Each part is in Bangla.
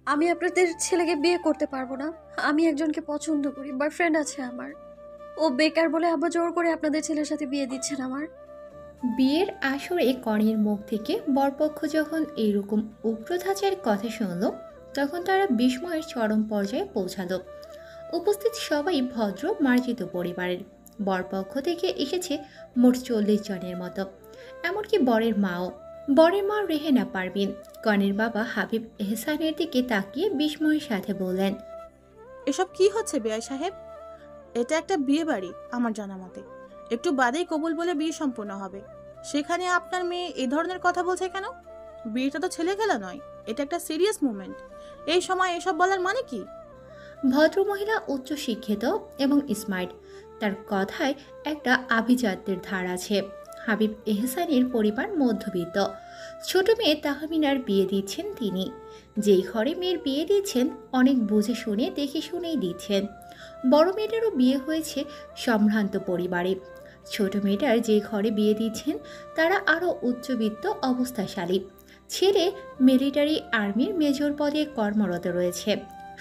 আমি আপনাদের ছেলেকে বিয়ে করতে পারবো না। আমি একজনকে পছন্দ করি, বয়ফ্রেন্ড আছে আমার। ও বেকার বলে আব্বা জোর করে আপনাদের ছেলের সাথে বিয়ে দিচ্ছেন আমার। বিয়ের আসরে কনের মুখ থেকে বরপক্ষ যখন এইরকম উগ্র ধাঁচের কথা শুনল, তখন তারা বিস্ময়ের চরম পর্যায়ে পৌঁছালো। উপস্থিত সবাই ভদ্র মার্জিত পরিবারের। বরপক্ষ থেকে এসেছে মোট 40 জনের মতো, এমনকি বরের মাও। বরের মা রেহেনা পারভিন কনের বাবা হাবিব এহসানের দিকে তাকিয়ে বিস্ময়ের সাথে বললেন, এসব কি হচ্ছে বেয়াই সাহেব? এটা একটা বিয়ে বাড়ি আমার জানা মতে। একটু বাদেই কবুল বলে বিয়ে সম্পন্ন হবে, সেখানে আপনার মেয়ে এই ধরনের কথা বলছে কেন? বিয়েটা তো ছেলে খেলা নয়, এটা একটা সিরিয়াস মুভমেন্ট। এই সময় এসব বলার মানে কি? ভদ্রমহিলা উচ্চশিক্ষিত এবং স্মার্ট। তার কথায় একটা আভিজাত্যের ধার আছে। হাবিব এহসানের পরিবার মধ্যবিত্ত। ছোট মেয়ে তাহমিনার বিয়ে দিচ্ছেন তিনি। যেই ঘরে মেয়ের বিয়ে দিচ্ছেন অনেক বুঝে শুনে দেখে শুনেই দিচ্ছেন। বড় মেয়েটারও বিয়ে হয়েছে সম্ভ্রান্ত পরিবারে। ছোট মেয়েটার যে ঘরে বিয়ে দিচ্ছেন তারা আরও উচ্চবিত্ত অবস্থাশালী। ছেলে মিলিটারি আর্মির মেজর পদে কর্মরত রয়েছে।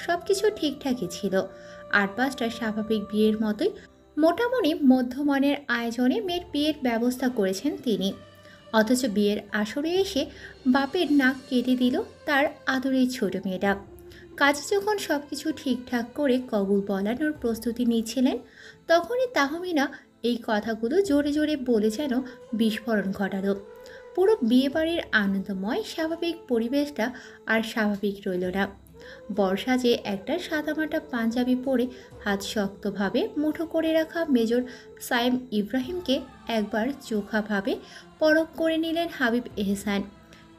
সবকিছু ঠিকঠাকই ছিল। 8-5টা স্বাভাবিক বিয়ের মতোই মোটামুটি মধ্যমানের আয়োজনে মেয়ের বিয়ের ব্যবস্থা করেছেন তিনি। অথচ বিয়ের আসরে এসে বাপের নাক কেটে দিল তার আদরের ছোট মেয়েটা। কাজে যখন সবকিছু ঠিকঠাক করে কবুল বলানোর প্রস্তুতি নিচ্ছিলেন, তখনই তাহমিনা এই কথাগুলো জোরে জোরে বলে যেন বিস্ফোরণ ঘটালো। পুরো বিয়েবাড়ির আনন্দময় স্বাভাবিক পরিবেশটা আর স্বাভাবিক রইল না। বর্ষা যে একটা সাদামাটা পাঞ্জাবি পরে হাত শক্তভাবে মুঠো করে রাখা মেজর সাইম ইব্রাহিমকে একবার চোখাভাবে পরখ করে নিলেন হাবিব এহসান।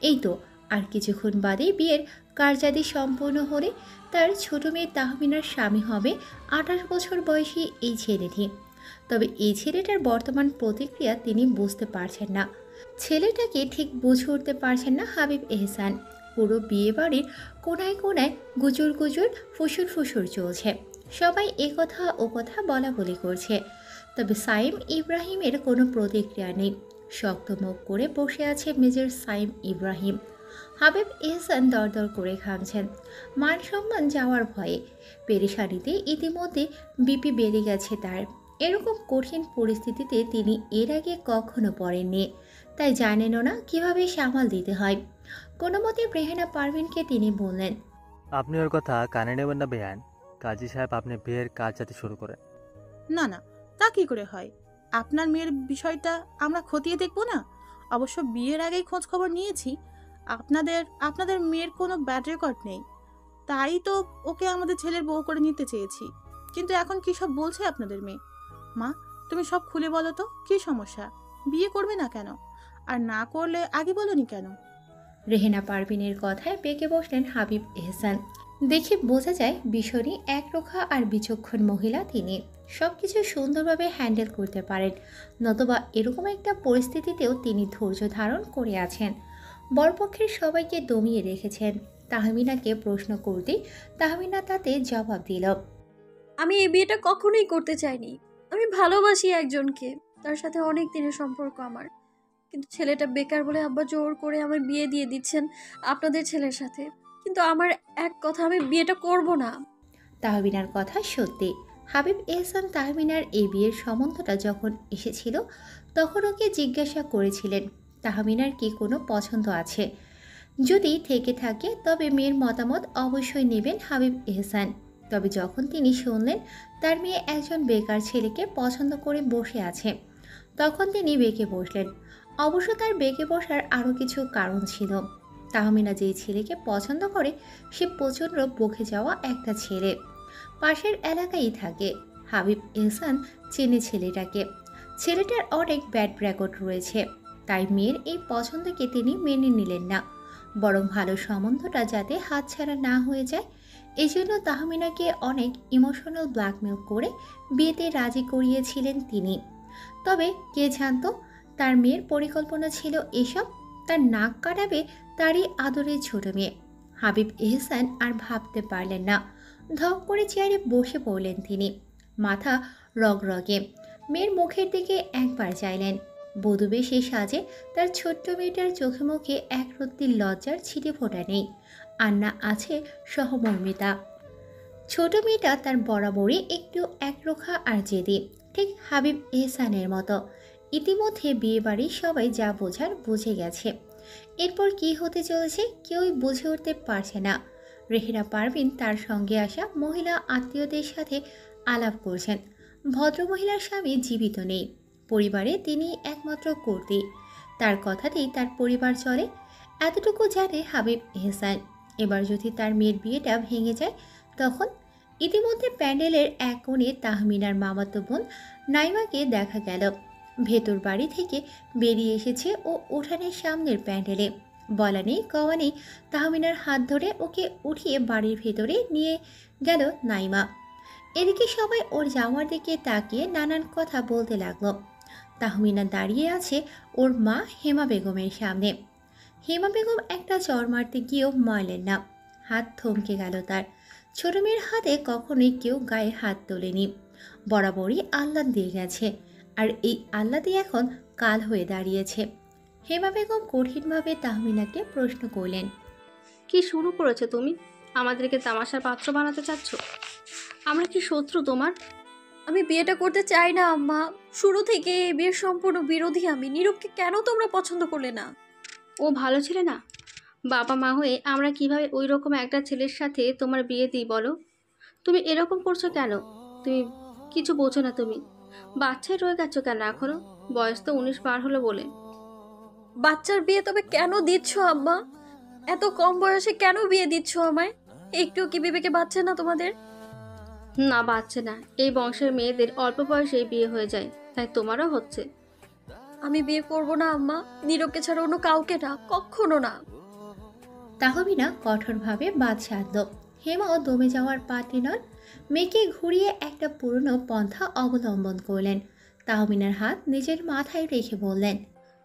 এই তো আর কিছুক্ষণ বাদেই বিয়ের কার্যাদি সম্পূর্ণ হলে তার ছোট মেয়ে তাহমিনার স্বামী হবে 28 বছর বয়সী এই ছেলেটি। তবে এই ছেলেটার বর্তমান প্রতিক্রিয়া তিনি বুঝতে পারছেন না। ছেলেটাকে ঠিক বুঝে উঠতে পারছেন না হাবিব এহসান। পুরো বিয়ে বাড়ির কোনায় কোনায় গুজুর গুজুর ফুসুর ফুসুর চলছে। সবাই এ কথা ও কথা বলা বলি করছে। তবে সাইম ইব্রাহিমের কোনো প্রতিক্রিয়া নেই। শক্ত মুখ করে বসে আছে মেজর সাইম ইব্রাহিম। হাবিব এহসান দরদর করে ঘামছেন, মান সম্মান যাওয়ার ভয়ে। পেরেশানিতে ইতিমধ্যে বিপি বেড়ে গেছে তার। এরকম কঠিন পরিস্থিতিতে তিনি এর আগে কখনো পড়েননি, তাই জানেনও না কিভাবে সামাল দিতে হয়। কোনো মতে রেহেনা পারভিনকে তিনি বললেন, আপনি ওর কথা কানে নেবেন না বেয়ান। কাজী সাহেব, আপনি বিয়ের কাজ যাতে শুরু করেন। না না, তা কি করে হয়? আপনার মেয়ের বিষয়টা আমরা খতিয়ে দেখব না? অবশ্য বিয়ের আগেই খোঁজ খবর নিয়েছি। আপনাদের আপনাদের মেয়ের কোনো ব্যাড রেকর্ড নেই, তাই তো ওকে আমাদের ছেলের বউ করে নিতে চেয়েছি। কিন্তু এখন কি সব বলছে আপনাদের মেয়ে? মা, তুমি সব খুলে বলো তো, কি সমস্যা? বিয়ে করবে না কেন? আর না করলে আগে বলনি কেন? রেহেনা পারভিনের কথায় বেঁকে বসলেন হাবিব এহসান। দেখে বোঝা যায় ভীষণই একরোখা আর বিচক্ষণ মহিলা তিনি। সব কিছু সুন্দরভাবে হ্যান্ডেল করতে পারেন, নতুবা এরকম একটা পরিস্থিতিতেও তিনি ধৈর্য ধারণ করে আছেন। বরপক্ষের সবাইকে দমিয়ে রেখেছেন। তাহমিনাকে প্রশ্ন করতেই তাহমিনা তাতে জবাব দিল, আমি এই বিয়েটা কখনোই করতে চাইনি। আমি ভালোবাসি একজনকে, তার সাথে অনেক দিনের সম্পর্ক আমার। কিন্তু ছেলেটা বেকার বলে আব্বা জোর করে আমার বিয়ে দিয়ে দিচ্ছেন আপনাদের ছেলের সাথে। কিন্তু আমার এক কথা, আমি বিয়েটা করব না। তাহমিনার কথা সত্যি। হাবিব এহসান তাহমিনার এই বিয়ের সম্বন্ধটা যখন এসেছিল, তখন ওকে জিজ্ঞাসা করেছিলেন তাহমিনার কি কোনো পছন্দ আছে। যদি থেকে থাকে তবে মেয়ের মতামত অবশ্যই নেবেন হাবিব এহসান। তবে যখন তিনি শুনলেন তার মেয়ে একজন বেকার ছেলেকে পছন্দ করে বসে আছে, তখন তিনি বেঁকে বসলেন। অবশ্য তার বেঁকে বসার আরও কিছু কারণ ছিল। তাহমিনা যেই ছেলেকে পছন্দ করে সে প্রচণ্ড বকে যাওয়া একটা ছেলে, পাশের এলাকায় থাকে। হাবিব এহসান চেনে ছেলেটাকে। ছেলেটার অনেক ব্যাড রেকর্ড রয়েছে, তাই মেয়ের এই পছন্দকে তিনি মেনে নিলেন না। বরং ভালো সম্বন্ধটা যাতে হাতছাড়া না হয়ে যায়, এই জন্য তাহমিনাকে অনেক ইমোশনাল ব্ল্যাকমেল করে বিয়েতে রাজি করিয়েছিলেন তিনি। তবে কে জানতো তার মেয়ের পরিকল্পনা ছিল এসব। তার নাক কাটাবে তারই আদরের ছোট মেয়ে। হাবিব এহসান আর ভাবতে পারলেন না। ধপ করে চেয়ারে বসে পড়লেন তিনি, মাথা রগরগে। মেয়ের মুখের দিকে একবার চাইলেন, বধূ বেশে সাজে তার ছোট্ট মেয়েটার চোখে মুখে এক রত্তি লজ্জার ছিটে ফোঁটা নেই, আর না আছে সহমর্মিতা। ছোট মেয়েটা তার বরাবরই একটু একরোখা আর জেদি, ঠিক হাবিব এহসানের মতো। ইতিমধ্যে বিয়েবাড়ির সবাই যা বোঝার বুঝে গেছে। এরপর কি হতে চলেছে কেউই বুঝে উঠতে পারছে না। রেহেনা পারভিন তার সঙ্গে আসা মহিলা আত্মীয়দের সাথে আলাপ করছেন। ভদ্রমহিলার স্বামী জীবিত নেই, পরিবারে তিনি একমাত্র কর্ত্রী, তার কথাতেই তার পরিবার চলে, এতটুকু জানে হাবিব এহসান। এবার যদি তার মেয়ের বিয়েটা ভেঙে যায় তখন? ইতিমধ্যে প্যান্ডেলের এক কোণে তাহমিনার মামাতো বোন নাইমাকে দেখা গেল। ভেতর বাড়ি থেকে বেরিয়ে এসেছে ও উঠানের সামনের প্যান্ডেলে। বলা নেই কওয়া নেই, তাহমিনার হাত ধরে ওকে উঠিয়ে বাড়ির ভেতরে নিয়ে গেল নাইমা। এদিকে সবাই ওর যাওয়ার দিকে তাকিয়ে নানান কথা বলতে লাগলো। তাহমিনা দাঁড়িয়ে আছে ওর মা হেমা বেগমের সামনে। হেমা বেগম একটা চড় মারতে গিয়েও মারলেন না, হাত থমকে গেল তার। ছোট মেয়ের হাতে কখনোই কেউ গায়ে হাত তোলেনি, বরাবরই আহ্লাদ দিয়ে গেছে, আর এই আহ্লাদই এখন কাল হয়ে দাঁড়িয়েছে। হেমা বেগম কঠিনভাবে তাহমিনাকে প্রশ্ন করলেন, কি শুরু করেছো তুমি? আমাদেরকে তামাশার পাত্র বানাতে চাচ্ছ? আমরা কি শত্রু তোমার? আমি বিয়েটা করতে চাই না আম্মা। শুরু থেকে এই বিয়ের সম্পূর্ণ বিরোধী আমি। নীরবকে কেন তোমরা পছন্দ করলে না? ও ভালো ছেলে না? বাবা মা হয়ে আমরা কিভাবে ওই রকম একটা ছেলের সাথে তোমার বিয়ে দিই বলো? তুমি এরকম করছো কেন? তুমি কিছু বোঝো না তুমি? বাচ্চায় রয়ে গেছো কেন এখনো? বয়স তো 19 পার হলো বলে। বাচ্চার বিয়ে তবে কেন দিচ্ছ আম্মা? এত কম বয়সে কেন বিয়ে দিচ্ছ আমায়? একটু কি বিবেকে বাচ্চা না তোমাদের? না, বাচ্চা না। এই বংশের মেয়েদের অল্প বয়সেই বিয়ে হয়ে যায়, তাই তোমারও হচ্ছে। আমি বিয়ে করব না আম্মা, নীরবকে ছাড়া অন্য কাউকে না, কখনো না। তাহমিনা কঠোরভাবে বাদ সাধল। হেমাও দমে যাওয়ার পাটি নন, মেয়েকে ঘুরিয়ে একটা পুরনো পন্থা অবলম্বন করলেন। তাহমিনার হাত নিজের মাথায় রেখে বললেন,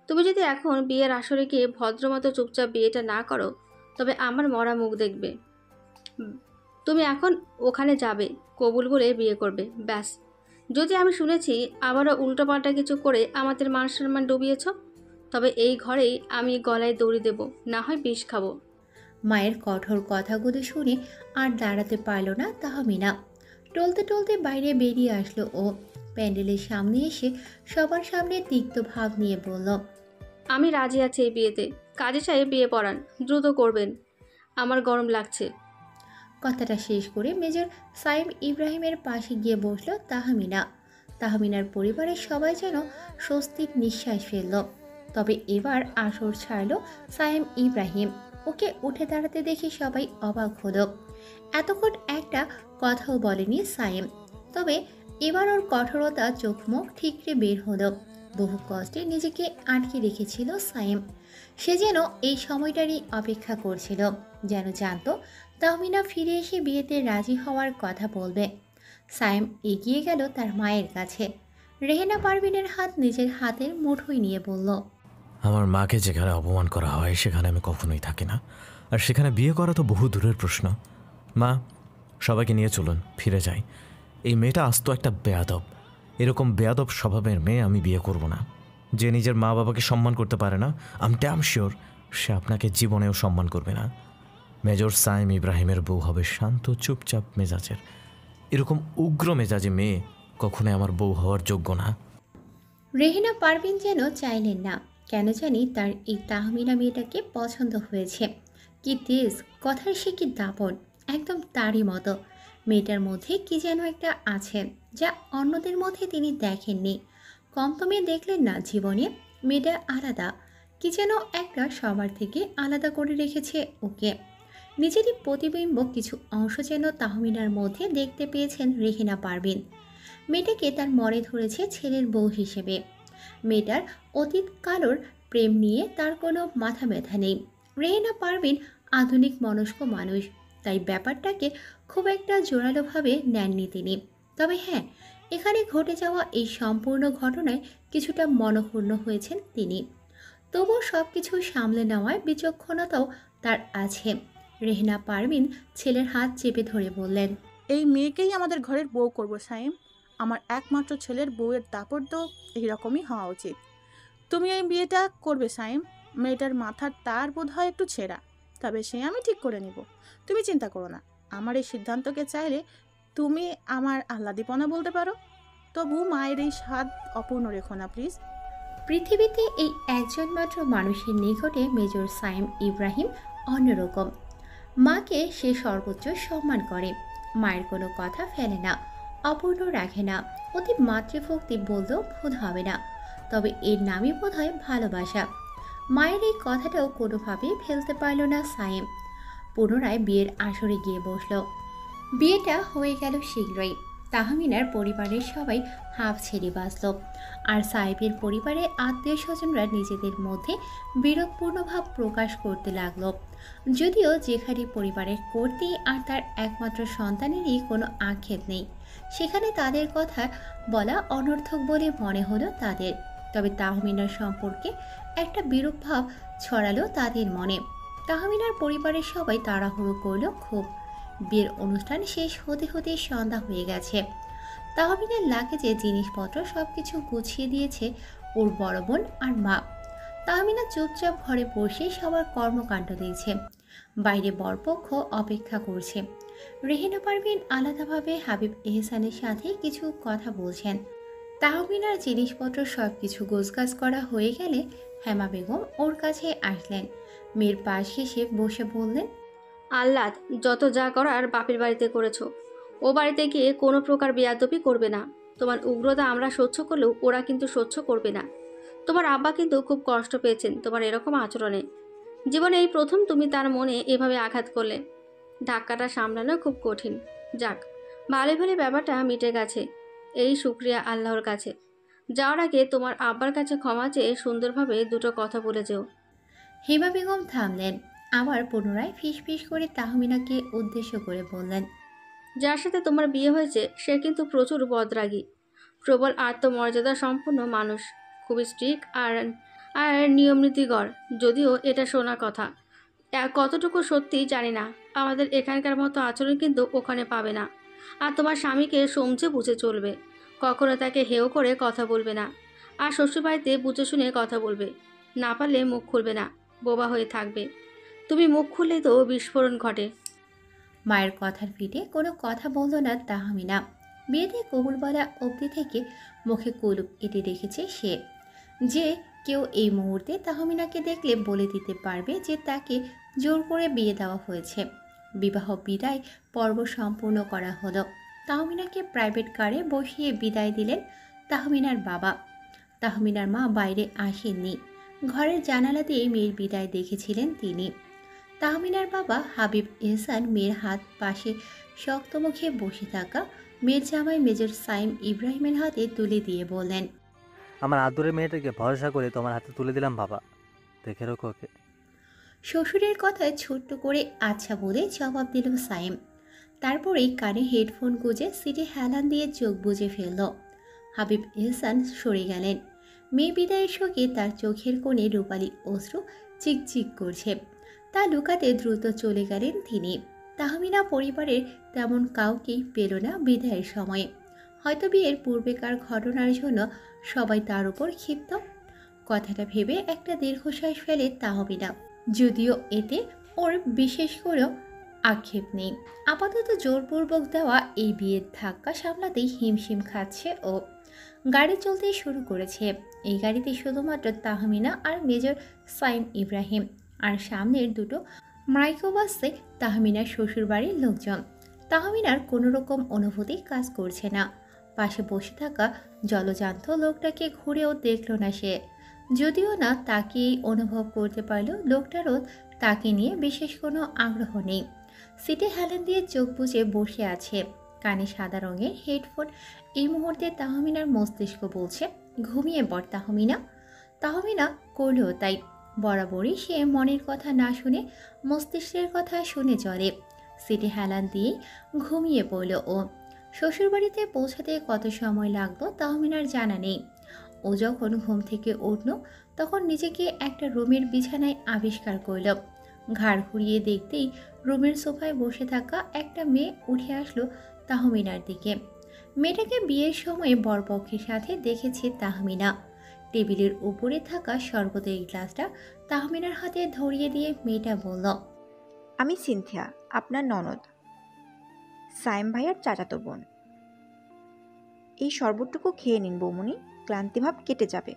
তুমি যদি এখন বিয়ের আসরে গিয়ে ভদ্রমতো চুপচাপ বিয়েটা না করো তবে আমার মরা মুখ দেখবে। তুমি এখন ওখানে যাবে, কবুল বলে বিয়ে করবে, ব্যাস। যদি আমি শুনেছি আবারও উল্টোপাল্টা কিছু করে আমাদের মান সম্মান ডুবিয়েছ, তবে এই ঘরেই আমি গলায় দড়ি দেব, না হয় বিষ খাবো। মায়ের কঠোর কথাগুলো শুনে আর দাঁড়াতে পারল না তাহমিনা। টলতে টলতে বাইরে বেরিয়ে আসলো ও। প্যান্ডেলের সামনে এসে সবার সামনে তিক্ত ভাব নিয়ে বলল, আমি রাজি আছি এই বিয়েতে। কাজী সাহেব বিয়ে পড়ান, দ্রুত করবেন, আমার গরম লাগছে। কথাটা শেষ করে মেজর সাইম ইব্রাহিমের পাশে গিয়ে বসলো তাহমিনা। তাহমিনার পরিবারের সবাই যেন স্বস্তির নিঃশ্বাস ফেলল। তবে এবার আসর ছাড়ল সাইম ইব্রাহিম। ওকে উঠে দাঁড়াতে দেখে সবাই অবাক হলো। এতক্ষণ একটা কথাও বলেনি সাইম, তবে এবার ওর কঠোরতা চোখ মুখ ঠিকরে বের হলো। বহু কষ্টে নিজেকে আটকে রেখেছিল সাইম। সে যেন এই সময়টারই অপেক্ষা করছিল, যেন জানতো তাহমিনা ফিরে এসে বিয়েতে রাজি হওয়ার কথা বলবে। সাইম এগিয়ে গেল তার মায়ের কাছে। রেহেনা পারভিনের হাত নিজের হাতের মুঠোয় নিয়ে বলল, আমার মাকে যেখানে অপমান করা হয় সেখানে আমি কখনোই থাকি না, আর সেখানে বিয়ে করা তো বহু দূরের প্রশ্ন। মা, সবাইকে নিয়ে চলুন, ফিরে যাই। এই মেয়েটা আস্ত একটা বেয়াদব। এরকম বেয়াদব স্বভাবের মেয়ে আমি বিয়ে করব না। যে নিজের মা বাবাকে সম্মান করতে পারে না, আই এম শিওর সে আপনাকে জীবনেও সম্মান করবে না। মেজর সাইম ইব্রাহিমের বউ হবে শান্ত চুপচাপ মেজাজের। এরকম উগ্র মেজাজে মেয়ে কখনোই আমার বউ হওয়ার যোগ্য না। রেহেনা পারভিন যেন চাইলেন না, কেন জানি তার এই তাহমিনা মেয়েটাকে পছন্দ হয়েছে। কি তেজ কথার, সে কি দাপট, একদম তারই মতো। মেয়েটার মধ্যে কি যেন একটা আছে যা অন্যদের মধ্যে তিনি দেখেননি। কম তো মেয়ে দেখলেন না জীবনে। মেয়েটা আলাদা, কি যেন একটা সবার থেকে আলাদা করে রেখেছে ওকে। নিজেরই প্রতিবিম্ব কিছু অংশ যেন তাহমিনার মধ্যে দেখতে পেয়েছেন রেহেনা পারভিন। মেয়েটাকে তার মনে ধরেছে ছেলের বউ হিসেবে। মেয়েটার অতীত কালোর প্রেম নিয়ে তার কোনো মাথা ব্যথা নেই। রেহেনা পারভিন আধুনিক মনস্ক মানুষ, তাই ব্যাপারটাকে খুব একটা জোরালোভাবে নেননি তিনি। তবে হ্যাঁ, এখানে ঘটে যাওয়া এই সম্পূর্ণ ঘটনায় কিছুটা মনক্ষুণ্ণ হয়েছেন তিনি। তবুও সব কিছু সামলে নেওয়ায় বিচক্ষণতাও তার আছে। রেহেনা পারভিন ছেলের হাত চেপে ধরে বললেন, এই মেয়েকেই আমাদের ঘরের বউ করব সাইম। আমার একমাত্র ছেলের বউয়ের দাপট তো এইরকমই হওয়া উচিত। তুমি এই বিয়েটা করবে সাইম। মেয়েটার মাথার তার বোধ হয় একটু ছেঁড়া, তবে সে আমি ঠিক করে নিব। তুমি চিন্তা করো না। আমার এই সিদ্ধান্তকে চাইলে তুমি আমার আহ্লাদীপনা বলতে পারো, তবু মায়ের এই স্বাদ অপূর্ণ রেখো না প্লিজ। পৃথিবীতে এই একজন মাত্র মানুষের নিকটে মেজর সাইম ইব্রাহিম অন্যরকম। মাকে সে সর্বোচ্চ সম্মান করে, মায়ের কোনো কথা ফেলে না, অপূর্ণ রাখে না। অতি মাতৃভক্তি বললেও ভুল হবে না, তবে এর নামই বোধ হয় ভালোবাসা। মায়ের এই কথাটাও কোনোভাবেই ফেলতে পারল না সাইম। পুনরায় বিয়ের আসরে গিয়ে বসল। বিয়েটা হয়ে গেল শীঘ্রই। তাহমিনার পরিবারের সবাই হাঁপ ছেড়ে বাঁচল, আর সাহেবের পরিবারের আত্মীয় স্বজনরা নিজেদের মধ্যে বিরোধপূর্ণ ভাব প্রকাশ করতে লাগলো। যদিও যেখানে পরিবারের কর্তী আর তার একমাত্র সন্তানেরই কোনো আক্ষেপ নেই, সেখানে তাদের কথা বলা অনর্থক বলে মনে হলো তাদের। তবে তাহমিনার সম্পর্কে একটা বিরূপ ভাব ছড়ালো তাদের মনে। তাহমিনার পরিবারের সবাই তাড়াহুড়ো করলো খুব। বিয়ের অনুষ্ঠান শেষ হতে হতে সন্ধ্যা হয়ে গেছে। তাহমিনার লাগেজে জিনিসপত্র সবকিছু গুছিয়ে দিয়েছে ওর বড় বোন আর মা। তাহমিনা চুপচাপ ঘরে বসে সবার কর্মকাণ্ড দেখছে। বাইরে বরপক্ষ অপেক্ষা করছে। রেহেনা পারভিন আলাদাভাবে হাবিব এহসানের সাথে কিছু কথা বলছেন। তাহমিনার জিনিসপত্র সবকিছু গোছগাছ করা হয়ে গেলে হেমা বেগম ওর কাছে আসলেন। মেয়ের পাশ ঘেঁষে বসে বললেন, আহ্লাদ, যত যা করার বাপের বাড়িতে করেছো। ও বাড়িতে গিয়ে কোনো প্রকার বেয়াদবি করবে না। তোমার উগ্রতা আমরা সহ্য করলেও ওরা কিন্তু সহ্য করবে না। তোমার আব্বা কিন্তু খুব কষ্ট পেয়েছেন তোমার এরকম আচরণে। জীবনে এই প্রথম তুমি তার মনে এভাবে আঘাত করলে। ধাক্কাটা সামলানো খুব কঠিন। যাক, ভালো ভালো ব্যাপারটা মিটে গেছে, এই শুক্রিয়া আল্লাহর কাছে। যাওয়ার আগে তোমার আব্বার কাছে ক্ষমা চেয়ে সুন্দরভাবে দুটো কথা বলে যেও। হেমা বেগম থামলেন, আবার পুনরায় ফিসফিস করে তাহমিনাকে উদ্দেশ্য করে বললেন, যার সাথে তোমার বিয়ে হয়েছে সে কিন্তু প্রচুর বদরাগী, প্রবল আত্মমর্যাদা সম্পন্ন মানুষ, খুবই স্ট্রিক্ট আর আর নিয়মনীতিগর। যদিও এটা শোনা কথা, কতটুকু সত্যি জানি না। আমাদের এখানকার মতো আচরণ কিন্তু ওখানে পাবে না। আর তোমার স্বামীকে সমঝে বুঝে চলবে, কখনো তাকে হেয় করে কথা বলবে না। আর শ্বশুরবাড়িতে বুঝে শুনে কথা বলবে, না পারলে মুখ খুলবে না, বোবা হয়ে থাকবে। তুমি মুখ খুললেই তো বিস্ফোরণ ঘটে। মায়ের কথার পিঠে কোনো কথা বলল না তাহমিনা। বিয়েতে কবুল বলা অবধি থেকে মুখে কুলুপ এঁটে রেখেছে সে, যে কেউ এই মুহূর্তে তাহমিনাকে দেখলে বলে দিতে পারবে যে তাকে জোর করে বিয়ে দেওয়া হয়েছে। বিবাহ বিদায় পর্ব সম্পূর্ণ করা হলো। তাহমিনাকে প্রাইভেট কারে বসিয়ে বিদায় দিলেন তাহমিনার বাবা। তাহমিনার মা বাইরে আসেননি, ঘরের জানালা দিয়ে মেয়ের বিদায় দেখেছিলেন তিনি। তাহমিনার বাবা হাবিব এহসান মেয়ের হাত পাশে শক্ত মুখে বসে থাকা মেয়ের জামাই মেজর সাইম ইব্রাহিমের হাতে তুলে দিয়ে বললেন, আমার আদরের মেয়েটাকে ভরসা করে তোমার হাতে তুলে দিলাম বাবা, দেখে রাখো ওকে। শ্বশুরের কথায় ছোট্ট করে আচ্ছা বলে জবাব দিল সাইম। তারপরেই কানে হেডফোন গুঁজে সিটে হেলান দিয়ে চোখ বুজে ফেলল। হাবিব এহসান সরে গেলেন। মেয়ে বিদায়ের শোকে তার চোখের কোণে রূপালী অশ্রু চিকচিক করছে, তা লুকাতে দ্রুত চলে গেলেন তিনি। তাহমিনা পরিবারের তেমন কাউকেই পেল না বিদায়ের সময়ে। হয়তো বিয়ের পূর্বেকার ঘটনার জন্য সবাই তার উপর ক্ষিপ্ত। কথাটা ভেবে একটা দীর্ঘশ্বাস ফেলে তাহমিনা, যদিও এতে ওর বিশেষ করেও আক্ষেপ নেই। আপাতত জোরপূর্বক দেওয়া এই বিয়ের ধাক্কা সামলাতেই হিমশিম খাচ্ছে ও। গাড়ি চলতেই শুরু করেছে। এই গাড়িতে শুধুমাত্র তাহমিনা আর মেজর সাইম ইব্রাহিম, আর সামনের দুটো মাইক্রোবাসে তাহমিনার শ্বশুরবাড়ির লোকজন। তাহমিনার কোনো রকম অনুভূতি কাজ করছে না। পাশে বসে থাকা জলজান্ত লোকটাকে ঘুরেও দেখল না সে, যদিও না তাকেই অনুভব করতে পারল লোকটারও তাকে নিয়ে বিশেষ কোনো আগ্রহ নেই। সিটে হেলান দিয়ে চোখ বুজে বসে আছে, কানে সাদা রঙের হেডফোন। এই মুহূর্তে তাহমিনার মস্তিষ্ক বলছে, ঘুমিয়ে পড় তাহমিনা। তাহমিনা করলেও তাই। বরাবরই সে মনের কথা না শুনে মস্তিষ্কের কথা শুনে চলে। সিটে হেলান দিয়ে ঘুমিয়ে পড়ল ও। শ্বশুরবাড়িতে পৌঁছাতে কত সময় লাগতো তাহমিনার জানা নেই। ও যখন ঘুম থেকে উঠল তখন নিজেকে একটা রুমের বিছানায় আবিষ্কার করল। ঘাড় ঘুরিয়ে দেখতেই রুমের সোফায় বসে থাকা একটা মেয়ে উঠে আসলো তাহমিনার দিকে। মেয়েটাকে বিয়ের সময় বরপক্ষের সাথে দেখেছে তাহমিনা, টেবিলের উপরে থাকা শরবতের গ্লাসটা তাহমিনার হাতে ধরিয়ে দিয়ে মেয়েটা বলল, আমি সিনথিয়া, আপনার ননদ, সাইম ভাইয়ার চাচাতো বোন। এই শরবতটুকু খেয়ে নিন বৌমনি, ক্লান্তিভাব কেটে যাবে।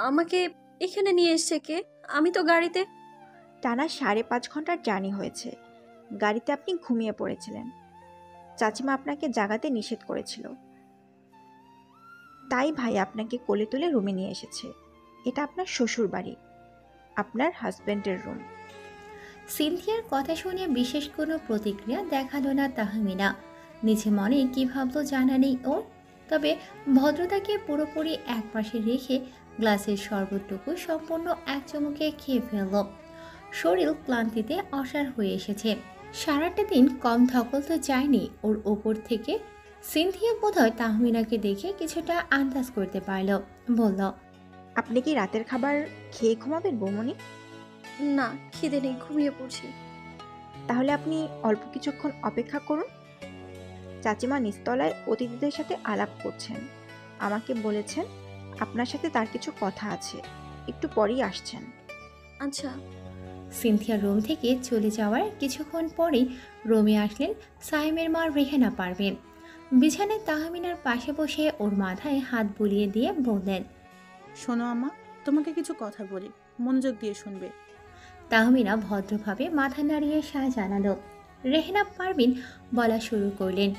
আমাকে এখানে নিয়ে এসছে কে? আমি তো গাড়িতে। টানা 5.5 ঘন্টার জার্নি হয়েছে। গাড়িতে আপনি ঘুমিয়ে পড়েছিলেন। চাচিমা আপনাকে জাগাতে নিষেধ করেছিল, তাই ভাই আপনাকে কোলে তুলে রুমে নিয়ে এসেছে। এটা আপনার শ্বশুর বাড়ি, আপনার হাজবেন্ডের রুম। সিনথিয়ার কথা শুনে বিশেষ কোনো প্রতিক্রিয়া দেখালো না তাহমিনা। নিচে মনে কি ভাবলো জানা নেই ওর, তবে ভদ্রতাকে পুরোপুরি একপাশে রেখে গ্লাসের শরবতটুকু সম্পূর্ণ এক চুমুকে খেয়ে ফেলল। শরীর ক্লান্তিতে অসাড় হয়ে এসেছে। সারাটা দিন কম ধকল তো যায়নি ওর ওপর থেকে। সিনথিয়া বোধহয় তাহমিনাকে দেখে কিছুটা আন্দাজ করতে পারল, বলল, আপনি কি রাতের খাবার খেয়ে ঘুমাবেন বৌমনি? না, খিদে নেই, ঘুমিয়ে পড়ছি। তাহলে আপনি অল্প কিছুক্ষণ অপেক্ষা করুন। চাচিমা নিচতলায় অতিথিদের সাথে আলাপ করছেন। আমাকে বলেছেন আপনার সাথে তার কিছু কথা আছে, একটু পরেই আসছেন। আচ্ছা। সিনথিয়া রুম থেকে চলে যাওয়ার কিছুক্ষণ পরেই রুমে আসলেন সাইমের মা রেহেনা পারভিন। বিছানায় তাহমিনার পাশে বসে ওর মাথায় হাত বুলিয়ে দিয়ে বললেন, শোনো আম্মা, তোমাকে কিছু কথা বলি, মনোযোগ দিয়ে শুনবে। তাহমিনা ভদ্রভাবে মাথা নাড়িয়ে সায় জানালো। রেহেনা পারভিন বলা শুরু করলেন,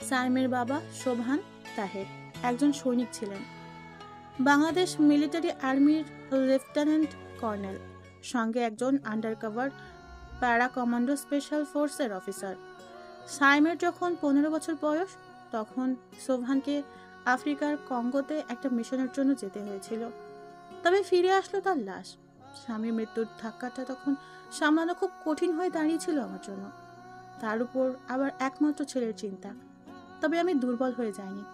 সাইমের বাবা সোবহান তাহের একজন সৈনিক ছিলেন, বাংলাদেশ মিলিটারি আর্মির লেফটেন্যান্ট কর্নেল, সঙ্গে একজন আন্ডারকভার প্যারা কমান্ডো স্পেশাল ফোর্সের অফিসার। সাইমের যখন 15 বছর বয়স, তখন সোবহানকে আফ্রিকার কঙ্গোতে একটা মিশনের জন্য যেতে হয়েছিল। তবে ফিরে আসলো তার লাশ। স্বামীর মৃত্যুর ধাক্কাটা তখন সামলানো খুব কঠিন হয়ে দাঁড়িয়েছিল আমার জন্য। তার উপর আবার একমাত্র ছেলের চিন্তা। তবে আমি দুর্বল হয়ে যাইনি।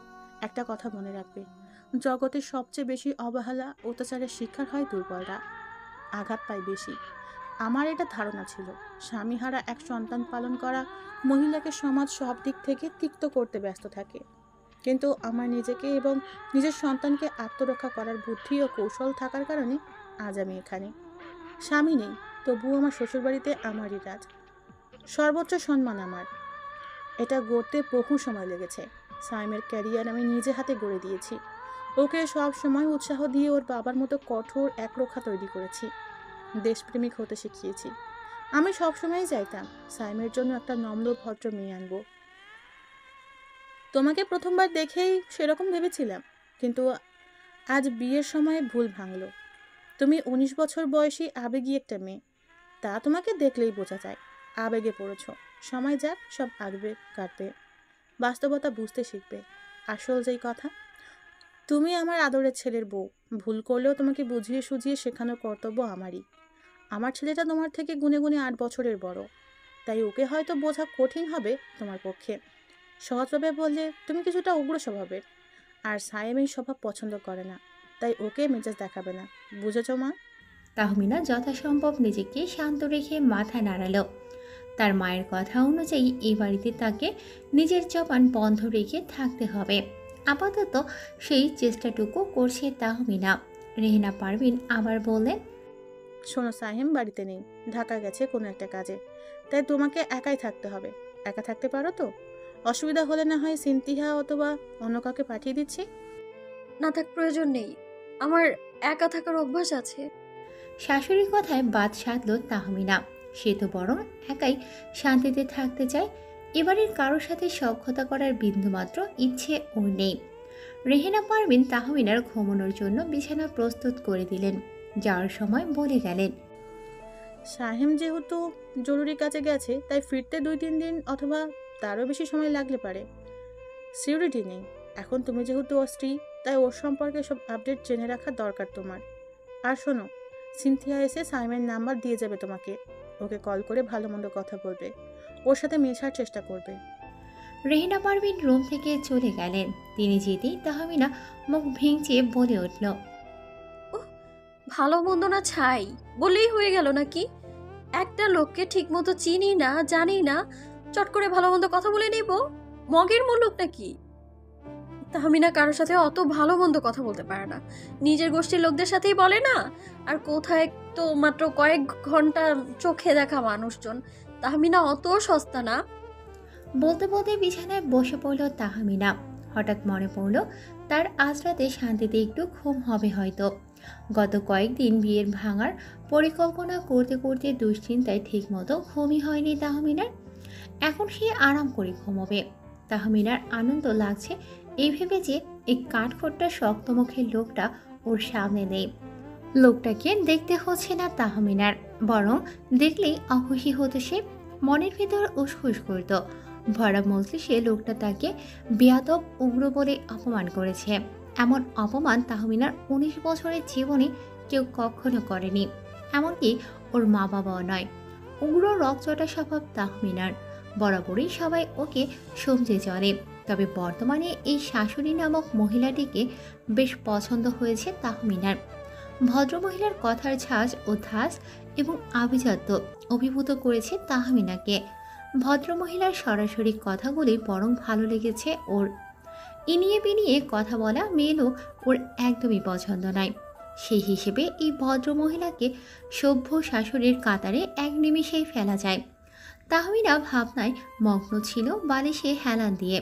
একটা কথা মনে রাখবে, জগতের সবচেয়ে বেশি অবহেলা অত্যাচারের শিকার হয় দুর্বলরা, আঘাত পায় বেশি। আমার এটা ধারণা ছিল, স্বামীহারা এক সন্তান পালন করা মহিলাকে সমাজ সব দিক থেকে তিক্ত করতে ব্যস্ত থাকে। কিন্তু আমার নিজেকে এবং নিজের সন্তানকে আত্মরক্ষা করার বুদ্ধি ও কৌশল থাকার কারণে আজ আমি এখানে। স্বামী নেই, তবুও আমার শ্বশুরবাড়িতে আমারই রাজ, সর্বোচ্চ সম্মান আমার। এটা গড়তে বহু সময় লেগেছে। সাইমের ক্যারিয়ার আমি নিজে হাতে গড়ে দিয়েছি। ওকে সব সময় উৎসাহ দিয়ে ওর বাবার মতো কঠোর একরক্ষা তৈরি করেছি, দেশপ্রেমিক হতে শিখিয়েছি। আমি সবসময় চাইতাম সাইমের জন্য একটা নম্র ভদ্র মেয়ে আনবো। তোমাকে প্রথমবার দেখেই সেরকম ভেবেছিলাম, কিন্তু আজ বিয়ের সময় ভুল ভাঙলো। তুমি 19 বছর বয়সী আবেগী একটা মেয়ে, তা তোমাকে দেখলেই বোঝা যায়। আবেগে পড়েছ, সময় যাক সব আবেগ কাটবে, বাস্তবতা বুঝতে শিখবে। আসল যেই কথা, তুমি আমার আদরের ছেলের বউ, ভুল করলেও তোমাকে বুঝিয়ে সুঝিয়ে শেখানোর কর্তব্য আমারই। আমার ছেলেটা তোমার থেকে গুনে গুনে 8 বছরের বড়, তাই ওকে হয়তো বোঝা কঠিন হবে তোমার পক্ষে। সহজভাবে বললে তুমি কিছুটা উগ্র স্বভাবের, আর সায়েম এই স্বভাব পছন্দ করে না, তাই ওকে মেজাজ দেখাবে না, বুঝেছ মা? তাহমিনা যথাসম্ভব নিজেকে শান্ত রেখে মাথা নাড়ালো। তার মায়ের কথা অনুযায়ী এই বাড়িতে তাকে নিজের জবান বন্ধ রেখে থাকতে হবে। আপাতত সেই চেষ্টাটুকু করছে তাহমিনা। রেহেনা পারভিন আবার বললেন, শোনো, সাহেম বাড়িতে নেই, ঢাকা গেছে কোনো একটা কাজে, তাই তোমাকে একাই থাকতে হবে। একা থাকতে পারো তো? অসুবিধা হলে না হয় সিনথিয়া অথবা অন্য কাউকে পাঠিয়ে দিচ্ছি। না থাক, প্রয়োজন নেই, আমার একা থাকার অভ্যাস আছে। শাশুড়ির কথায় বাদ সাধল তাহমিনা। সে তো বরং একাই শান্তিতে থাকতে চায়। এবারের কারোর সাথে সখ্যতা করার বিন্দুমাত্র ইচ্ছে ওর নেই। রেহেনা পারভিন তাহমিনার ঘুমানোর জন্য বিছানা প্রস্তুত করে দিলেন। যাওয়ার সময় বলে গেলেন, সাহেম যেহেতু জরুরি কাজে গেছে, তাই ফিরতে 2-3 দিন অথবা তারও বেশি সময় লাগলে পারে। সিউরিটি নেই। এখন তুমি যেহেতু ওর স্ত্রী, তাই ওর সম্পর্কে সব আপডেট জেনে রাখা দরকার তোমার। আর শোনো, সিনথিয়া এসে সাইমের নাম্বার দিয়ে যাবে তোমাকে। ওকে কল করে ভালো মন্দ কথা বলবে, ওর সাথে মেশার চেষ্টা করবে। রেহেনা পারভিন রুম থেকে চলে গেলেন। তিনি যেতেই তাহমিনা মুখ ভেঙচে বলে উঠল, ভালো মন্দ না ছাই বললেই হয়ে গেল নাকি? একটা লোককে ঠিক মতো চিনি না, জানি না, চট করে ভালো মন্দ কথা বলে নিব? মগের মুলুক নাকি? তাহমিনা কারোর সাথে অত ভালো মন্দ কথা বলতে পারে না, নিজের গোষ্ঠীর লোকদের সাথেই বলে না। আর কোথায় তো মাত্র কয়েক ঘন্টা চোখে দেখা মানুষজন, তাহমিনা অত সস্তা না। বলতে বলতে বিছানায় বসে পড়ল তাহমিনা। হঠাৎ মনে পড়ল তার আজ রাতে শান্তিতে একটু ঘুম হবে হয়তো। গত কয়েকদিন বিয়ের ভাঙার পরিকল্পনা করতে করতে দুশ্চিন্তায় ঠিকমতো ঘুমই হয়নি তাহমিনার। এখন সে আরাম করে ঘুমোবে। তাহমিনার আনন্দ লাগছে এই ভেবে যে এই কাঠখোট্টা শক্তমুখের লোকটা ওর সামনে নেই। লোকটাকে দেখতে হচ্ছে না তাহমিনার, বরং দেখলেই অখুশি হতো সে। মনের ভেতর উসখুস করত, ভরা মজলিসে লোকটা তাকে বেয়াদব উগ্র বলে অপমান করেছে। এমন অপমান তাহমিনার 19 বছরের জীবনে কেউ কখনো করেনি, এমনকি ওর মা বাবাও নয়। উগ্র রকচটা স্বভাব তাহমিনার, বরাবরই সবাই ওকে সমঝে চলে। তবে বর্তমানে এই শাশুড়ি নামক মহিলাটিকে বেশ পছন্দ হয়েছে তাহমিনার। ভদ্রমহিলার কথার ঝাঁজ ও ধাস এবং আভিজাত্য অভিভূত করেছে তাহমিনাকে। ভদ্রমহিলার সরাসরি কথাগুলি বরং ভালো লেগেছে ওর। ইনিয়ে বিনিয়ে কথা বলা মেয়েও ওর একদমই পছন্দ নয়। সেই হিসেবে এই ভদ্রমহিলাকে সভ্য শাশুড়ির কাতারে এক নিমিষেই ফেলা যায়। তাহমিনা ভাবনায় মগ্ন ছিল বালিশে হেলান দিয়ে।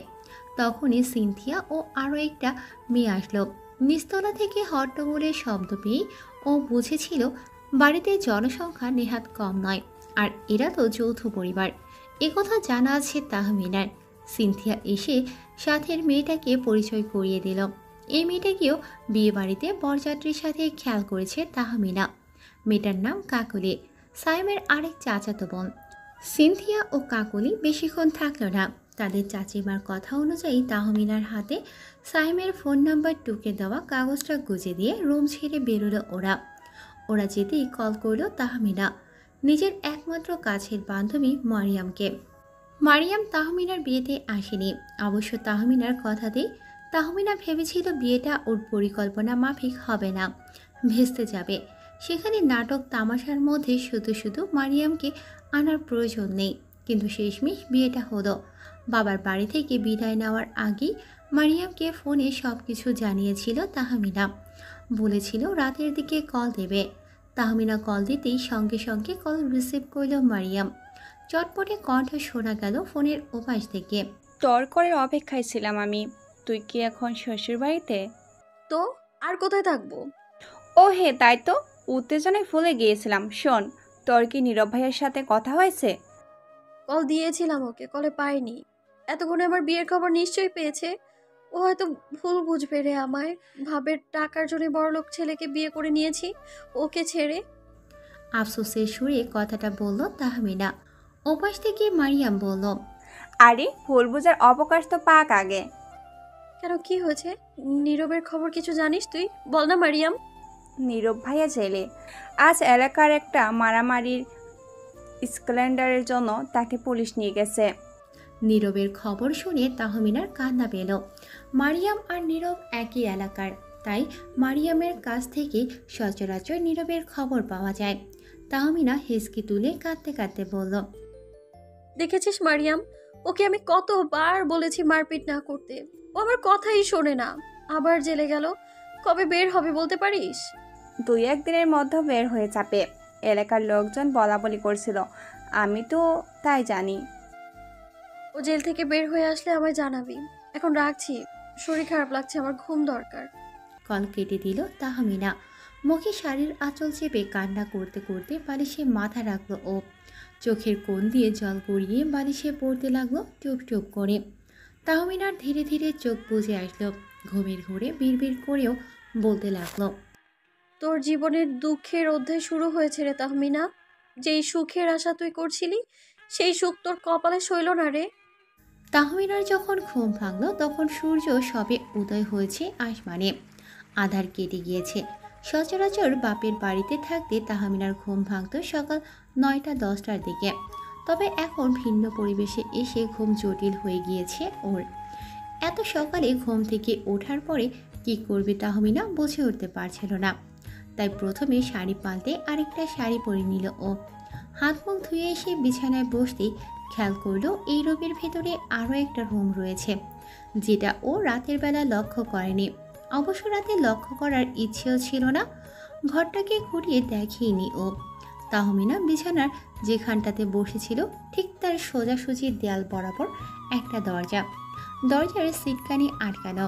তখনই সিনথিয়া ও আরও একটা মেয়ে আসলো। নিচতলা থেকে হট্টগোলের শব্দ পেয়ে ও বুঝেছিল বাড়িতে জনসংখ্যা নেহাত কম নয়, আর এরা তো যৌথ পরিবার। একথা জানা আছে তাহমিনার। সিনথিয়া এসে সাথের মেয়েটাকে পরিচয় করিয়ে দিল। এই মেয়েটাকেও বিয়ে বাড়িতে বরযাত্রীর সাথে খেয়াল করেছে তাহমিনা। মেয়েটার নাম কাকলি, সাইমের আরেক চাচাতো বোন। সিনথিয়া ও কাকলি বেশিক্ষণ থাকলো না। তাদের চাচিমার কথা অনুযায়ী তাহমিনার হাতে সাইমের ফোন নাম্বার টুকে দেওয়া কাগজটা গুজে দিয়ে রুম ছেড়ে বেরোলো ওরা যেতেই কল করলো তাহমিনা নিজের একমাত্র কাছের বান্ধবী মারিয়ামকে। মারিয়াম তাহমিনার বিয়েতে আসেনি। অবশ্য তাহমিনার কথাতেই তাহমিনা ভেবেছিল বিয়েটা ওর পরিকল্পনা মাফিক হবে না, ভেস্তে যাবে। সেখানে নাটক তামাশার মধ্যে শুধু শুধু মারিয়ামকে আনার প্রয়োজন নেই। কিন্তু শেষমেশ বিয়েটা হলো। বাবার বাড়ি থেকে বিদায় নেওয়ার আগেই মারিয়ামকে ফোনে সব কিছু জানিয়েছিল তাহমিনা। বলেছিল রাতের দিকে কল দেবে। তাহমিনা কল দিতেই সঙ্গে সঙ্গে কল রিসিভ করল মারিয়াম। চটপটে কণ্ঠ শোনা গেল ফোনের ওপাশ থেকে। তোর করে অপেক্ষায় ছিলাম আমি। তুই কি এখন শ্বশুর বাড়িতে? তো আর কোথায় থাকবো? ও হে, তাই তো, উত্তেজনায় ভুলে গিয়েছিলাম। শোন, তোর কি নীরব ভাইয়ের সাথে কথা হয়েছে? কল দিয়েছিলাম ওকে, কলে পাইনি। এতক্ষণে আমার বিয়ের খবর নিশ্চয়ই পেয়েছে। ও হয়তো ভুল বুঝবে রে আমায়, ভাবে টাকার জন্য বড়লোক ছেলেকে বিয়ে করে নিয়েছি ওকে ছেড়ে। আফসোসের সুরে কথাটা বলল তাহমিনা। ওপাশ থেকে মারিয়াম বলল, আরে ভুল বোঝার অবকাশ তো পাক আগে। কেন, কি হয়েছে? নীরবের খবর কিছু জানিস তুই? বল না মারিয়াম। নীরব ভাইয়া জেলে। আজ এলাকার একটা মারামারির স্ক্যান্ডালের জন্য তাকে পুলিশ নিয়ে গেছে। নীরবের খবর শুনে তাহমিনার কান্না পেল। মারিয়াম আর নীরব একই এলাকার, তাই মারিয়ামের কাছ থেকে সচরাচর নীরবের খবর পাওয়া যায়। তাহমিনা হেসকি তুলে কাঁদতে কাঁদতে বলল, দেখেছিস মারিয়াম, ওকে আমি কতবার বলেছি মারপিট না করতে, ও আমার কথাই শোনে না। আবার জেলে গেল। কবে বের হবে বলতে পারিস? 2-1 দিনের মধ্যে বের হয়ে যাবে। এলাকার লোকজন বলা বলি করছিল, আমি তো তাই জানি। ও জেল থেকে বের হয়ে আসলে আমায় জানাবি। এখন রাখছি, শরীর খারাপ লাগছে, আমার ঘুম দরকার। কল কেটে দিল তাহমিনা। মুখে শাড়ির আঁচল চেপে কান্না করতে করতে বালিশে মাথা রাখলো ও। চোখের কোণ দিয়ে জল গড়িয়ে বালিশে পড়তে লাগলো টুপ টুপ করে। তাহমিনার ধীরে ধীরে চোখ বুজে আসলো। ঘুমের ঘোরে বিড়বিড় করেও বলতে লাগলো, তোর জীবনের দুঃখের অধ্যায় শুরু হয়েছে রে তাহমিনা। যেই সুখের আশা তুই করছিলি, সেই সুখ তোর কপালে সইল না রে। তাহমিনার যখন ঘুম ভাঙল তখন সূর্য সবে উদয় হয়েছে আসমানে। আধার কেটে গিয়েছে। সচরাচর বাপের বাড়িতে থাকতে তাহমিনার ঘুম ভাঙত সকাল 9টা-10টার দিকে। তবে এখন ভিন্ন পরিবেশে এসে ঘুম জটিল হয়ে গিয়েছে ওর। এত সকালে ঘুম থেকে ওঠার পরে কি করবে তাহমিনা বুঝে উঠতে পারছিল না। তাই প্রথমে শাড়ি পাল্টে আরেকটা শাড়ি পরে নিল ও। হাত মুখ ধুয়ে এসে বিছানায় বসতেই খেয়াল করলো এই রুমের ভেতরে আরও একটা রুম রয়েছে। যেটা ও রাতের বেলা লক্ষ্য করেনি। অবশ্য রাতে লক্ষ্য করার ইচ্ছেও ছিল না। ঘরটাকে ঘুরিয়ে দেখেনি ও। তাহমিনা বিছানার যেখানটাতে বসেছিল ঠিক তার সোজাসুজি দেয়াল বরাবর একটা দরজা। দরজার সিটকানি আটকানো।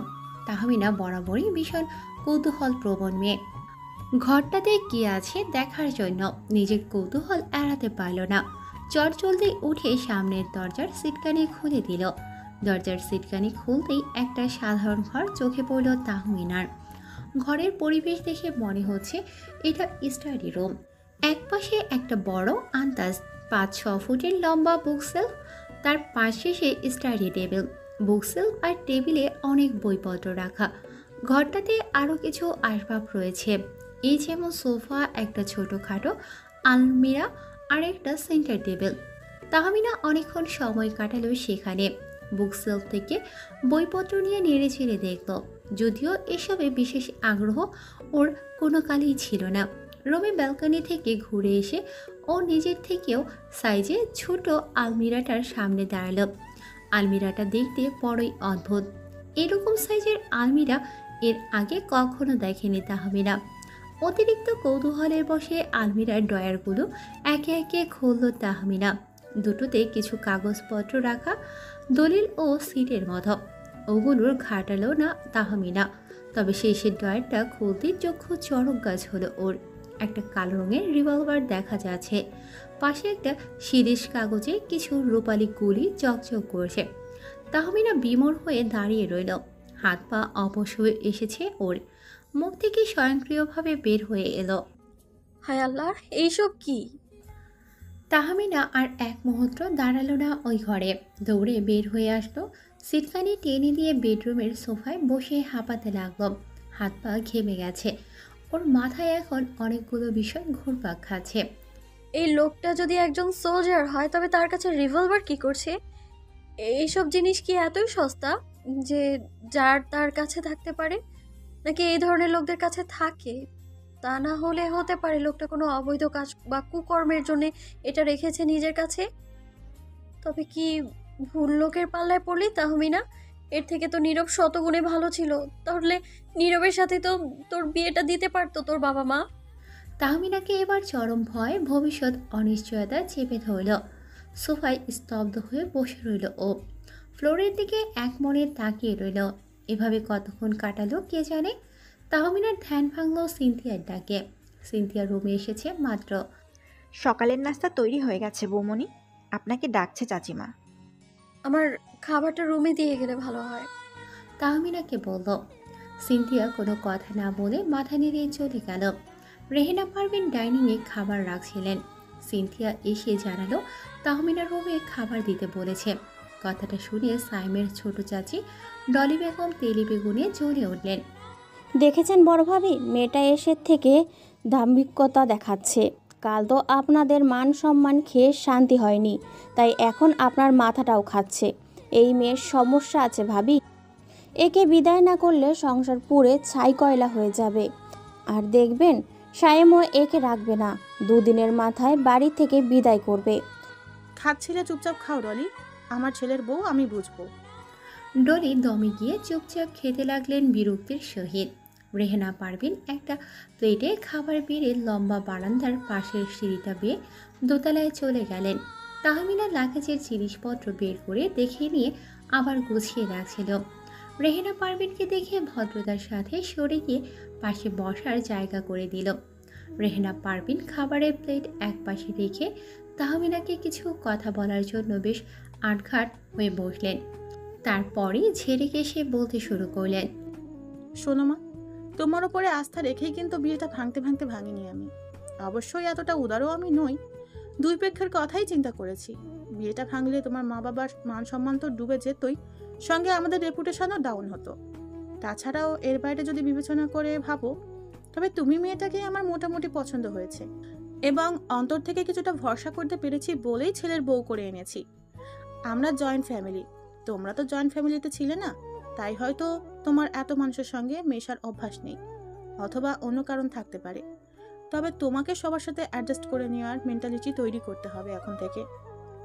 তাহমিনা বরাবরই ভীষণ কৌতূহলপ্রবণ মেয়ে। ঘরটাতে কি আছে দেখার জন্য নিজের কৌতূহল এড়াতে পারল না। চটজলদি উঠে সামনের দরজার সিটকানি খুলে দিল। দরজার সিটকানি খুলতেই একটা সাধারণ ঘর চোখে পড়ল তাহমিনার। ঘরের পরিবেশ দেখে মনে হচ্ছে এটা স্টাডি রুম। একপাশে একটা বড় আন্দাজ 5-6 ফুটের লম্বা বুকসেলফ, তার পাশে সে স্টাডি টেবিল। বুকসেলফ আর টেবিলে অনেক বইপত্র রাখা। ঘরটাতে আরও কিছু আসবাব রয়েছে, এই যেমন সোফা, একটা ছোটোখাটো আলমিরা আর একটা সেন্টার টেবিল। তাহমিনা অনেকক্ষণ সময় কাটালো সেখানে। বুকসেলফ থেকে বইপত্র নিয়ে নেড়ে ছেড়ে দেখল, যদিও এসবে বিশেষ আগ্রহ ওর কোনো কালেই ছিল না। রুমে ব্যালকনি থেকে ঘুরে এসে ও নিজের থেকেও সাইজে ছোট আলমিরাটার সামনে দাঁড়ালো। আলমিরাটা দেখতে বড়ই অদ্ভুত। এরকম সাইজের আলমিরা এর আগে কখনো দেখেনি তাহমিনা। অতিরিক্ত কৌতূহলের বশে আলমিরার ড্রয়ারগুলো একে একে খুলল তাহমিনা। দুটোতে কিছু কাগজপত্র রাখা, দলিল ও সিটের মতো। ওগুলোর ঘাটালো না তাহমিনা। তবে শেষের ড্রয়ারটা খুলতে চক্ষু চড়ক গাছ হলো ওর। একটা কালো রঙের রিভলভার দেখা যাচ্ছে। পাশে একটা শিরিষ কাগজে কিছু রূপালি গুলি চকচক করছে। তাহমিনা বিমর হয়ে দাঁড়িয়ে রইল। হাত পা অবশ হয়ে এসেছে ওর। মুখ থেকে স্বয়ংক্রিয়ভাবে বের হয়ে এলো, হায় আল্লাহ, এইসব কি? তাহমিনা আর এক মুহূর্ত দাঁড়ালো না ওই ঘরে। দৌড়ে বের হয়ে আসলো। সিটকানি টেনে দিয়ে বেডরুমের সোফায় বসে হাঁপাতে লাগলো। হাত পা ঘেমে গেছে। ওর মাথায় এখন অনেকগুলো বিষয় ঘুরপাক খাচ্ছে। এই লোকটা যদি একজন সোলজার হয় তবে তার কাছে রিভলভার কি করছে? এইসব জিনিস কি এতই সস্তা যে যার তার কাছে থাকতে পারে? নাকি এই ধরনের লোকদের কাছে থাকে? তা না হলে হতে পারে লোকটা কোনো অবৈধ কাজ বা কুকর্মের জন্য এটা রেখেছে নিজের কাছে। তবে কি ভুল লোকের পাল্লায় পড়লি তাহমিনা? এর থেকে তো নীরব শতগুণে ভালো ছিল। তাহলে নীরবের সাথে তো তোর বিয়েটা দিতে পারতো তোর বাবা মা। তাহমিনাকে এবার চরম ভয়, ভবিষ্যৎ অনিশ্চয়তা চেপে ধরল। সোফায় স্তব্ধ হয়ে বসে রইল ও। ফ্লোরের দিকে এক মনে তাকিয়ে রইল। এভাবে কতক্ষণ কাটালো কে জানে। তাহমিনার ধ্যান ভাঙল সিনথিয়ার ডাকে। সিনথিয়া রুমে এসেছে মাত্র। সকালের নাস্তা তৈরি হয়ে গেছে বৌমনি, আপনাকে ডাকছে চাচিমা। আমার খাবারটা রুমে দিয়ে গেলে ভালো হয়। তাহমিনাকে বলল। সিনথিয়া কোনো কথা না বলে মাথা নেড়ে চলে গেল। রেহেনা পারভিন ডাইনিংয়ে খাবার রাখছিলেন। সিনথিয়া এসে জানালো তাহমিনার রুমে খাবার দিতে বলেছে। কথাটা শুনে সাইমের ছোট চাচি ডলি বেগম তেলি বেগুনে জ্বলে উঠলেন। দেখেছেন বড় ভাবি, মেয়েটা এসে থেকে দাম্ভিকতা দেখাচ্ছে। কাল তো আপনাদের মান সম্মান খেয়ে শান্তি হয়নি, তাই এখন আপনার মাথাটাও খাচ্ছে। এই মেয়ের সমস্যা আছে ভাবি। একে বিদায় না করলে সংসার পুড়ে ছাই কয়লা হয়ে যাবে। আর দেখবেন সায়েমও একে রাখবে না, দুদিনের মাথায় বাড়ি থেকে বিদায় করবে। খাচ্ছিলে চুপচাপ খাও ডলি, আমার ছেলের বউ আমি বুঝবো। ডলি দমে গিয়ে চুপচাপ খেতে লাগলেন বিরক্তির সহিত। রেহেনা পারভিন একটা প্লেটে খাবার বেড়ে লম্বা বারান্দার পাশের সিঁড়িটা বেয়ে দোতলায় চলে গেলেন। তাহমিনা লাগেজের জিনিসপত্র বের করে দেখে নিয়ে আবার গুছিয়ে রাখছিল। রেহেনা পারভিনকে দেখে ভদ্রতার সাথে সরে গিয়ে পাশে বসার জায়গা করে দিল। রেহেনা পারভিন খাবারের প্লেট এক পাশে রেখে তাহমিনাকে কিছু কথা বলার জন্য বেশ আটঘাট হয়ে বসলেন। তারপরই ঝেড়ে কেসে বলতে শুরু করলেন। শোনো মা, তোমার ওপরে আস্থা রেখেই কিন্তু বিয়েটা ভাঙতে ভাঙতে ভাঙিনি আমি। অবশ্যই এতটা উদারও আমি নই। দুই পক্ষের কথাই চিন্তা করেছি। বিয়েটা ভাঙলে তোমার মা বাবার মান সম্মান তো ডুবে যেতই, সঙ্গে আমাদের রেপুটেশনও ডাউন হতো। তাছাড়াও এর বাইরে যদি বিবেচনা করে ভাবো, তবে তুমি মেয়েটাকে আমার মোটামুটি পছন্দ হয়েছে এবং অন্তর থেকে কিছুটা ভরসা করতে পেরেছি বলেই ছেলের বউ করে এনেছি। আমরা জয়েন্ট ফ্যামিলি, তোমরা তো জয়েন্ট ফ্যামিলিতে ছিলে না, তাই হয়তো তোমার এত মানুষের সঙ্গে মেশার অভ্যাস নেই, অথবা অন্য কারণ থাকতে পারে। তবে তোমাকে সবার সাথে অ্যাডজাস্ট করে নেওয়ার মেন্টালিটি তৈরি করতে হবে এখন থেকে।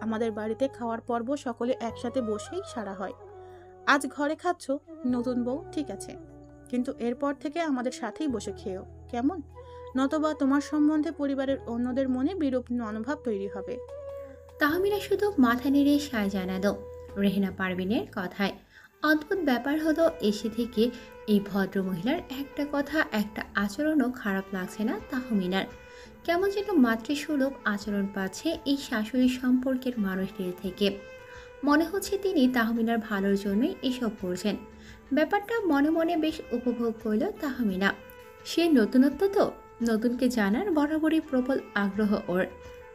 আমাদের বাড়িতে খাওয়ার পর্ব সকলে একসাথে বসেই সারা হয়। আজ ঘরে খাচ্ছ, নতুন বউ, ঠিক আছে, কিন্তু এরপর থেকে আমাদের সাথেই বসে খেও, কেমন? নতবা তোমার সম্বন্ধে পরিবারের অন্যদের মনে বিরূপ মনোভাব তৈরি হবে। তাহমিনা শুধু মাথা নেড়ে সায় জানালো রেহেনা পারভিনের কথায়। অদ্ভুত ব্যাপার হলো এসে থেকে এই ভদ্রমহিলার একটা কথা একটা আচরণও খারাপ লাগছে না তাহমিনার। কেমন যেন মাতৃসুলভ আচরণ পাচ্ছে এই শাশুড়ি সম্পর্কের মানুষদের থেকে। মনে হচ্ছে তিনি তাহমিনার ভালোর জন্যই এসব করছেন। ব্যাপারটা মনে মনে বেশ উপভোগ করল তাহমিনা। সে নতুনত্ব তো, নতুনকে জানার বরাবরই প্রবল আগ্রহ ওর।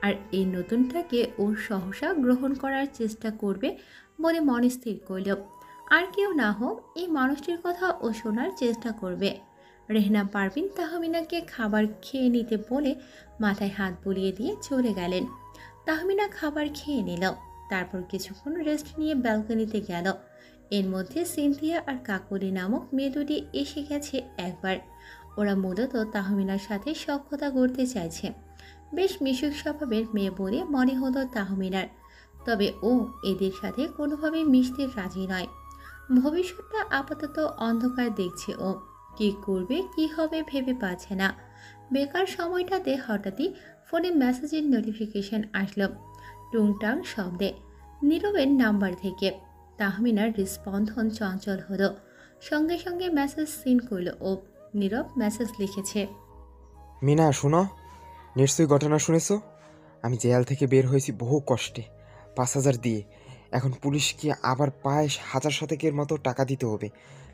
আর এই নতুনটাকে ওর সহসা গ্রহণ করার চেষ্টা করবে বলে মনে স্থির করল। আর কেউ না হোক এই মানুষটির কথা ও শোনার চেষ্টা করবে। রেহনা পারভিন তাহমিনাকে খাবার খেয়ে নিতে বলে মাথায় হাত বুলিয়ে দিয়ে চলে গেলেন। তাহমিনা খাবার খেয়ে নিল, তারপর কিছুক্ষণ রেস্ট নিয়ে ব্যালকনিতে গেল। এর মধ্যে সিনথিয়া আর কাকলি নামক মেয়ে দুটি এসে গেছে একবার। ওরা মূলত তাহমিনার সাথে সখ্যতা করতে চাইছে। বেশ মিশুক স্বভাবের মেয়ে বলে মনে হলো তাহমিনার, তবে ও এদের সাথে কোনোভাবেই মিশতে রাজি নয়। ভবিষ্যৎটা আপাতত অন্ধকার দেখছে ও। কি করবে কি হবে ভেবে পাচ্ছে না। বেকার সময়টাতে হঠাৎই ফোনে মেসেজের নোটিফিকেশন আসলো টুংটাং শব্দে, নীরবের নাম্বার থেকে। তাহমিনার হৃস্পন্দন চঞ্চল হলো, সঙ্গে সঙ্গে মেসেজ সিন করলো ও। নীরব মেসেজ লিখেছে, মিনা শোনো, নিশ্চয়ই ঘটনা শুনেছো। আমি জেল থেকে বের হয়েছি বহু কষ্টে, 5,000 দিয়ে। এখন পুলিশকে আবার প্রায় 1,000 শতকের মতো টাকা দিতে হবে,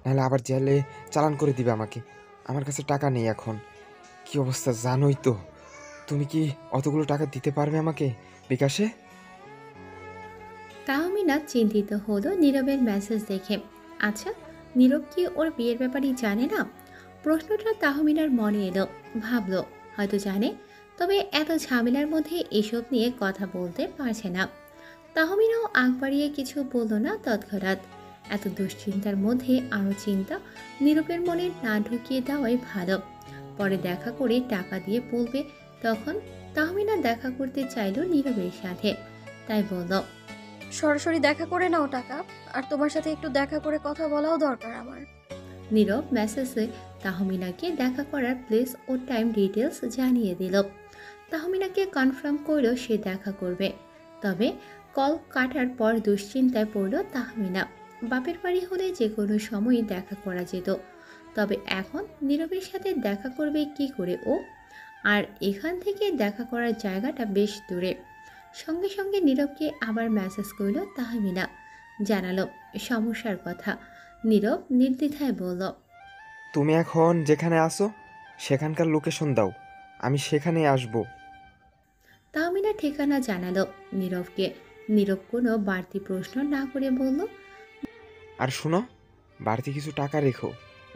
নাহলে আবার জেলে চালান করে দিবে আমাকে। আমার কাছে টাকা নেই এখন। কি অবস্থা জানোই তো। তুমি কি অতগুলো টাকা দিতে পারবে আমাকে বিকাশে? তাহমিনা চিন্তিত হলো নীরবের মেসেজ দেখে। আচ্ছা, নীরব কি ওর বিয়ের ব্যাপারে জানে না? প্রশ্নটা তাহমিনার মনে এলো। ভাবলো হয়তো জানে, তবে এত ঝামেলার মধ্যে এসব নিয়ে কথা বলতে পারছে না। তাহমিনাও আগ বাড়িয়ে কিছু বলল না তৎক্ষণাৎ। এত দুশ্চিন্তার মধ্যে আরও চিন্তা নীরবের মনে না ঢুকিয়ে দেওয়াই ভালো। পরে দেখা করে টাকা দিয়ে বলবে তখন। তাহমিনা দেখা করতে চাইল নীরবের সাথে, তাই বলল, সরাসরি দেখা করে নাও টাকা, আর তোমার সাথে একটু দেখা করে কথা বলাও দরকার আমার। নীরব মেসেজে তাহমিনাকে দেখা করার প্লেস ও টাইম ডিটেলস জানিয়ে দিল। তাহমিনাকে কনফার্ম করল সে দেখা করবে। তবে কল কাটার পর দুশ্চিন্তায় পড়ল তাহমিনা। বাপের বাড়ি হলে যে কোনো সময়ই দেখা করা যেত, তবে এখন নীরবের সাথে দেখা করবে কি করে ও? আর এখান থেকে দেখা করার জায়গাটা বেশ দূরে। সঙ্গে সঙ্গে নীরবকে আবার মেসেজ করল তাহমিনা, জানালো সমস্যার কথা। নীরব নির্দ্বিধায় বলল, তুমি এখন যেখানে আসো সেখানকার লোকেশন দাও, আমি সেখানে আসবো। তাহমিনা ঠিকানা জানালো নীরবকে। নীরব কোনো বাড়তি প্রশ্ন না করে বলল, আর শোনো, বাড়তি কিছু টাকা রেখো।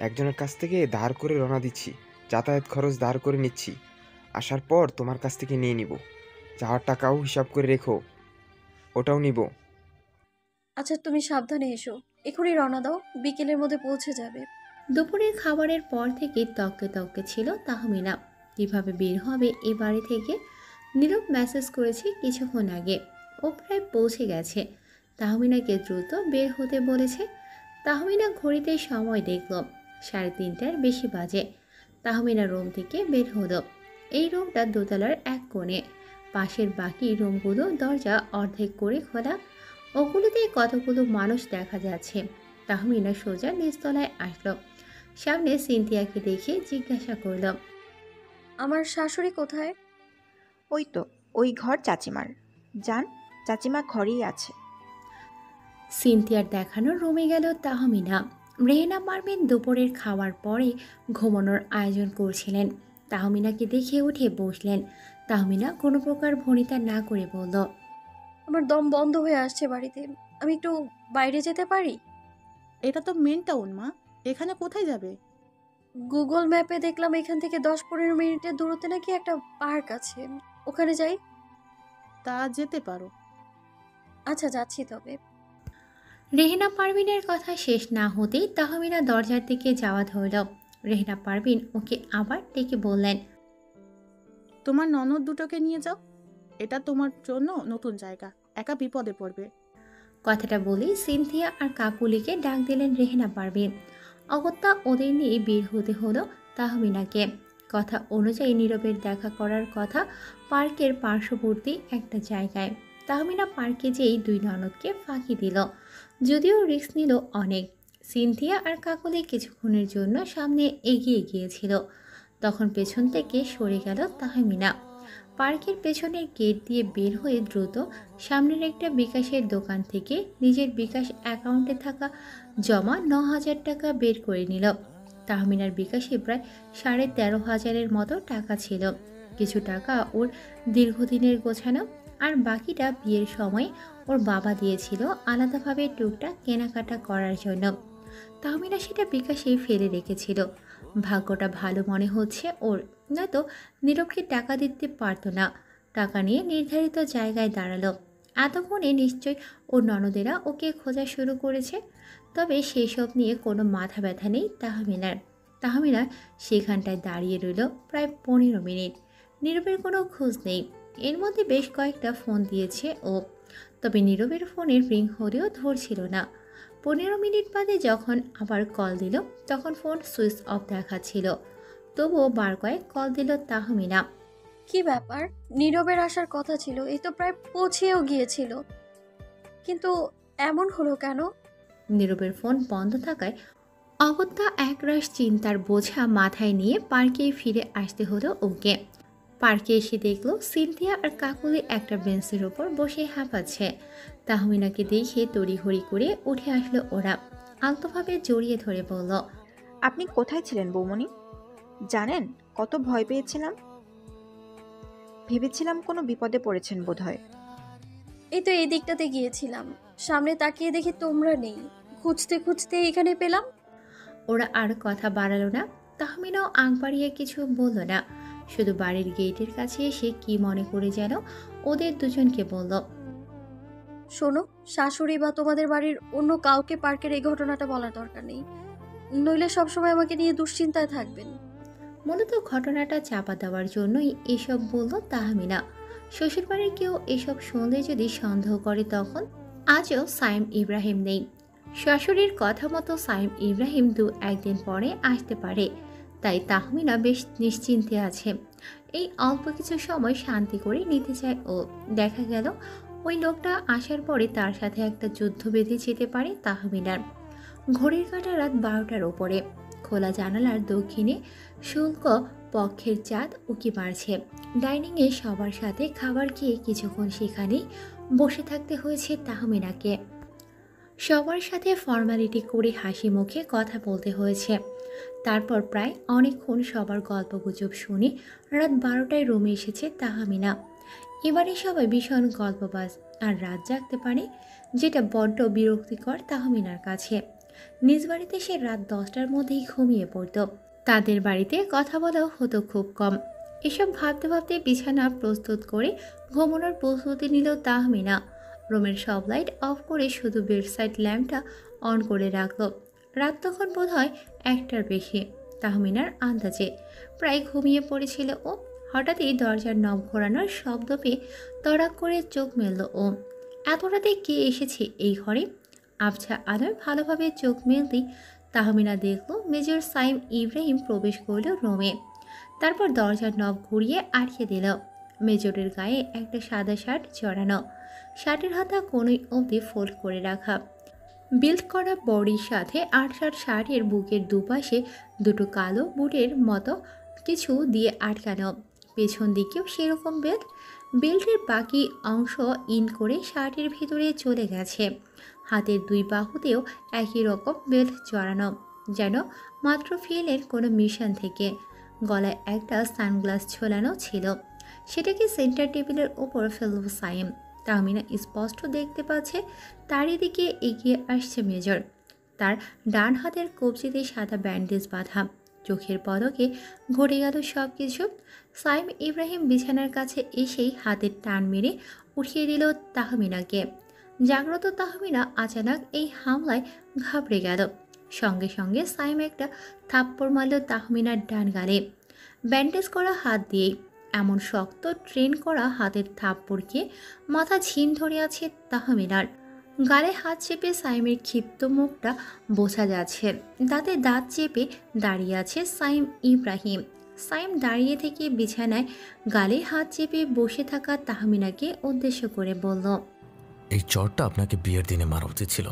একজনের কাছ থেকে ধার করে রওনা দিচ্ছি, যাতায়াত খরচ ধার করে নিচ্ছি। আসার পর তোমার কাছ থেকে নিয়ে নিব। যাওয়ার টাকাও হিসাব করে রেখো, ওটাও নিব। আচ্ছা তুমি সাবধানে এসো, এখনই রওনা দাও, বিকেলের মধ্যে পৌঁছে যাবে। দুপুরের খাবারের পর থেকে তককে তককে ছিল তাহমিনা। কিভাবে বের হবে এ বাড়ি থেকে? নীরব মেসেজ করেছে কিছুক্ষণ আগে, ও প্রায় পৌঁছে গেছে। তাহমিনাকে দ্রুত বের হতে বলেছে। তাহমিনা ঘড়িতে সময় দেখল 3:30টার বেশি বাজে। তাহমিনা রুম থেকে বের হলো। এই রুমটা দোতলার এক কোণে। পাশের বাকি রুমগুলো দরজা অর্ধেক করে খোলা, ওগুলোতে কতগুলো মানুষ দেখা যাচ্ছে। তাহমিনা সোজা নিচতলায় আসলো। সামনে সিনথিয়াকে দেখে জিজ্ঞাসা করল, আমার শাশুড়ি কোথায়? ওই তো, ওই ঘর চাচিমার। যান, চাচিমা ঘরেই আছে। সিনথিয়ার দেখানো রুমে গেল তাহমিনা। রেহেনা পারভিন দুপুরের খাওয়ার পরে ঘুমানোর আয়োজন করছিলেন। তাহমিনাকে দেখে উঠে বসলেন। তাহমিনা কোনো প্রকার ভনিতা না করে বলল, আমার দম বন্ধ হয়ে আসছে বাড়িতে, আমি একটু বাইরে যেতে পারি? এটা তো মেন টাউন মা, এখানে কোথায় যাবে? গুগল ম্যাপে দেখলাম এখান থেকে 10-15 মিনিটের দূরত্বে নাকি একটা পার্ক আছে, ওখানে যাই। তা যেতে পারো। আচ্ছা যাচ্ছি তবে। রেহেনা পারভিনের কথা শেষ না হতেই তাহমিনা দরজার দিকে যাওয়া ধরল। রেহেনা পারভিন ওকে আবার ডেকে বললেন, তোমার ননদ দুটোকে নিয়ে যাও, এটা তোমার জন্য নতুন জায়গা, একা বিপদে পড়বে। কথাটা বলেই সিনথিয়া আর কাকুলিকে ডাক দিলেন রেহেনা পারভিন। অগত্যা ওদের নিয়ে বের হতে হলো তাহমিনাকে। কথা অনুযায়ী নীরবের দেখা করার কথা পার্কের পার্শ্ববর্তী একটা জায়গায়। তাহমিনা পার্কে যেই দুই ননদকে ফাঁকি দিল, যদিও রিস্ক নিল অনেক। সিনথিয়া আর কাকলি কিছুক্ষণের জন্য সামনে এগিয়ে গিয়েছিল, তখন পেছন থেকে সরে গেল তাহমিনা। পার্কের পেছনের গেট দিয়ে বের হয়ে দ্রুত সামনের একটা বিকাশের দোকান থেকে নিজের বিকাশ অ্যাকাউন্টে থাকা জমা 9,000 টাকা বের করে নিল। তাহমিনার বিকাশে প্রায় 13,500-এর মতো টাকা ছিল। কিছু টাকা ওর দীর্ঘদিনের গোছানো, আর বাকিটা বিয়ের সময় ওর বাবা দিয়েছিল আলাদাভাবে টুকটাক কেনাকাটা করার জন্য। তাহমিনা সেটা বিকাশে ফেলে রেখেছিল। ভাগ্যটা ভালো মনে হচ্ছে ওর, নয়তো নীরবকে টাকা দিতে পারতো না। টাকা নিয়ে নির্ধারিত জায়গায় দাঁড়ালো। এতক্ষণে নিশ্চয়ই ওর ননদেরা ওকে খোঁজা শুরু করেছে, তবে সেসব নিয়ে কোনো মাথা ব্যথা নেই তাহমিনার। তাহমিনা সেখানটায় দাঁড়িয়ে রইল প্রায় 15 মিনিট। নীরবের কোনো খোঁজ নেই। এর মধ্যে বেশ কয়েকটা ফোন দিয়েছে ও, তবে নীরবের ফোনের রিং হলেও ধরছিল না। 15 মিনিট বাদে যখন আবার কল দিল, তখন ফোন সুইচ অফ দেখাচ্ছিল। তবুও বার কয়েক কল দিল তাহমিনা। কি ব্যাপার? নীরবের আসার কথা ছিল, এই তো প্রায় পৌঁছেও গিয়েছিল, কিন্তু এমন হলো কেন? নীরবের ফোন বন্ধ থাকায় অগত্যা একরাশ চিন্তার বোঝা মাথায় নিয়ে পার্কে ফিরে আসতে হলো ওকে। পার্কে এসে দেখলো সিনথিয়া আর কাকুলি একটা বেঞ্চের ওপর বসে হাঁপাচ্ছে। তাহমিনাকে দেখে তড়িঘড়ি করে উঠে আসলো ওরা। আলতোভাবে জড়িয়ে ধরে বলল, আপনি কোথায় ছিলেন বৌমনি? জানেন কত ভয় পেয়েছিলাম। ভেবেছিলাম কোনো বিপদে পড়েছেন বোধহয়। এই তো এই দিকটাতে গিয়েছিলাম, সামনে তাকিয়ে দেখি তোমরা নেই, খুঁজতে খুঁজতে এখানে পেলাম। ওরা আর কথা বাড়ালো না। তাহমিনাও আঁক বাড়িয়ে কিছু বলল না, শুধু বাড়ির গেটের কাছে এসে কি মনে করে যেন ওদের দুজনকে বলল, শোনো, শাশুড়ি বা তোমাদের বাড়ির অন্য কাউকে পার্কের এই ঘটনাটা বলার দরকার নেই, নইলে সবসময় আমাকে নিয়ে দুশ্চিন্তায় থাকবেন। মূলত ঘটনাটা চাপা দেওয়ার জন্যই এসব বলল তাহমিনা। শ্বশুরবাড়ির কেউ এসব শুনলে যদি সন্দেহ করে তখন। আজও সাইম ইব্রাহিম নেই। শাশুড়ির কথা মতো সাইম ইব্রাহিম 2-1 দিন পরে আসতে পারে, তাই তাহমিনা বেশ নিশ্চিন্তে আছে। এই অল্প কিছু সময় শান্তি করে নিতে চায় ও। দেখা গেল ওই লোকটা আসার পরে তার সাথে একটা যুদ্ধ বেঁধে যেতে পারে তাহমিনার। ঘড়ির কাঁটা রাত 12টার ওপরে। খোলা জানালার দক্ষিণে শুল্ক পক্ষের চাঁদ উকি মারছে। ডাইনিংয়ে সবার সাথে খাবার খেয়ে কিছুক্ষণ সেখানেই বসে থাকতে হয়েছে তাহমিনাকে। সবার সাথে ফর্মালিটি করে হাসি মুখে কথা বলতে হয়েছে। তারপর প্রায় অনেকক্ষণ সবার গল্পগুজব শুনে রাত 12টায় রুমে এসেছে তাহমিনা। এবারে সবাই ভীষণ গল্পবাজ আর রাত জাগতে পারে, যেটা বড্ড বিরক্তিকর তাহমিনার কাছে। নিজ বাড়িতে সে রাত 10টার মধ্যেই ঘুমিয়ে পড়ত। তাদের বাড়িতে কথা বলাও হতো খুব কম। এসব ভাবতে ভাবতে বিছানা প্রস্তুত করে ঘুমানোর প্রস্তুতি নিল তাহমিনা। রুমের সব লাইট অফ করে শুধু বেডসাইড ল্যাম্পটা অন করে রাখল। রাত তখন বোধ হয় 1টার বেশি। তাহমিনার আন্দাজে প্রায় ঘুমিয়ে পড়েছিল ও। হঠাৎই দরজার নব ঘোরানোর শব্দ পেয়ে তড়াক করে চোখ মেলল ও। এত রাতে কে এসেছে এই ঘরে? আবছা আলোয় ভালোভাবে চোখ মেলতেই তাহমিনা দেখল মেজর সাইম ইব্রাহিম প্রবেশ করল রুমে। তারপর দরজার নব ঘুরিয়ে আটকে দিল। মেজরের গায়ে একটা সাদা শার্ট জড়ানো, শার্টের হাতা কোনোই অবধি ফোল্ড করে রাখা। বিল্ড করা বডির সাথে আটশাট শার্টের বুকের দুপাশে দুটো কালো বুটের মতো কিছু দিয়ে আটকানো। পেছন দিকেও সেরকম বেল্ট। বেল্টের বাকি অংশ ইন করে শার্টের ভিতরে চলে গেছে। হাতের 2 বাহুতেও একই রকম বেল্ট জড়ানো, যেন মাত্র ফিলের কোনো মিশন থেকে। গলায় একটা সানগ্লাস ঝোলানো ছিল, সেটাকে সেন্টার টেবিলের ওপর ফেলল সাইম। তাহমিনা স্পষ্ট দেখতে পাচ্ছে তারই দিকে এগিয়ে আসছে মেজর। তার ডান হাতের কবজিতে সাদা ব্যান্ডেজ বাঁধা। চোখের পলকে ঘটে গেল সব কিছু। সাইম ইব্রাহিম বিছানার কাছে এসেই হাতের টান মেরে উঠিয়ে দিল তাহমিনাকে। জাগ্রত তাহমিনা আচানক এই হামলায় ঘাবড়ে গেল। সঙ্গে সঙ্গে সাইম একটা থাপ্পড় মারল তাহমিনার ডান গালে। ব্যান্ডেজ করা হাত দিয়েই। এমন শক্ত ট্রেন করা হাতের থাপ্পড়কে মাথা ঝিম ধরে আছে তাহমিনার। গালে হাত চেপে সাইমের ক্ষিপ্ত মুখটা বোঝা যাচ্ছে। দাঁতে দাঁত চেপে দাঁড়িয়ে আছে সাইম ইব্রাহিম। সাইম দাঁড়িয়ে থেকে বিছানায় গালে হাত চেপে বসে থাকা তাহমিনাকে উদ্দেশ্য করে বলল, এই চরটা আপনাকে বিয়ের দিনে মারা উচিত ছিল,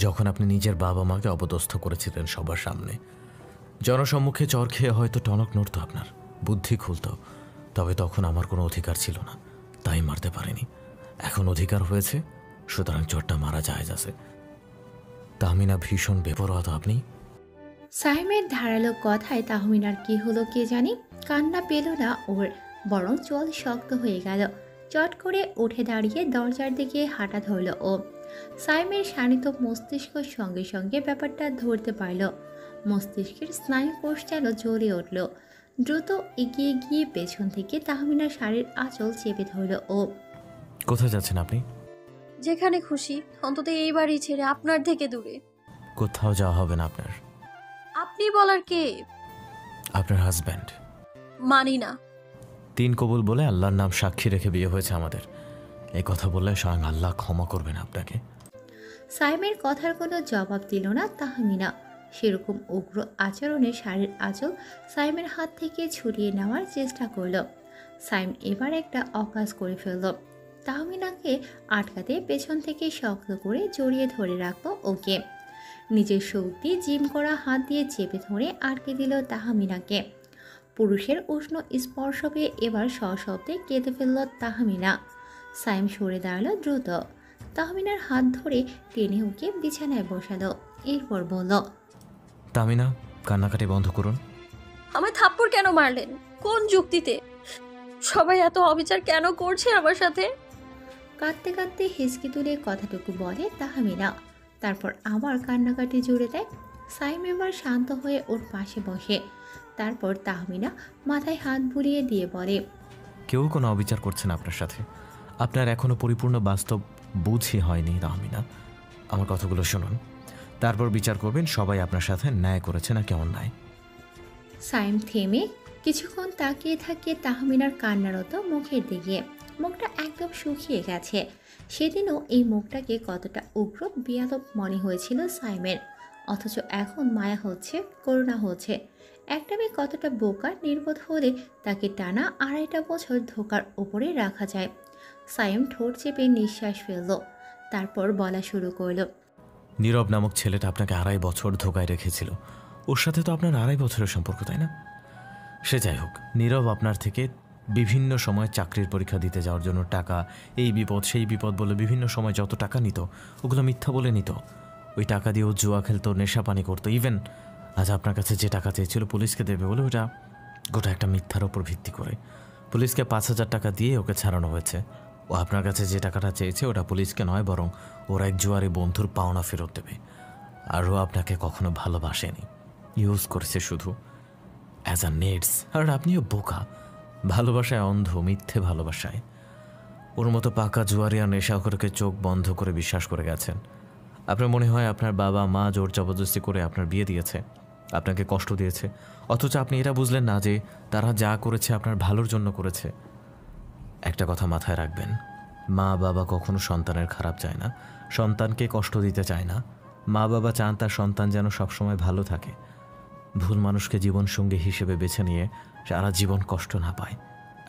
যখন আপনি নিজের বাবা মাকে অপদস্থ করেছিলেন সবার সামনে। জনসম্মুখে চর খেয়ে হয়তো টনক নড়ত, আপনার বুদ্ধি খুলত, তবে তখন আমার কোনো অধিকার ছিল না, তাই মারতে পারিনি। এখন অধিকার হয়েছে, সুতরাং চরটা মারা যায় আছে। তাহমিনা ভীষণ বেপরোয়া তো আপনি। সাইমের ধারালো কথায় তাহমিনার কি হলো কে জানি, কান্না পেল না ওর, বরং চোয়াল শক্ত হয়ে গেল। চট করে উঠে দাঁড়িয়ে দরজার দিকে হাঁটা ধরল ও। সাইমের শানিত মস্তিষ্কের সঙ্গে সঙ্গে ব্যাপারটা ধরতে পারল। মস্তিষ্কের স্নায়ুকোষ যেন জ্বলে উঠল। দ্রুত এগিয়ে গিয়ে পেছন থেকে তাহমিনার শাড়ির আঁচল চেপে ধরল ও। কোথায় যাচ্ছেন আপনি? যেখানে খুশি, অন্তত এই বাড়ি ছেড়ে আপনার থেকে দূরে। কোথাও যাওয়া হবে না আপনার। আপনি বলার কে? আপনার হাজব্যান্ড। মানি না। 3 কবুল বলে আল্লাহর নাম সাক্ষী রেখে বিয়ে হয়েছে আমাদের, এই কথা বললে স্বয়ং আল্লাহ ক্ষমা করবেন আপনাকে। সাইমের কথার কোনো জবাব দিল না তাহমিনা। সেরকম উগ্র আচরণে শাড়ির আঁচল সাইমের হাত থেকে ছুটিয়ে নেওয়ার চেষ্টা করল। সাইম এবার একটা অকাজ করে ফেলল। তাহমিনাকে আটকাতে পেছন থেকে শক্ত করে জড়িয়ে ধরে রাখল ওকে। নিজের শক্তি জিম করা হাত দিয়ে চেপে ধরে আটকে দিল তাহমিনাকে। পুরুষের উষ্ণ স্পর্শ পেয়ে এবার সশব্দে কেঁদে ফেলল তাহমিনা। সাইম সরে দাঁড়ালো দ্রুত। তাহমিনার হাত ধরে টেনে ওকে বিছানায় বসালো। এরপর বলল, তাহমিনা, কান্নাকাটি বন্ধ করুন। আমায় থাপ্পড় কেন মারলেন? কোন যুক্তিতে? সবাই এত অবিচার কেন করছে আমার সাথে? কাঁদতে কাঁদতে হিসকি তুলে কথাটুকু বলে তাহমিনা। তারপর আবার কান্নাকাটি জুড়ে দেয়। সাইম এবার শান্ত হয়ে ওর পাশে বসে। তারপর তাহমিনা মাথায় হাত বুলিয়ে দিয়ে বলে, কেউ কোনো অবিচার করছে না আপনার সাথে, আপনার এখনো পরিপূর্ণ বাস্তব বুঝই হয়নি তাহমিনা। আমার কথাগুলো শুনুন, তারপর বিচার করবেন সবাই আপনার সাথে ন্যায় করেছে নাকি অন্যায়। সাইম থেমে কিছুক্ষণ তাকিয়ে থাকে তাহমিনার কান্নারত মুখের দিকে। মুখটা একদম শুকিয়ে গেছে। সেদিনও এই মুখটাকে কতটা উগ্র বেয়াদব মনে হয়েছিল সাইমের, অথচ এখন মায়া হচ্ছে, করুণা হচ্ছে। একটা মেয়ে কতটা বোকা নির্বোধ হলে তাকে টানা 2.5 বছর ধোকার ওপরে রাখা যায়। সাইম ঠোঁট চেপে নিঃশ্বাস ফেলল। তারপর বলা শুরু করলো, নীরব নামক ছেলেটা আপনাকে 2.5 বছর ধোকায় রেখেছিল, ওর সাথে তো আপনার 2.5 বছরের সম্পর্ক, তাই না? সে যাই হোক, নীরব আপনার থেকে বিভিন্ন সময় চাকরির পরীক্ষা দিতে যাওয়ার জন্য টাকা, এই বিপদ সেই বিপদ বলে বিভিন্ন সময় যত টাকা নিত ওগুলো মিথ্যা বলে নিত। ওই টাকা দিয়ে ও জুয়া খেলতো, নেশা পানি করতো। ইভেন আজ আপনার কাছে যে টাকা চেয়েছিল পুলিশকে দেবে বলে, ওটা গোটা একটা মিথ্যার ওপর ভিত্তি করে পুলিশকে 5,000 টাকা দিয়ে ওকে ছাড়ানো হয়েছে। ও আপনার কাছে যে টাকাটা চেয়েছে ওটা পুলিশকে নয়, বরং ওর এক জুয়ারি বন্ধুর পাওনা ফেরত দেবে। আর ও আপনাকে কখনো ভালোবাসেনি, ইউজ করেছে শুধু অ্যাজ আ নেডস। আর আপনিও বোকা, ভালোবাসায় অন্ধ, মিথ্যে ভালোবাসায়। ওর মতো পাকা জুয়ারিয়া নেশাখোরকে চোখ বন্ধ করে বিশ্বাস করে গেছেন। আপনার মনে হয় আপনার বাবা মা জোর জবরদস্তি করে আপনার বিয়ে দিয়েছে, আপনাকে কষ্ট দিয়েছে, অথচ আপনি এটা বুঝলেন না যে তারা যা করেছে আপনার ভালোর জন্য করেছে। একটা কথা মাথায় রাখবেন, মা বাবা কখনো সন্তানের খারাপ চায় না, সন্তানকে কষ্ট দিতে চায় না। মা বাবা চান তার সন্তান যেন সবসময় ভালো থাকে। ভুল মানুষকে জীবনসঙ্গী হিসেবে বেছে নিয়ে সারা জীবন কষ্ট না পায়।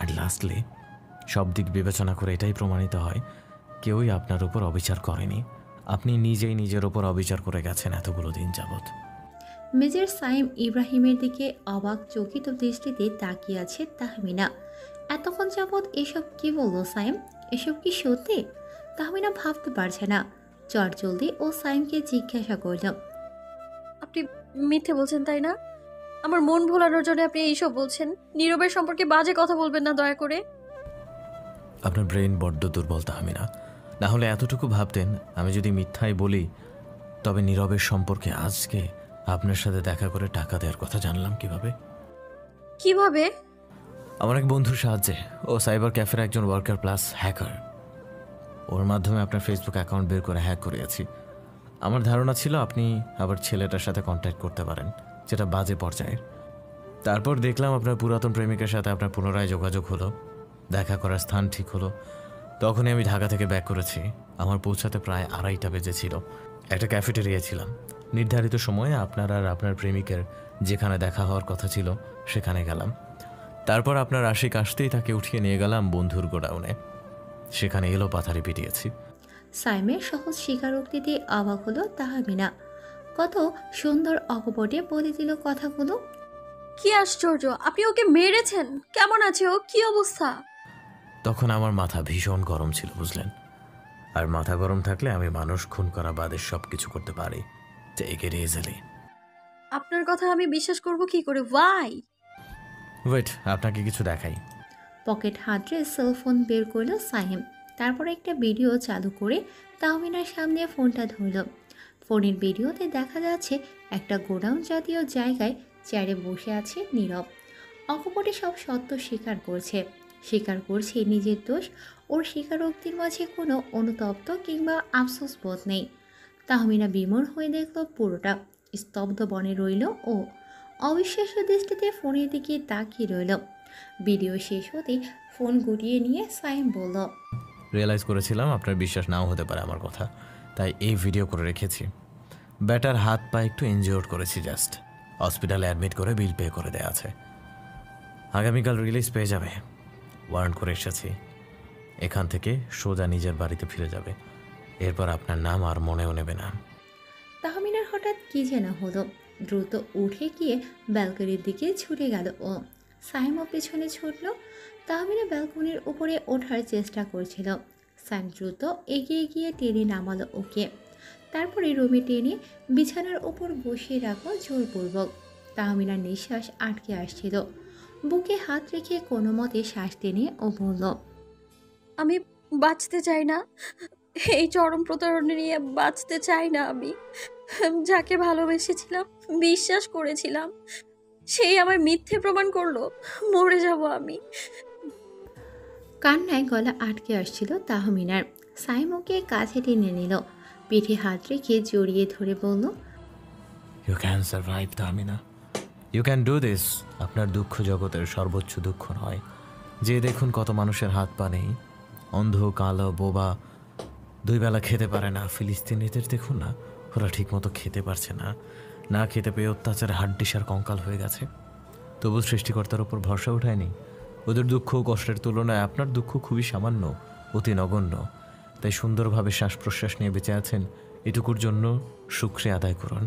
আর লাস্টলি সব দিক বিবেচনা করে এটাই প্রমাণিত হয় কেউই আপনার উপর অবিচার করেনি, আপনি নিজেই নিজের ওপর অবিচার করে গেছেন এতগুলো দিন যাবৎ। মেজর সাইম ইব্রাহিমের দিকে অবাক চকিত দৃষ্টিতে তাকিয়ে আছে তাহমিনা। এতক্ষণ যাবৎ এসব কি বললো সাইম? এসব কি সত্যি? তাহমিনা ভাবতে পারছে না। চটজলদি ও সাইমকে জিজ্ঞাসা করল, আপনি মিথ্যে বলছেন তাই না? আমার মন ভোলানোর জন্য আপনি এইসব বলছেন? নীরবের সম্পর্কে বাজে কথা বলবেন না দয়া করে। আপনার ব্রেন বড্ড দুর্বল তাহমিনা, না হলে এতটুকু ভাবতেন আমি যদি মিথ্যাই বলি তবে নীরবের সম্পর্কে আজকে আপনার সাথে দেখা করে টাকা দেওয়ার কথা জানলাম কিভাবে? কিভাবে? আমার এক বন্ধুর সাহায্যে। ও সাইবার ক্যাফের একজন ওয়ার্কার প্লাস হ্যাকার। ওর মাধ্যমে আপনার ফেসবুক অ্যাকাউন্ট বের করে হ্যাক করিয়েছি। আমার ধারণা ছিল আপনি আবার ছেলেটার সাথে কন্ট্যাক্ট করতে পারেন, যেটা বাজে পর্যায়ের। তারপর দেখলাম আপনার পুরাতন প্রেমিকের সাথে আপনার পুনরায় যোগাযোগ হলো, দেখা করার স্থান ঠিক হলো। তখনই আমি ঢাকা থেকে ব্যাক করেছি। আমার পৌঁছাতে প্রায় 2:30 বেজেছিল। একটা ক্যাফেটেরিয়া ছিলাম। নির্ধারিত সময়ে আপনার আর আপনার প্রেমিকের যেখানে দেখা হওয়ার কথা ছিল সেখানে গেলাম। তারপর আপনার আশিক আসতেই তাকে উঠিয়ে নিয়ে গেলাম বন্ধুর গোডাউনে। সেখানে এলো পাথারি পিটিয়েছি। সাইমের সহজ স্বীকারোক্তিতে অবাক হলো তাহমিনা। কত সুন্দর অকপটে বলে দিল কথাগুলো। কি আশ্চর্য, আপনি ওকে মেরেছেন? কেমন আছে ও? কি অবস্থা? তখন আমার মাথা ভীষণ গরম ছিল, বুঝলেন? আর মাথা গরম থাকলে আমি মানুষ খুন করা বাদে সব কিছু করতে পারি। Take it easily. আপনার কথা আমি বিশ্বাস করব কি করে? ওয়াই? ওয়েট, আপনাকে কিছু দেখাই। পকেট হাতড়ে সেলফোন বের করলো সাইম। তারপর একটা ভিডিও চালু করে তাহমিনার সামনে ফোনটা ধরল। ফোনের ভিডিওতে দেখা যাচ্ছে একটা গোডাউন জাতীয় জায়গায় চেয়ারে বসে আছে নীরব। অকপটে সব সত্য স্বীকার করছে নিজের দোষ। ওর স্বীকারোক্তির মাঝে কোনো অনুতপ্ত কিংবা আফসোস বোধ নেই। তাহমিনা বিমূঢ় হয়ে দেখল পুরোটা। স্তব্ধ বনে রইল ও। অবিশ্বাস্য দৃষ্টিতে ফোনের দিকে তাকিয়ে রইল। ভিডিও শেষ হতেই ফোন গুটিয়ে নিয়ে সাইম বলল, রিয়েলাইজ করেছিলাম আপনার বিশ্বাস নাও হতে পারে আমার কথা, তাই এই ভিডিও করে রেখেছি। ব্যাটার হাত পা একটু ইনজিওর্ড করেছি জাস্ট। হসপিটালে অ্যাডমিট করে বিল পে করে দেওয়া আছে। আগামীকাল রিলিজ পেয়ে যাবে। ওয়ারেন্ট করে এসেছি। এখান থেকে সোজা নিজের বাড়িতে ফিরে যাবে। এরপর আপনার নাম আর মনেও নেবে না। তাহমিনার হঠাৎ কি যেন হলো। দ্রুত উঠে গিয়ে ব্যালকনির দিকে ছুটে গেল ও। সাইমও পেছনে ছুটল। তাহমিনা ব্যালকনির উপরে ওঠার চেষ্টা করছিল। সাইম দ্রুত এগিয়ে গিয়ে টেনে নামালো ওকে। তারপরে রুমে টেনে বিছানার উপর বসিয়ে রাখলো জোরপূর্বক। তাহমিনার নিঃশ্বাস আটকে আসছিল। বুকে হাত রেখে কোনো মতে শ্বাস টেনে ও বলল, আমি বাঁচতে চাই না। এই চরম প্রতারণা নিয়ে বাঁচতে চাই না আমি। যাকে ভালোবেসেছিলাম, বিশ্বাস করেছিলাম, সেই আমার মিথ্যে প্রমাণ করলো। মরে যাব আমি। কান্নায় গলা আটকে আসছিল তাহমিনার। সাইম ওকে কাছে টেনে নিল। পিঠে হাত রেখে জড়িয়ে ধরে বলল, you can survive Tahmina, you can do this. আপনার দুঃখ জগতের সর্বোচ্চ দুঃখ নয়। যে দেখুন কত মানুষের হাত পা নেই, অন্ধ, কালো, বোবা, 2 বেলা খেতে পারে না। ফিলিস্তিনিদের দেখুন না, ওরা ঠিকমতো খেতে পারছে না। না খেতে পেয়ে অত্যাচারে হাড্ডিসার কঙ্কাল হয়ে গেছে। তবু সৃষ্টিকর্তার উপর ভরসা উঠায়নি। ওদের দুঃখ ও কষ্টের তুলনায় আপনার দুঃখ খুবই সামান্য, অতি নগণ্য। তাই সুন্দরভাবে শ্বাস প্রশ্বাস নিয়ে বেঁচে আছেন, এটুকুর জন্য শুকরিয়া আদায় করুন।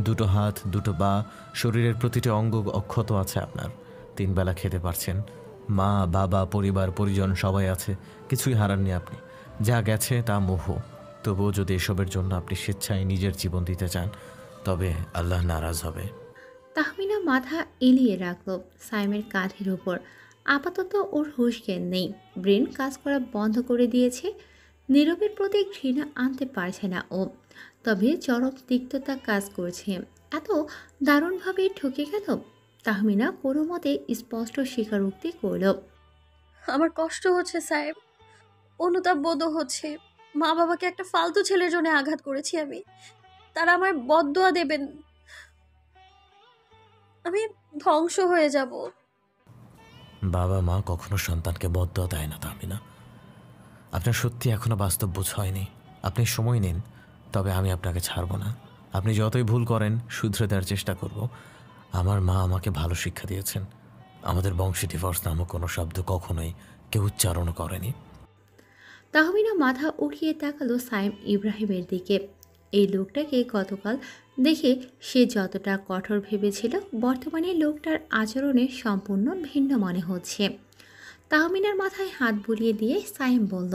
2 হাত, 2 পা, শরীরের প্রতিটি অঙ্গ অক্ষত আছে আপনার। 3 বেলা খেতে পারছেন। মা, বাবা, পরিবার, পরিজন সবাই আছে। কিছুই হারাননি আপনি। যা গেছে তা মোহ। তবুও যদি এসবের জন্য আপনি স্বেচ্ছায় নিজের জীবন দিতে চান, তবে আল্লাহ নারাজ হবে। তাহমিনা মাথা এলিয়ে রাখল সাইমের কাঁধের উপর। আপাতত ওর হুঁশ জ্ঞান নেই। ব্রেন কাজ করা বন্ধ করে দিয়েছে। নীরবের প্রতি ঘৃণা আনতে পারছে না ও। তবে চরম তিক্ততা কাজ করছে। এত দারুণভাবে ঠকে গেল। তাহমিনা কোনো মতে স্পষ্ট স্বীকারোক্তি করল, আমার কষ্ট হচ্ছে সাহেব, অনুতাপ বোধও হচ্ছে। মা বাবাকে একটা ফালতু ছেলের জন্য আঘাত করেছি আমি। তারা আমায় বদদোয়া দেবেন, আমি ধ্বংস হয়ে যাব। বাবা মা কখনো সন্তানকে বদদোয়া দেয় না তাহমিনা। আপনার সত্যি এখনো বাস্তব বোঝ হয়নি। আপনি সময় নিন, তবে আমি আপনাকে ছাড়ব না। আপনি যতই ভুল করেন শুধরে দেওয়ার চেষ্টা করব। আমার মা আমাকে ভালো শিক্ষা দিয়েছেন। আমাদের বংশে ডিভোর্স নামক কোনো শব্দ কখনোই কেউ উচ্চারণ করেনি। তাহমিনা মাথা উঠিয়ে তাকালো সাইম ইব্রাহিমের দিকে। এই লোকটাকে গতকাল দেখে সে যতটা কঠোর ভেবেছিল, বর্তমানে লোকটার আচরণে সম্পূর্ণ ভিন্ন মনে হচ্ছে। তাহমিনার মাথায় হাত বুলিয়ে দিয়ে সাইম বলল,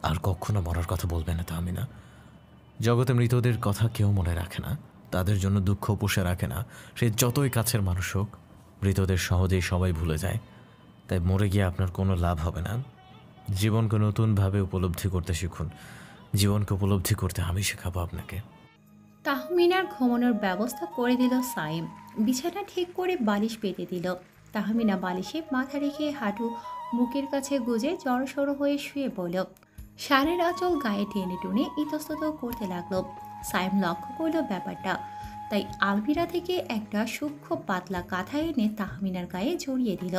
আর কখনো মরার কথা বলবে না তাহমিনা। জগতে মৃতদের কথা কেউ মনে রাখে না, তাদের জন্য দুঃখ পুষে রাখে না। সে যতই কাছের মানুষ হোক, মৃতদের সহজেই সবাই ভুলে যায়। তাই মরে গিয়ে আপনার কোনো লাভ হবে না। জীবনকে নতুনভাবে উপলব্ধি করতে শিখুন। জীবনকে উপলব্ধি করতে আমি শেখাবো আপনাকে। তাহমিনার ঘুমানোর ব্যবস্থা করে দিল সাইম। বিছানা ঠিক করে বালিশ পেতে দিল। তাহমিনা বালিশে মাথা রেখে হাঁটু মুখের কাছে গুজে জড়সড় হয়ে শুয়ে পড়ল। শাড়ির আঁচল গায়ে টেনে টুনে ইতস্তত করতে লাগলো। সাইম লক্ষ্য করল ব্যাপারটা। তাই আলমিরা থেকে একটা সূক্ষ্ম পাতলা কাঁথা এনে তাহমিনার গায়ে জড়িয়ে দিল।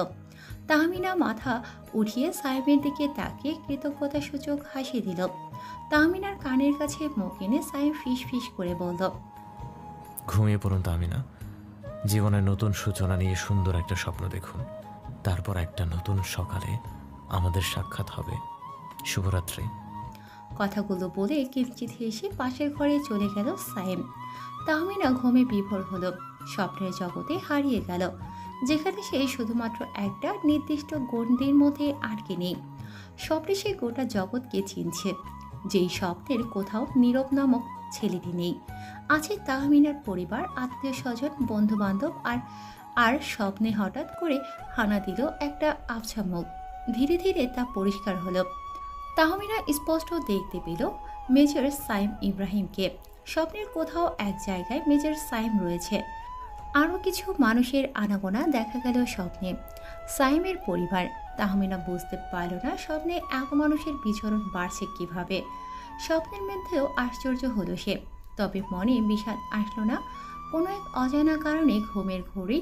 তাহমিনা মাথা উঠিয়ে সাইমের দিকে তাকিয়ে কৃতজ্ঞতা সূচক হাসি দিল। তাহমিনার কানের কাছে মুখ এনে সাইম ফিস ফিস করে বলল, ঘুমিয়ে পড়ুন তাহমিনা। জীবনের নতুন সূচনা নিয়ে সুন্দর একটা স্বপ্ন দেখুন। তারপর একটা নতুন সকালে আমাদের সাক্ষাৎ হবে। শুভরাত্রি। কথাগুলো বলে কিঞ্চিত হেসে পাশের ঘরে চলে গেল সাইম। তাহমিনা ঘুমে বিভোর হলো, স্বপ্নের জগতে হারিয়ে গেল, যেখানে সে শুধুমাত্র একটা নির্দিষ্ট গণ্ডির মধ্যে আটকে নেই। স্বপ্নে সে গোটা জগৎকে চিনছে, যেই স্বপ্নের কোথাও নীরব নামক ছেলেটি নেই। আছে তাহমিনার পরিবার, আত্মীয় স্বজন, বন্ধু বান্ধব, আর স্বপ্নে হঠাৎ করে হানা দিল একটা আবছা মুখ। ধীরে ধীরে তা পরিষ্কার হলো। তাহমিনা স্পষ্ট দেখতে পেল মেজর সাইম ইব্রাহিমকে। স্বপ্নের কোথাও এক জায়গায় মেজর সাইম রয়েছে। আরও কিছু মানুষের আনাগোনা দেখা গেল স্বপ্নে। সাইমের পরিবার। তাহমিনা বুঝতে পারল না স্বপ্নে এক মানুষের বিচরণ বাড়ছে কিভাবে। স্বপ্নের মধ্যেও আশ্চর্য হলো সে, তবে মনে বিষাদ আসলো না। কোনো এক অজানা কারণে ঘুমের ঘড়ি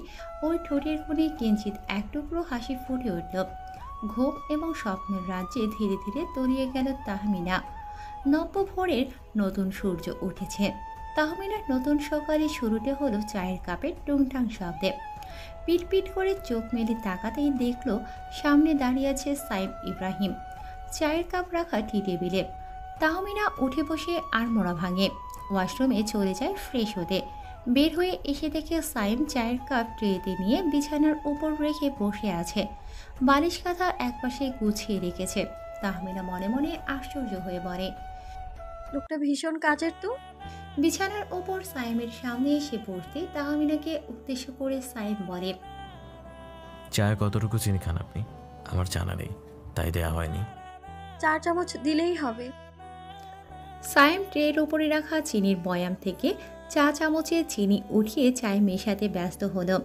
ওই ঠোঁটের কোণে কিঞ্চিত এক টুকরো হাসি ফুটে উঠল। ঘুম এবং স্বপ্নের রাজ্যে ধীরে ধীরে তলিয়ে গেল তাহমিনা। নব্য ভোরের নতুন সূর্য উঠেছে। তাহমিনার নতুন সকালে শুরুতে হলো চায়ের কাপের টুংটাং শব্দে। পিট পিট করে চোখ মেলে তাকাতেই দেখল সামনে দাঁড়িয়ে আছে সাইম ইব্রাহিম, চায়ের কাপ রাখা টি টেবিলে। তাহমিনা উঠে বসে আর মোড়া ভাঙে। ওয়াশরুমে চলে যায় ফ্রেশ হতে। বের হয়ে এসে দেখে সাইম চায়ের কাপ ট্রেতে নিয়ে বিছানার উপর রেখে বসে আছে। বালিশ কাঁথা একপাশে গুছিয়ে রেখেছে। তাহমিনা মনে মনে আশ্চর্য হয়ে বলে, লোকটা ভীষণ কাজের তো। বিছানার ওপর সাইমের সামনে এসে বসতে তাহমিনাকে উদ্দেশ্য করে সাইম বলে, চায়ে কতটুকু চিনি খান আপনি? আমার জানা নেই, তাই দেয়া হয়নি। 4 চামচ দিলেই হবে। সাইম ট্রের উপরে রাখা চিনির বয়াম থেকে চা চামচে চিনি উঠিয়ে চায় মেশাতে ব্যস্ত হলো।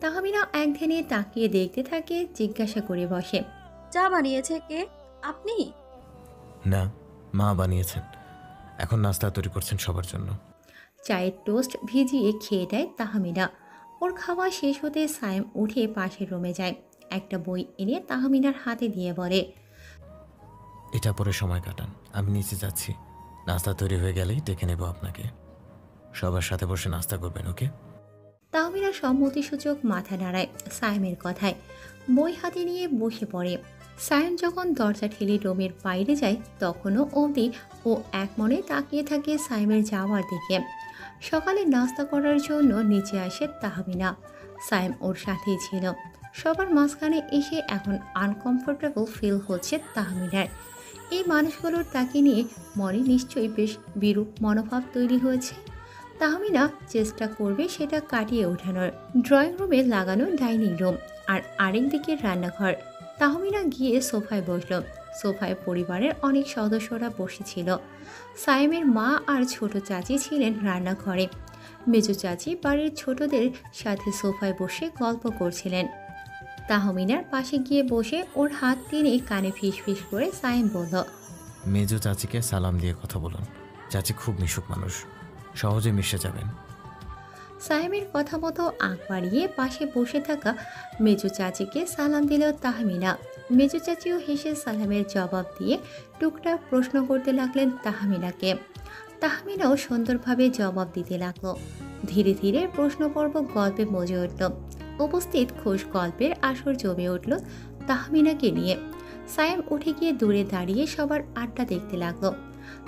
তাহমিনা এক ধ্যানে তাকিয়ে দেখতে থাকে, জিজ্ঞাসা করে বসে, চা বানিয়েছে কে? আপনি? না, মা বানিয়েছেন। এখন নাস্তা তৈরি করছেন সবার জন্য। চায়ের টোস্ট ভিজিয়ে খেয়ে দেয় তাহমিনা। ওর খাওয়া শেষ হতে সাইম উঠে পাশের রুমে যায়। একটা বই এনে তাহমিনার হাতে দিয়ে বলে, এটা পরে সময় কাটান, আমি নিচে যাচ্ছি। নাস্তা তৈরি হয়ে গেলেই ডেকে নেব আপনাকে। সবার সাথে বসে নাস্তা করবেন, ওকে? তাহমিনা সম্মতিসূচক মাথা নাড়ায় সাইমের কথায়। বই হাতে নিয়ে বসে পড়ে। সাইম যখন দরজা ঠেলে রুমের বাইরে যায় তখনও অবধি ও এক মনে তাকিয়ে থাকে সাইমের যাওয়ার দিকে। সকালে নাস্তা করার জন্য নিচে আসে তাহমিনা। সাইম ওর সাথেই ছিল। সবার মাঝখানে এসে এখন আনকমফোর্টেবল ফিল হচ্ছে তাহমিনার। এই মানুষগুলোর তাকে নিয়ে মনে নিশ্চয়ই বেশ বিরূপ মনোভাব তৈরি হয়েছে। তাহমিনা চেষ্টা করবে সেটা কাটিয়ে ওঠানোর। ড্রয়িং রুমে লাগানো ডাইনিং রুম আর আরেক দিকে রান্নাঘর। তাহমিনা গিয়ে সোফায় বসল। সোফায় পরিবারের অনেক সদস্যরা বসেছিল। সাইমের মা আর ছোট চাচি ছিলেন রান্নাঘরে। মেজো চাচি বাড়ির ছোটদের সাথে সোফায় বসে গল্প করছিলেন। তাহমিনার পাশে গিয়ে বসে ওর হাত টেনে কানে ফিস ফিস করে সাইম বলল, মেজো চাচিকে সালাম দিয়ে কথা বলুন। চাচি খুব মিশুক মানুষ, সহজে মিশে যাবেন। সাইমের কথা মতো আঁক বাড়িয়ে পাশে বসে থাকা মেজো চাচিকে সালাম দিল তাহমিনা। মেজো চাচিও হেসে সালামের জবাব দিয়ে টুকটাক প্রশ্ন করতে লাগলেন তাহমিনাকে। তাহমিনাও সুন্দরভাবে জবাব দিতে লাগলো। ধীরে ধীরে প্রশ্ন পর্ব গল্পে মজে উঠল। উপস্থিত খোশ গল্পের আসর জমে উঠল তাহমিনাকে নিয়ে। সাইম উঠে গিয়ে দূরে দাঁড়িয়ে সবার আড্ডা দেখতে লাগলো।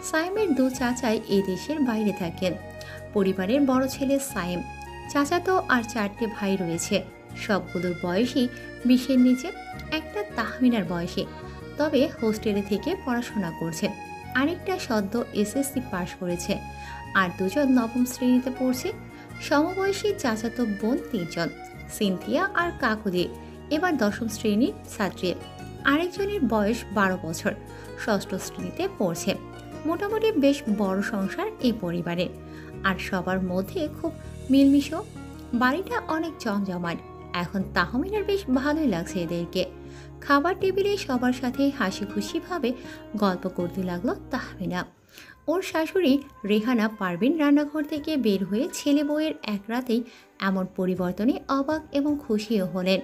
সাইমের 2 চাচাই এই দেশের বাইরে থাকেন। পরিবারের বড় ছেলে সাইম, চাচাতো আর 4টে ভাই রয়েছে। সবগুলোর বয়সই 20-এর নিচে, একটা তাহমিনার বয়সে, তবে হোস্টেলে থেকে পড়াশোনা করছে। আরেকটা সদ্য এসএসসি পাশ করেছে, আর 2জন নবম শ্রেণীতে পড়ছে। সমবয়সী চাচাতো বোন 3 জন, সিনথিয়া আর কাকুদি এবার 10ম শ্রেণীর ছাত্রী। আরেকজনের বয়স 12 বছর, 6ষ্ঠ শ্রেণীতে পড়ছে। মোটামুটি বেশ বড় সংসার এই পরিবারের, আর সবার মধ্যে খুব মিলমিশো। বাড়িটা অনেক জমজমাট। এখন তাহমিনার বেশ ভালোই লাগছে এদেরকে। খাবার টেবিলে সবার সাথে হাসি খুশিভাবে গল্প করতে লাগলো তাহমিনা। ওর শাশুড়ি রেহানা পারভিন রান্নাঘর থেকে বের হয়ে ছেলে বউয়ের এক রাতেই এমন পরিবর্তনে অবাক এবং খুশিও হলেন।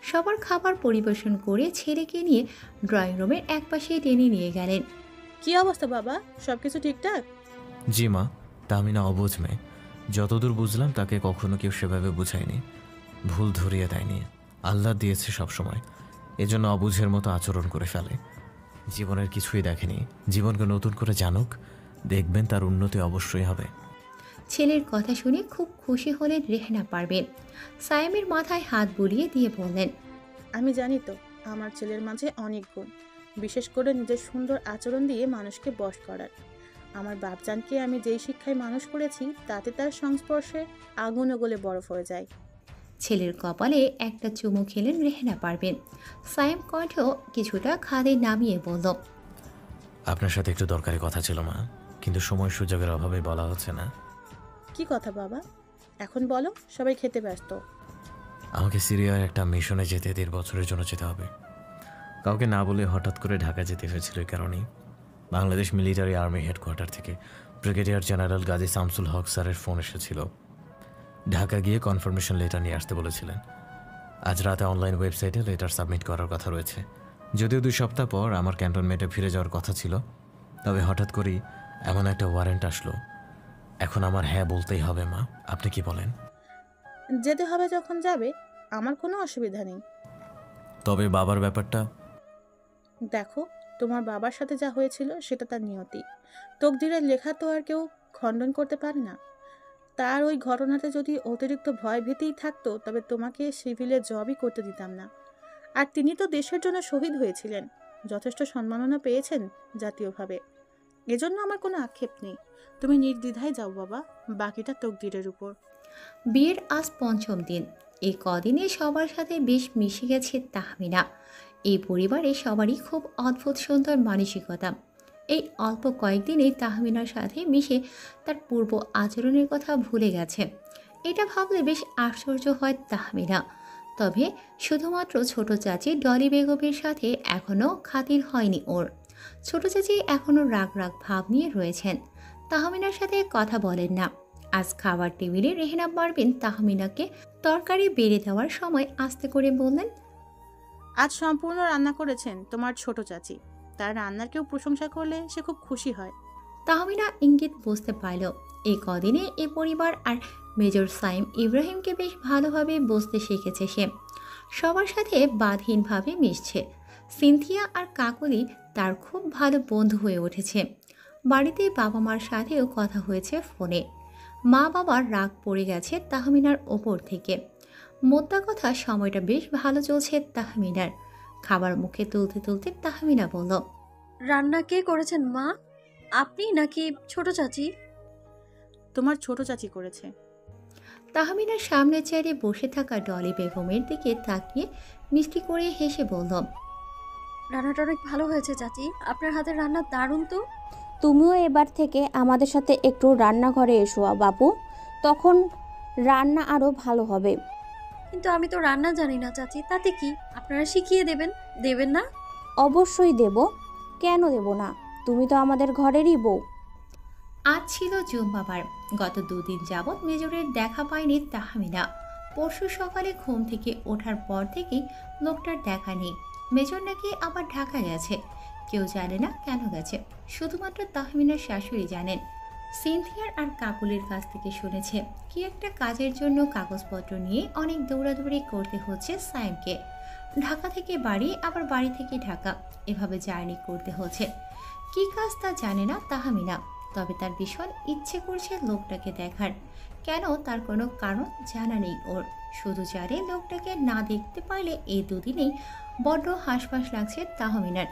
সবার খাবার পরিবেশন করে ছেলেকে নিয়ে ড্রয়িং রুমের একপাশে টেনে নিয়ে গেলেন। কি অবস্থা বাবা, সবকিছু ঠিকঠাক? জি মা, তাহমিনা অবুঝ মেয়ে। যতদূর বুঝলাম তাকে কখনো কেউ সেভাবে বুঝায়নি, ভুল ধরিয়ে দেয়নি। আল্লাহ দিয়েছে সবসময়, এজন্য অবুঝের মতো আচরণ করে ফেলে। জীবনের কিছুই দেখেনি, জীবনকে নতুন করে জানুক, দেখবেন তার উন্নতি অবশ্যই হবে। ছেলের কথা শুনে খুব খুশি হলেন রেহানা পারভিন। সায়েমের মাথায় হাত বুলিয়ে দিয়ে বললেন, আমি জানি তো আমার ছেলের মাঝে অনেক গুণ, বিশেষ করে নিজের সুন্দর আচরণ দিয়ে মানুষকে বশ করার। আমার বাপজানকে আমি যেই শিক্ষায় মানুষ করেছি তাতে তার সংস্পর্শে আগুন গলে বরফ হয়ে যায়। ছেলের কপালে একটা চুমু খেলেন রেহানা পারভিন। সায়েম কণ্ঠ কিছুটা খাদে নামিয়ে বলল, আপনার সাথে একটু দরকারি কথা ছিল মা, কিন্তু সময় সুযোগের অভাবে বলা হচ্ছে না। কি কথা বাবা, এখন বলো, সবাই খেতে ব্যস্ত। আমাকে সিরিয়ার একটা মিশনে যেতে 1.5 বছরের জন্য যেতে হবে। কাউকে না বলে হঠাৎ করে ঢাকা যেতে হয়েছিল। এই কারণেই বাংলাদেশ মিলিটারি আর্মি হেডকোয়ার্টার থেকে ব্রিগেডিয়ার জেনারেল গাজী শামসুল হক স্যারের ফোন এসেছিল। ঢাকা গিয়ে কনফার্মেশন লেটার নিয়ে আসতে বলেছিলেন। আজ রাতে অনলাইন ওয়েবসাইটে লেটার সাবমিট করার কথা রয়েছে। যদিও 2 সপ্তাহ পর আমার ক্যান্টনমেন্টে ফিরে যাওয়ার কথা ছিল, তবে হঠাৎ করেই এমন একটা ওয়ারেন্ট আসলো। এখন আমার হ্যাঁ বলতেই হবে মা, আপনি কি বলেন? যেতে হবে যখন যাবে, আমার কোনো অসুবিধা নেই। তবে বাবার ব্যাপারটা? দেখো, তোমার বাবার সাথে যা হয়েছিল সেটা তার নিয়তি, তকদিরের লেখা তো আর কেউ খণ্ডন করতে পারে না। তার ওই ঘটনাতে যদি অতিরিক্ত ভয় ভীতিই থাকতো তবে তোমাকে সিভিলে জবই করতে দিতাম না। আর তিনি তো দেশের জন্য শহীদ হয়েছিলেন, যথেষ্ট সম্মাননা পেয়েছেন জাতীয়ভাবে, এজন্য আমার কোনো আক্ষেপ নেই। তুমি নির্দ্বিধায় যাও বাবা, বাকিটা তকদিরের উপর। বিয়ের আজ 5ম দিন। এই কদিনে সবার সাথে বেশ মিশে গেছে তাহমিনা। এই পরিবারে সবারই খুব অদ্ভুত সুন্দর মানসিকতা। এই অল্প কয়েকদিনে তাহমিনার সাথে মিশে তার পূর্ব আচরণের কথা ভুলে গেছে। এটা ভাবলে বেশ আশ্চর্য হয় তাহমিনা। তবে শুধুমাত্র ছোট চাচি ডলি বেগমের সাথে এখনও খাতির হয়নি ওর। ছোট চাচি এখনও রাগ রাগ ভাব নিয়ে রয়েছেন, তাহমিনার সাথে কথা বলেন না। আজ খাবার টেবিলে রেহানা পারভিন তাহমিনাকে তরকারি বেড়ে দেওয়ার সময় আস্তে করে বললেন, আজ সম্পূর্ণ রান্না করেছেন তোমার ছোট চাচি, তার রান্নার কেউ প্রশংসা করলে সে খুব খুশি হয়। তাহমিনা ইঙ্গিত বুঝতে পারল। এই কদিনে এ পরিবার আর মেজর সাইম ইব্রাহিমকে বেশ ভালোভাবে বুঝতে শিখেছে সে। সবার সাথে বাদহীনভাবে মিশছে। সিনথিয়া আর কাকলি তার খুব ভালো বন্ধু হয়ে উঠেছে। বাড়িতে বাবা মার সাথেও কথা হয়েছে ফোনে। মা বাবার রাগ পড়ে গেছে তাহমিনার ওপর থেকে। মোদ্দা কথা, সময়টা বেশ ভালো চলছে তাহমিনার। খাবার মুখে তুলতে তুলতে তাহমিনা বলল, রান্না কে করেছেন মা? আপনি নাকি ছোট চাচি? তোমার ছোট চাচি করেছে। তাহমিনার সামনের চেয়ারে বসে থাকা ডলি বেগমের দিকে তাকিয়ে মিষ্টি করে হেসে বলল, রান্নাটা অনেক ভালো হয়েছে চাচি, আপনার হাতের রান্না দারুণ তো। তুমিও এবার থেকে আমাদের সাথে একটু রান্নাঘরে এসো বাবু, তখন রান্না আরও ভালো হবে। কিন্তু আমি তো রান্না জানি না চাচি, তাতে কি, আপনারা শিখিয়ে দেবেন না? অবশ্যই দেব, কেন দেব না? তুমি তো আমাদের ঘরেরই বউ। আজ ছিল জুম্মাবার। গত 2 দিন যাবৎ মেজরের দেখা পায়নি তাহমিনা। পরশু সকালে ঘুম থেকে ওঠার পর থেকেই লোকটার দেখা নেই। মেজর নাকি আবার ঢাকা গেছে। কেউ জানে না কেন গেছে, শুধুমাত্র তাহমিনার শাশুড়ি জানেন। সিনথিয়ার আর কাকুলের কাছ থেকে শুনেছে কি একটা কাজের জন্য কাগজপত্র নিয়ে অনেক দৌড়াদৌড়ি করতে হচ্ছে সায়েমকে। ঢাকা থেকে বাড়ি, আবার বাড়ি থেকে ঢাকা, এভাবে জার্নি করতে হচ্ছে। কি কাজ তা জানে না তাহমিনা, তবে তার ভীষণ ইচ্ছে করছে লোকটাকে দেখার। কেন, তার কোনো কারণ জানা নেই ওর। শুধু জানে লোকটাকে না দেখতে পারলে এই 2 দিনেই বড্ড হাসপাস লাগছে তাহমিনার।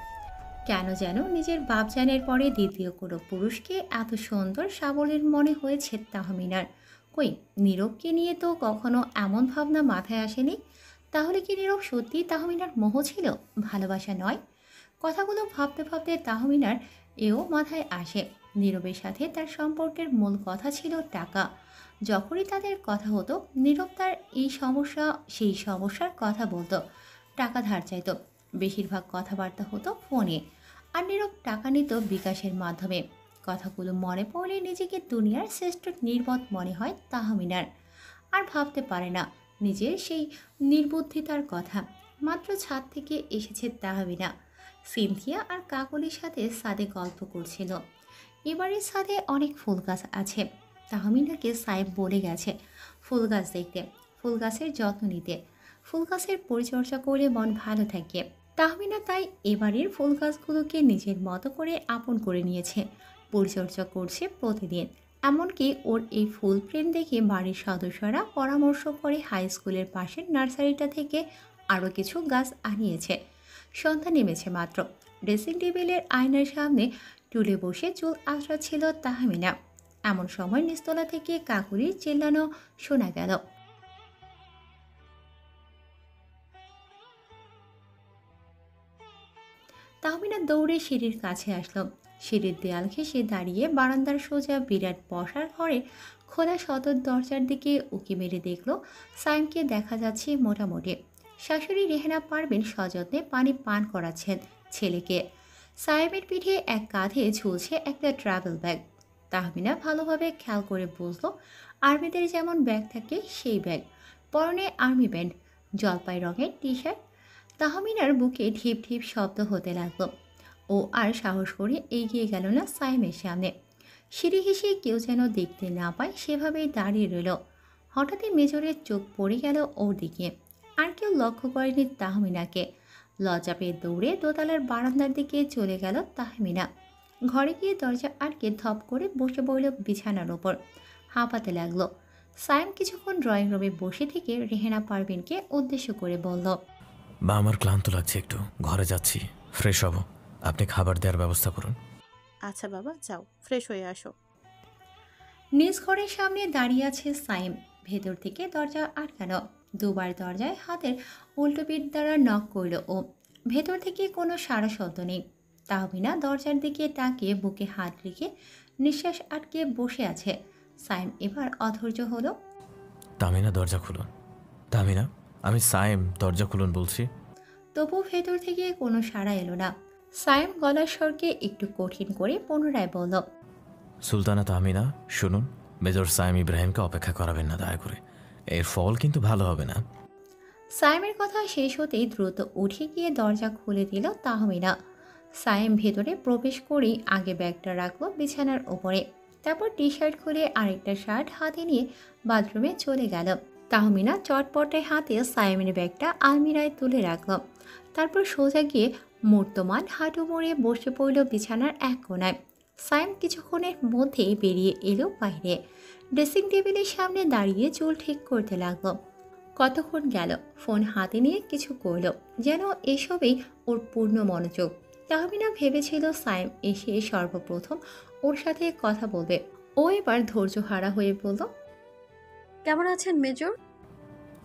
কেন যেন নিজের বাপজানের পরে দ্বিতীয় কোনো পুরুষকে এত সুন্দর সাবলীল মনে হয়েছে তাহমিনার। কই, নীরবকে নিয়ে তো কখনো এমন ভাবনা মাথায় আসেনি। তাহলে কি নীরব সত্যিই তাহমিনার মোহ ছিল, ভালোবাসা নয়? কথাগুলো ভাবতে ভাবতে তাহমিনার এও মাথায় আসে, নীরবের সাথে তার সম্পর্কের মূল কথা ছিল টাকা। যখনই তাদের কথা হতো নীরব তার এই সমস্যা সেই সমস্যার কথা বলতো, টাকা ধার চাইতো। বেশিরভাগ কথাবার্তা হতো ফোনে, আর নীরব টাকা নিত বিকাশের মাধ্যমে। কথাগুলো মনে পড়লে নিজেকে দুনিয়ার শ্রেষ্ঠ নির্বোধ মনে হয় তাহমিনার। আর ভাবতে পারে না নিজের সেই নির্বুদ্ধিতার কথা। মাত্র ছাদ থেকে এসেছে তাহমিনা। সিনথিয়া আর কাকলির সাথে ছাদে গল্প করছিল। এবারের ছাদে অনেক ফুল গাছ আছে। তাহমিনাকে সাহেব বলে গেছে ফুল গাছ দেখতে, ফুল গাছের যত্ন নিতে। ফুল গাছের পরিচর্যা করলে মন ভালো থাকে। তাহমিনা তাই এবারের ফুল গাছগুলোকে নিজের মতো করে আপন করে নিয়েছে, পরিচর্যা করছে প্রতিদিন। এমনকি ওর এই ফুল প্রেম দেখে বাড়ির সদস্যরা পরামর্শ করে হাই স্কুলের পাশের নার্সারিটা থেকে আরও কিছু গাছ আনিয়েছে। সন্ধ্যা নেমেছে মাত্র। ড্রেসিং টেবিলের আয়নার সামনে টুলে বসে চুল আঁচড়াচ্ছিল তাহমিনা। এমন সময় নিচতলা থেকে কাকুলির চেল্লানো শোনা গেল। তাহমিনা দৌড়ে সিঁড়ির কাছে আসলো। সিঁড়ির দেয়াল ঘেঁষে দাঁড়িয়ে বারান্দার সোজা বিরাট বসার ঘরে খোলা সদর দরজার দিকে উকি মেরে দেখলো সাইমকে দেখা যাচ্ছে মোটামুটি। শাশুড়ি রেহেনা পারবেন সযত্নে পানি পান করাচ্ছেন ছেলেকে। সাইমের পিঠে এক কাঁধে ঝুলছে একটা ট্রাভেল ব্যাগ। তাহমিনা ভালোভাবে খেয়াল করে বুঝলো আর্মিদের যেমন ব্যাগ থাকে সেই ব্যাগ। পরনে আর্মি ব্যান্ড, জলপাই রঙের টি শার্ট। তাহমিনার বুকে ঢিপ ঢিপ শব্দ হতে লাগলো। ও আর সাহস করে এগিয়ে গেল না সাইমের সামনে। সিঁড়ি ঘেঁষে কেউ যেন দেখতে না পায় সেভাবেই দাঁড়িয়ে রইল। হঠাৎই মেজরের চোখ পড়ে গেল ওর দিকে। আর কেউ লক্ষ্য করেনি তাহমিনাকে। লজ্জা পেয়ে দৌড়ে দোতলার বারান্দার দিকে চলে গেল তাহমিনা। ঘরে গিয়ে দরজা আটকে ধপ করে বসে পড়ল বিছানার ওপর। হাঁপাতে লাগলো। সাইম কিছুক্ষণ ড্রয়িং রুমে বসে থেকে রেহেনা পারভিনকে উদ্দেশ্য করে বলল, বা আমার ক্লান্ত লাগছে, একটু ঘরে যাচ্ছি, ফ্রেশ হব। আপনি খাবার দেওয়ার ব্যবস্থা করুন। আচ্ছা বাবা, যাও ফ্রেশ হয়ে আসো। নিজ ঘরের সামনে দাঁড়িয়ে আছে সাইম। ভেতর থেকে দরজা আটকানো। দুবার দরজায় হাতের উল্টো পিঠ দ্বারা নক করল ও। ভেতর থেকে কোনো সাড়া শব্দ নেই। তাহমিনা দরজার দিকে তাকিয়ে বুকে হাত রেখে নিঃশ্বাস আটকে বসে আছে। সাইম এবার অধৈর্য হলো। তামিনা, দরজা খুলুন। তামিনা, আমি সাইম, দরজা খুলুন বলছি। তবু ভেতর থেকে কোনো সাড়া এলো না। সাইম গলার স্বরকে একটু কঠিন করে পুনরায় বলল, সুলতানা তামিনা, শুনুন, মেজর সাইম ইব্রাহিমকে অপেক্ষা করাবেন না দয়া করে। এর ফল কিন্তু ভালো হবে না। সাইমের কথা শেষ হতেই দ্রুত উঠে গিয়ে দরজা খুলে দিল তাহমিনা। সাইম ভেতরে প্রবেশ করেই আগে ব্যাগটা রাখলো বিছানার ওপরে। তারপর টি শার্ট খুলে আরেকটা শার্ট হাতে নিয়ে বাথরুমে চলে গেল। তাহমিনা চটপটে হাতে সাইমের ব্যাগটা আলমিরায় তুলে রাখল। তারপর সোজা গিয়ে মূর্তমান হাঁটু মুড়ে বসে পড়ল বিছানার এক কোণায়। সাইম কিছুক্ষণের মধ্যেই বেরিয়ে এলো বাইরে। ড্রেসিং টেবিলের সামনে দাঁড়িয়ে চুল ঠিক করতে লাগলো। কতক্ষণ গেল, ফোন হাতে নিয়ে কিছু করলো, যেন এসবেই ওর পূর্ণ মনোযোগ। তাহমিনা ভেবেছিল সাইম এসে সর্বপ্রথম ওর সাথে কথা বলবে। ও এবার ধৈর্য হারা হয়ে বলল, কেমন আছেন মেজর?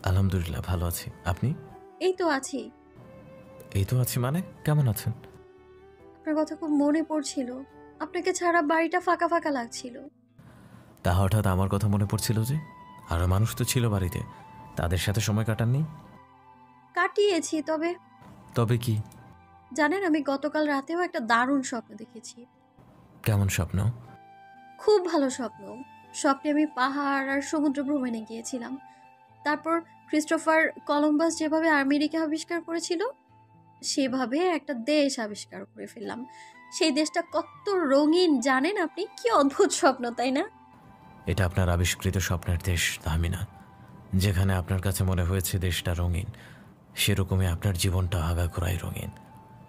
আলহামদুলিল্লাহ, ভালো আছি। আপনি? এই তো আছি। এই তো আছি মানে কেমন আছেন? আপনার কথা খুব মনে পড়ছিল। আপনাকে ছাড়া বাড়িটা ফাঁকা ফাঁকা লাগছিল। তা হঠাৎ আমার কথা মনে পড়ছিল যে? আরো মানুষ তো ছিল বাড়িতে, তাদের সাথে সময় কাটাননি? কাটিয়েছি, তবে তবে কি? জানেন, আমি গতকাল রাতেও একটা দারুণ স্বপ্ন দেখেছি। কেমন স্বপ্ন? খুব ভালো স্বপ্ন। স্বপ্নে আমি পাহাড় আর সমুদ্র ভ্রমণে গিয়েছিলাম। তারপর ক্রিস্টোফার কলম্বাস যেভাবে আমেরিকা আবিষ্কার করেছিল সেভাবে একটা দেশ আবিষ্কার করে ফেললাম। সেই দেশটা কত রঙিন জানেন আপনি? কি অদ্ভুত স্বপ্ন, তাই না? এটা আপনার আবিষ্কৃত স্বপ্নের দেশ তাহমিনা। যেখানে আপনার কাছে মনে হয়েছে দেশটা রঙিন, সেরকমই আপনার জীবনটা আগাগোড়াই রঙিন।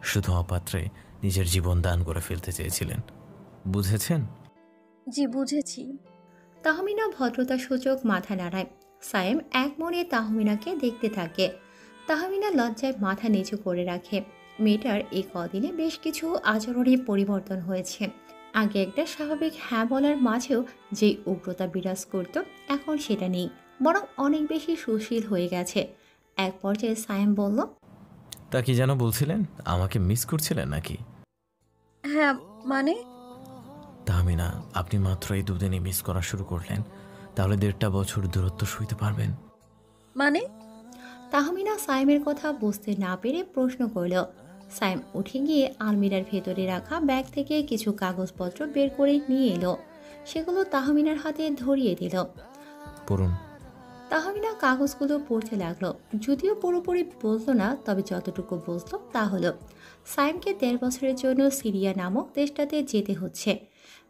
শুধু অপাত্রে নিজের জীবন দান করে ফেলতে চেয়েছিলেন। বুঝেছেন? জি, বুঝেছি। তাহমিনা ভদ্রতা সূচক মাথা নাড়ায়। সাইম এক মনে তাহমিনাকে দেখতে থাকে। তাহমিনা লজ্জায় মাথা নিচু করে রাখে। মেয়েটার এই কদিনে বেশ কিছু আচরণে পরিবর্তন হয়েছে। আগে একটা স্বাভাবিক হ্যাঁ বলার মাঝেও যেই উগ্রতা বিরাজ করত, এখন সেটা নেই, বরং অনেক বেশি সুশীল হয়ে গেছে। এক পর্যায়ে সাইম বলল, তা কি যেন বলছিলেন? আমাকে মিস করছিলেন নাকি? হ্যাঁ, মানে? তাহমিনা, আপনি মাত্র এই দুদিনই মিস করা শুরু করলেন, তাহলে 1.5 বছর দূরত্ব সইতে পারবেন? মানে? তাহমিনা সাইমের কথা বুঝতে না পেরে প্রশ্ন করল। সাইম উঠে গিয়ে আলমিরার ভেতরে রাখা ব্যাগ থেকে কিছু কাগজপত্র বের করে নিয়ে এলো। সেগুলো তাহমিনার হাতে ধরিয়ে দিল। পড়ুন। তাহমিনা কাগজগুলো পড়তে লাগলো। যদিও পুরোপুরি বুঝলো না, তবে যতটুকু বুঝলো তা হলো সাইমকে 1.5 বছরের জন্য সিরিয়া নামক দেশটাতে যেতে হচ্ছে।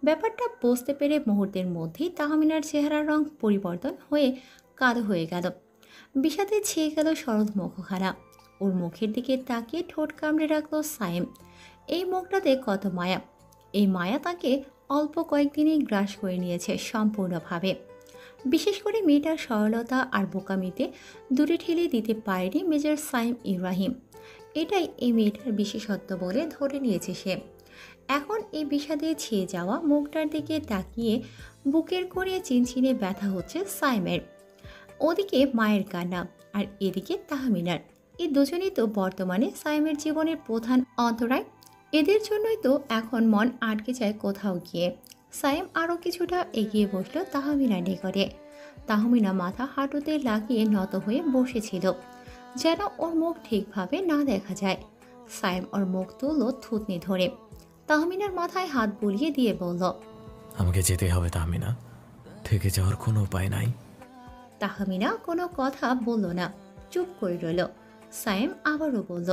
ব্যাপারটা বুঝতে পেরে মুহূর্তের মধ্যেই তাহমিনার চেহারার রং পরিবর্তন হয়ে কালো হয়ে গেল। বিষাদে ছেয়ে গেল সরল মুখখানা। ওর মুখের দিকে তাকিয়ে ঠোঁট কামড়ে রাখলো সাইম। এই মুখটাতে কত মায়া! এই মায়া তাকে অল্প কয়েকদিনেই গ্রাস করে নিয়েছে সম্পূর্ণভাবে। বিশেষ করে মেয়েটার সরলতা আর বোকামিতে দূরে ঠেলে দিতে পারেনি মেজর সাইম ইব্রাহিম। এটাই এই মেয়েটার বিশেষত্ব বলে ধরে নিয়েছে সে। এখন এই বিষাদে ছেয়ে যাওয়া মুখটার দিকে তাকিয়ে বুকের করে চিনচিনে ব্যথা হচ্ছে সাইমের। ওদিকে মায়ের কান্না আর এদিকে তাহমিনার। এই দুজনেই তো বর্তমানে সাইমের জীবনের প্রধান অন্তরায়। এদের জন্যই তো এখন মন আটকে যায় কোথাও গিয়ে। সাইম আরও কিছুটা এগিয়ে বসলো তাহমিনার নিকটে। তাহমিনা মাথা হাঁটুতে লাগিয়ে নত হয়ে বসেছিল, যেন ওর মুখ ঠিকভাবে না দেখা যায়। সাইম ওর মুখ তুলল থুতনি ধরে। তাহমিনার মাথায় হাত বুলিয়ে দিয়ে বলল, আমাকে যেতে হবে তাহমিনা, থেকে যাওয়ার কোনো উপায় নাই। তাহমিনা কোনো কথা বলল না, চুপ করে রইল। সাইম আবারও বলল,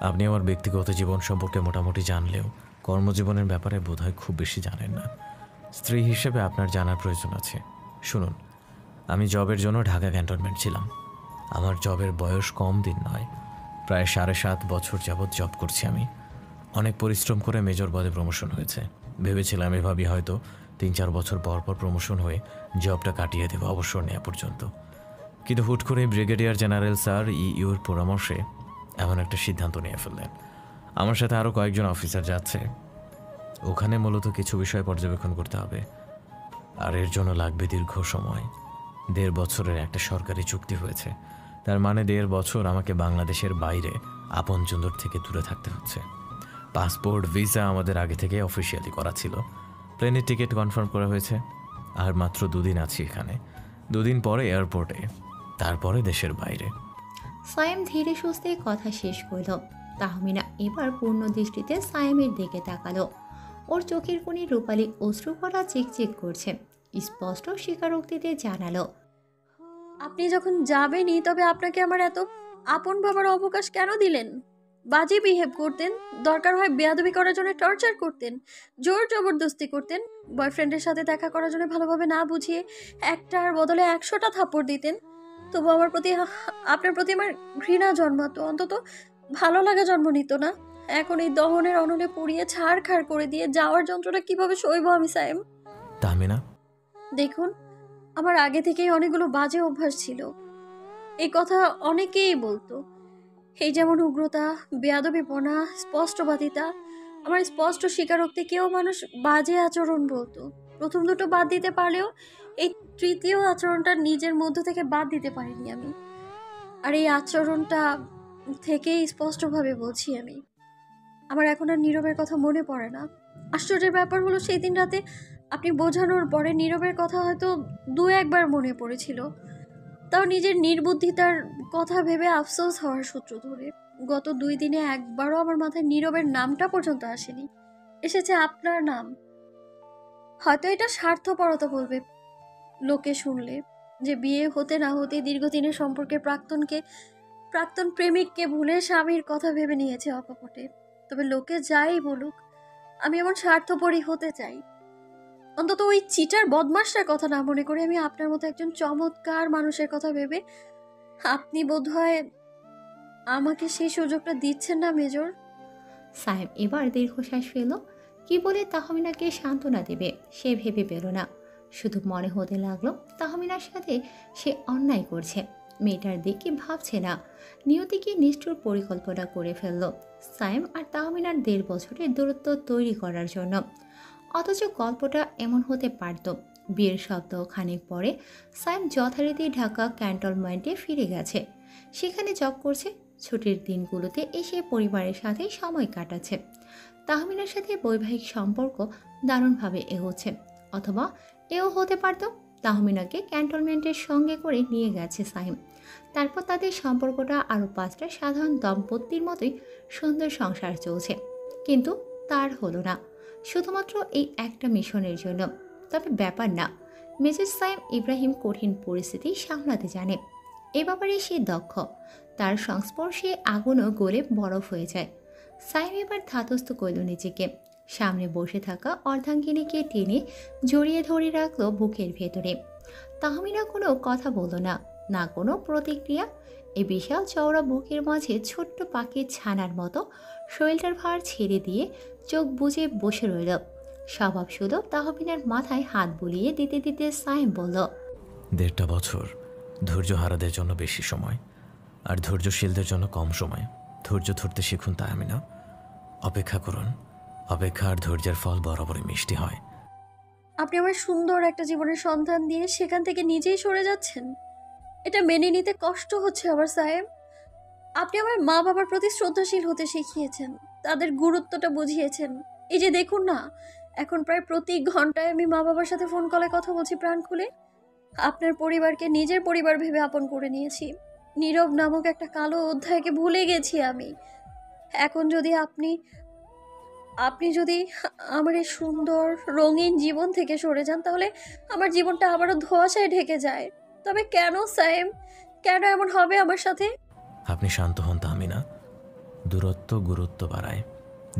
আপনি আমার ব্যক্তিগত জীবন সম্পর্কে মোটামুটি জানলেও কর্মজীবনের ব্যাপারে বোধহয় খুব বেশি জানেন না। স্ত্রী হিসেবে আপনার জানার প্রয়োজন আছে। শুনুন, আমি জবের জন্য ঢাকা ক্যান্টনমেন্ট ছিলাম। আমার জবের বয়স কম দিন নয়, প্রায় 7.5 বছর যাবৎ জব করছি আমি। অনেক পরিশ্রম করে মেজর পদে প্রমোশন হয়েছে। ভেবেছিলাম এভাবেই হয়তো 3-4 বছর পর পর প্রমোশন হয়ে জবটা কাটিয়ে দেবো অবসর নেওয়া পর্যন্ত। কিন্তু হুট করে ব্রিগেডিয়ার জেনারেল স্যার ইউর পরামর্শে এমন একটা সিদ্ধান্ত নিয়ে ফেললেন। আমার সাথে আরও কয়েকজন অফিসার যাচ্ছে। ওখানে মূলত কিছু বিষয় পর্যবেক্ষণ করতে হবে, আর এর জন্য লাগবে দীর্ঘ সময়। 1.5 বছরের একটা সরকারি চুক্তি হয়েছে। তার মানে 1.5 বছর আমাকে বাংলাদেশের বাইরে আপনজনদের থেকে দূরে থাকতে হচ্ছে। পাসপোর্ট ভিসা আমাদের আগে থেকে অফিসিয়ালি করা ছিল। প্লেনের টিকিট কনফার্ম করা হয়েছে। আর মাত্র 2 দিন আছি এখানে। 2 দিন পরে এয়ারপোর্টে, তারপরে দেশের বাইরে। সাইম ধীরে সুস্থে কথা শেষ করল। তাহমিনা এবার পূর্ণ দৃষ্টিতে সাইমের দিকে তাকালো। ওর চোখের কোণে রূপালী অশ্রুকণা চিকচিক করছে। স্পষ্ট স্বীকারোক্তিতে জানালো, আপনি যখন যাবেনই, তবে আপনাকে আমার এত আপন ভাবার অবকাশ কেন দিলেন? বাজে বিহেভ করতেন, দরকার হয় বেয়াদবি করার জন্য টর্চার করতেন, জোর জবরদস্তি করতেন, বয়ফ্রেন্ডের সাথে দেখা করার জন্য ভালোভাবে না বুঝিয়ে একটার বদলে 100টা থাপ্পড় দিতেন। তবু আমার প্রতি, আপনার প্রতি আমার ঘৃণা জন্মাতো, অন্তত ভালো লাগা জন্ম নিত না। এখন এই দহনের অনলে পুড়িয়ে ছাড়খাড় করে দিয়ে যাওয়ার যন্ত্রণা কিভাবে সইব আমি সাইম? তাহমিনা, দেখুন, আমার আগে থেকেই অনেকগুলো বাজে অভ্যাস ছিল। এই কথা অনেকেই বলতো, এই যেমন উগ্রতা, বেয়াদবিপনা, স্পষ্টবাদিতা। আমার স্পষ্ট স্বীকারোক্তি কেউ মানুষ বাজে আচরণ বলতো। প্রথম দুটো বাদ দিতে পারলেও এই তৃতীয় আচরণটা নিজের মধ্য থেকে বাদ দিতে পারিনি আমি। আর এই আচরণটা থেকেই স্পষ্টভাবে বলছি আমি। আমার এখন আর নীরবের কথা মনে পড়ে না। আশ্চর্যের ব্যাপার হলো, সেই দিন রাতে আপনি বোঝানোর পরে নীরবের কথা হয়তো 2-1 বার মনে পড়েছিল, তাও নিজের নির্বুদ্ধিতার কথা ভেবে আফসোস হওয়ার সূত্র ধরে। গত 2 দিনে একবারও আমার মাথায় নীরবের নামটা পর্যন্ত আসেনি। এসেছে আপনার নাম। হয়তো এটা স্বার্থপরতা বলবে লোকে শুনলে, যে বিয়ে হতে না হতে দীর্ঘদিনের সম্পর্কের প্রাক্তন প্রেমিককে ভুলে স্বামীর কথা ভেবে নিয়েছে অকপটে। তবে লোকে যাই বলুক, আমি এমন স্বার্থপরই হতে চাই। অন্তত ওই চিটার বদমাশটার কথা না মনে করে আমি আপনার মতো একজন চমৎকার মানুষের কথা ভেবে। আপনি বোধহয় আমাকে সেই সুযোগটা দিচ্ছেন না মেজর। সাইম এবার দীর্ঘশ্বাস ফেল। কি বলে তাহমিনাকে সান্ত্বনা দেবে সে ভেবে পেল না। শুধু মনে হতে লাগলো তাহমিনার সাথে সে অন্যায় করছে। মেয়েটার দিকে ভাবছে না, নিয়তিকে নিষ্ঠুর পরিকল্পনা করে ফেলল সাইম আর তাহমিনার 1.5 বছরের দূরত্ব তৈরি করার জন্য। অথচ গল্পটা এমন হতে পারত। বিয়ের সপ্তাহ খানেক পরে সাইম যথারীতি ঢাকা ক্যান্টনমেন্টে ফিরে গেছে। সেখানে জব করছে। ছুটির দিনগুলোতে এসে পরিবারের সাথে সময় কাটাচ্ছে। তাহমিনার সাথে বৈবাহিক সম্পর্ক দারুণভাবে এগোচ্ছে। অথবা এও হতে পারত তাহমিনাকে ক্যান্টনমেন্টের সঙ্গে করে নিয়ে গেছে সাইম। তারপর তাদের সম্পর্কটা আরও 5টা সাধারণ দম্পতির মতোই সুন্দর সংসার চলছে। কিন্তু তার হলো না, শুধুমাত্র এই একটা মিশনের জন্য। তবে ব্যাপার না, মেজর সাইম ইব্রাহিম কঠিন পরিস্থিতি সামলাতে জানে। এ ব্যাপারে সে দক্ষ। তার সংস্পর্শে আগুনও গলে বরফ হয়ে যায়। সাইম এবার ধাতস্থ করল নিজেকে। সামনে বসে থাকা অর্ধাঙ্গিনীকে টেনে জড়িয়ে ধরে রাখলো বুকের ভেতরে। তাহমিনা কোনো কথা বলল না, না কোনো প্রতিক্রিয়া। এই বিশাল চওড়া বুকের মাঝে ছোট্ট পাখির ছানার মতো শরীরটার ভার ছেড়ে দিয়ে চোখ বুজে বসে রইল। স্বভাব শুধু তাহমিনার মাথায় হাত বুলিয়ে দিতে দিতে সাইম বলল, 1.5 বছর ধৈর্য হারাদের জন্য বেশি সময়, আর ধৈর্যশীলদের জন্য কম সময়। ধৈর্য ধরতে শিখুন তাহমিনা। অপেক্ষা করুন, অপেক্ষা আর ধৈর্যের ফল বরাবরই মিষ্টি হয়। আপনি আমার সুন্দর একটা জীবনের সন্ধান দিয়ে সেখান থেকে নিজেই সরে যাচ্ছেন। এটা মেনে নিতে কষ্ট হচ্ছে আমার সাহেব। আপনি আমার মা বাবার প্রতি শ্রদ্ধাশীল হতে শিখিয়েছেন, তাদের গুরুত্বটা বুঝিয়েছেন। এই যে দেখুন না, এখন প্রায় প্রতি ঘন্টায় আমি মা বাবার সাথে ফোন কলে কথা বলছি প্রাণ খুলে। আপনার পরিবারকে নিজের পরিবার ভেবে আপন করে নিয়েছি। নীরব নামক একটা কালো অধ্যায়কে ভুলে গেছি আমি। এখন যদি আপনি যদি আমার এই সুন্দর রঙিন জীবন থেকে সরে যান, তাহলে আমার জীবনটা আবারও ধোঁয়াশায় ঢেকে যায়। তবে কেন সাইম, কেন এমন হবে আমার সাথে? আপনি শান্ত হন তাহমিনা। দূরত্ব গুরুত্ব বাড়ায়।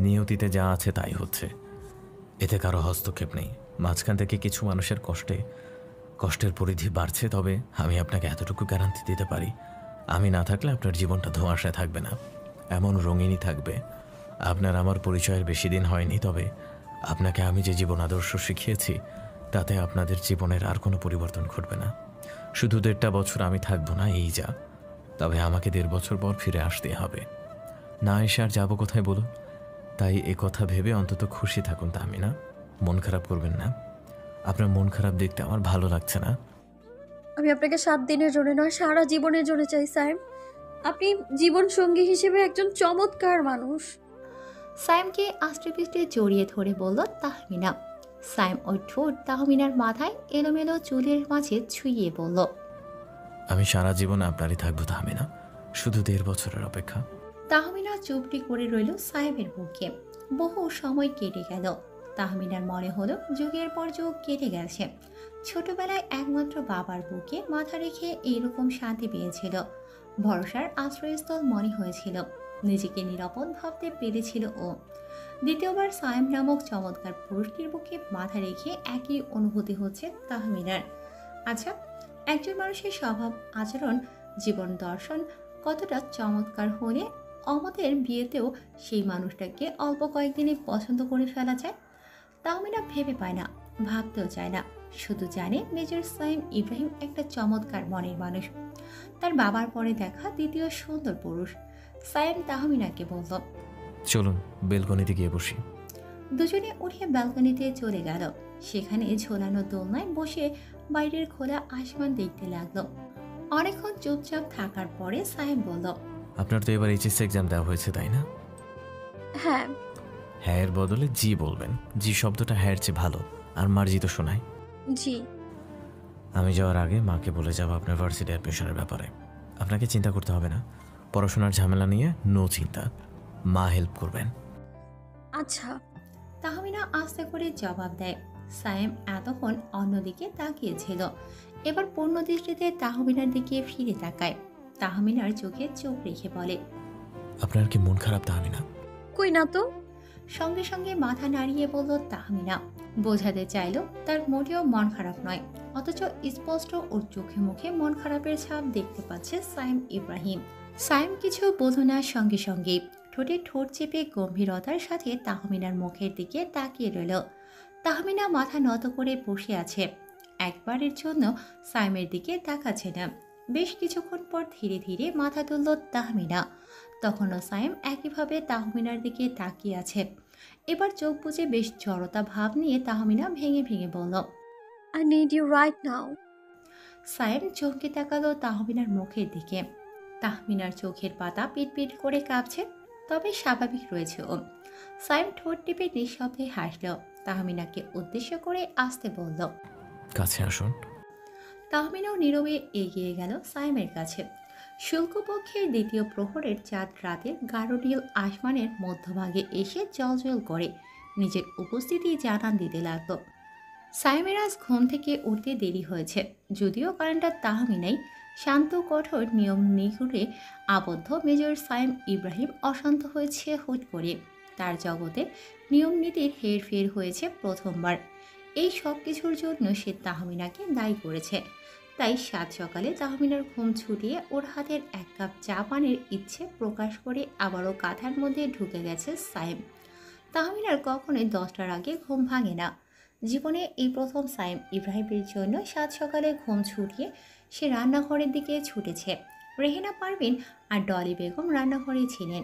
নিয়তিতে যা আছে তাই হচ্ছে, এতে কারো হস্তক্ষেপ নেই। মাঝখান থেকে কিছু মানুষের কষ্টের পরিধি বাড়ছে, তবে আমি আপনাকে এতটুকু গ্যারান্টি দিতে পারি, আমি না থাকলে আপনার জীবনটা ধোঁয়াশায় থাকবে না, এমন রঙিনই থাকবে। আপনার আমার পরিচয়ের বেশি দিন হয়নি, তবে আপনাকে আমি যে জীবন আদর্শ শিখিয়েছি তাতে আপনাদের জীবনের আর কোনো পরিবর্তন ঘটবে না। শুধু 1.5 বছর আমি থাকবো না, এই যা। তবে আমাকে 1.5 বছর পর ফিরে আসতে হবে। না এসে আর যাবো কোথায় বলুন? তাই এ কথা ভেবে অন্তত খুশি থাকুন তাহমিনা, মন খারাপ করবেন না। আপনার মন খারাপ দেখতে আমার ভালো লাগছে না। আমি আপনাকে 7 দিনের জন্য নয়, সারা জীবনের জন্য চাই সাইম। আপনি জীবন সঙ্গী হিসেবে একজন চমৎকার মানুষ। সাইমকে আষ্টে পিষ্টে জড়িয়ে ধরে বলল তাহমিনা। সাইম ওই ঠোঁট তাহমিনার মাথায় এলোমেলো চুলের মাঝে ছুঁয়ে বলল, আমি সারা জীবন আপনারই থাকবো তাহমিনা, শুধু 1.5 বছরের অপেক্ষা। তাহমিনা চুপটি করে রইল সাইমের বুকে। বহু সময় কেটে গেল। তাহমিনার মনে হলো যুগের পর যুগ কেটে গেছে। ছোটবেলায় একমাত্র বাবার বুকে মাথা রেখে এইরকম শান্তি পেয়েছিল। ভরসার আশ্রয়স্থল মনে হয়েছিল। নিজেকে নিরাপদ ভাবতে পেরেছিল ও। দ্বিতীয়বার সাইম নামক চমৎকার পুরুষটির বুকে মাথা রেখে একই অনুভূতি হচ্ছে তাহমিনার। আচ্ছা, একজন মানুষের স্বভাব, আচরণ, জীবন দর্শন কতটা চমৎকার হলে আমাদের বিয়েতেও সেই মানুষটাকে অল্প কয়েকদিনে পছন্দ করে ফেলা যায়? তাহমিনা ভেবে পায় না, ভাবতেও চায় না। শুধু জানে মেজর সাইম ইব্রাহিম একটা চমৎকার মনের মানুষ, তার বাবার পরে দেখা দ্বিতীয় সুন্দর পুরুষ। সাইম তাহমিনাকে বলল, চলুন বেলকনিতে গিয়ে বসি। দুজনে উঠে ব্যালকনিতে চলে গেল। সেখানে ঝোলানো দোলনায় বসে বাইরের খোলা আসমান দেখতে লাগলো। অনেকক্ষণ চুপচাপ থাকার পরে সাইম বলল, আপনার তো এবার এইচএস এক্সাম দেওয়া হয়েছে তাই না? হ্যাঁ। হ্যাঁ এর বদলে জি বলবেন। জি শব্দটা হ্যাঁ চেয়ে ভালো, আর মার্জি তো শোনায়। জি। আমি যাওয়ার আগে মাকে বলে যাব আপনার ভার্সিটি অ্যাডমিশনের ব্যাপারে। আপনাকে চিন্তা করতে হবে না, পড়াশোনার ঝামেলা নিয়ে নো চিন্তা, মা হেল্প করবেন। আচ্ছা। তাহমিনা আস্তে করে জবাব দেয়। সাইম এতক্ষণ অন্যদিকে তাকিয়েছিল, এবার পূর্ণ দৃষ্টিতে তাহমিনার দিকে ফিরে তাকায়। তাহমিনার চোখে চোখ রেখে বলে, আপনার কি মন খারাপ তাহমিনা? কই না তো। সঙ্গে সঙ্গে মাথা নাড়িয়ে বলল তাহমিনা। বোঝাতে চাইল তার মোটেও মন খারাপ নয়, অথচ স্পষ্ট ওর চোখে মুখে মন খারাপের ছাপ দেখতে পাচ্ছে সাইম ইব্রাহিম। সাইম কিছু বোঝো না, সঙ্গে সঙ্গে ঠোঁটে ঠোঁট চেপে গম্ভীরতার সাথে তাহমিনার মুখের দিকে তাকিয়ে রইল। তাহমিনা মাথা নত করে বসে আছে, একবারের জন্য সাইমের দিকে তাকাচ্ছে না। বেশ কিছুক্ষণ পর ধীরে ধীরে মাথা তুলল তাহমিনা। তখনও সাইম একইভাবে তাহমিনার দিকে তাকিয়ে আছে। এবার চোখ বুজে বেশ জড়তা ভাব নিয়ে তাহমিনা ভেঙে ভেঙে বলল, I need you right now. Saim চমকে তাকালো তাহমিনার মুখের দিকে। তাহমিনার চোখের পাতা পিটপিট করে কাঁপছে, তবে স্বাভাবিক রয়েছে ও। সাইম ঠোঁট টিপে নিঃশব্দে হাসল। তাহমিনাকে উদ্দেশ্য করে আসতে বলল, কাছে আসুন। তাহমিনাও নীরবে এগিয়ে গেল সাইমের কাছে। শুল্কপক্ষের দ্বিতীয় প্রহরের চাঁদ রাতের গাঢ় নীল আসমানের মধ্যভাগে এসে জ্বলজ্বল করে নিজের উপস্থিতি জানান দিতে লাগলো। সাইমের আজ ঘুম থেকে উঠতে দেরি হয়েছে, যদিও কারণটা তাহমিনাই। শান্ত কঠোর নিয়ম নিগুড়ে আবদ্ধ মেজর সাইম ইব্রাহিম অশান্ত হয়েছে হুট করে। তার জগতে নিয়ম নীতির হেরফের হয়েছে প্রথমবার। এই সব কিছুর জন্য সে তাহমিনাকে দায়ী করেছে। তাই সাত সকালে তাহমিনার ঘুম ছুটিয়ে ওর হাতের এক কাপ চা পানের ইচ্ছে প্রকাশ করে আবারও কাঁথার মধ্যে ঢুকে গেছে সাইম। তাহমিনার কখনোই 10টার আগে ঘুম ভাঙে না। জীবনে এই প্রথম সাইম ইব্রাহিমের জন্য সাত সকালে ঘুম ছুটিয়ে সে রান্নাঘরের দিকে ছুটেছে। রেহেনা পারভিন আর ডলি বেগম রান্নাঘরে ছিলেন।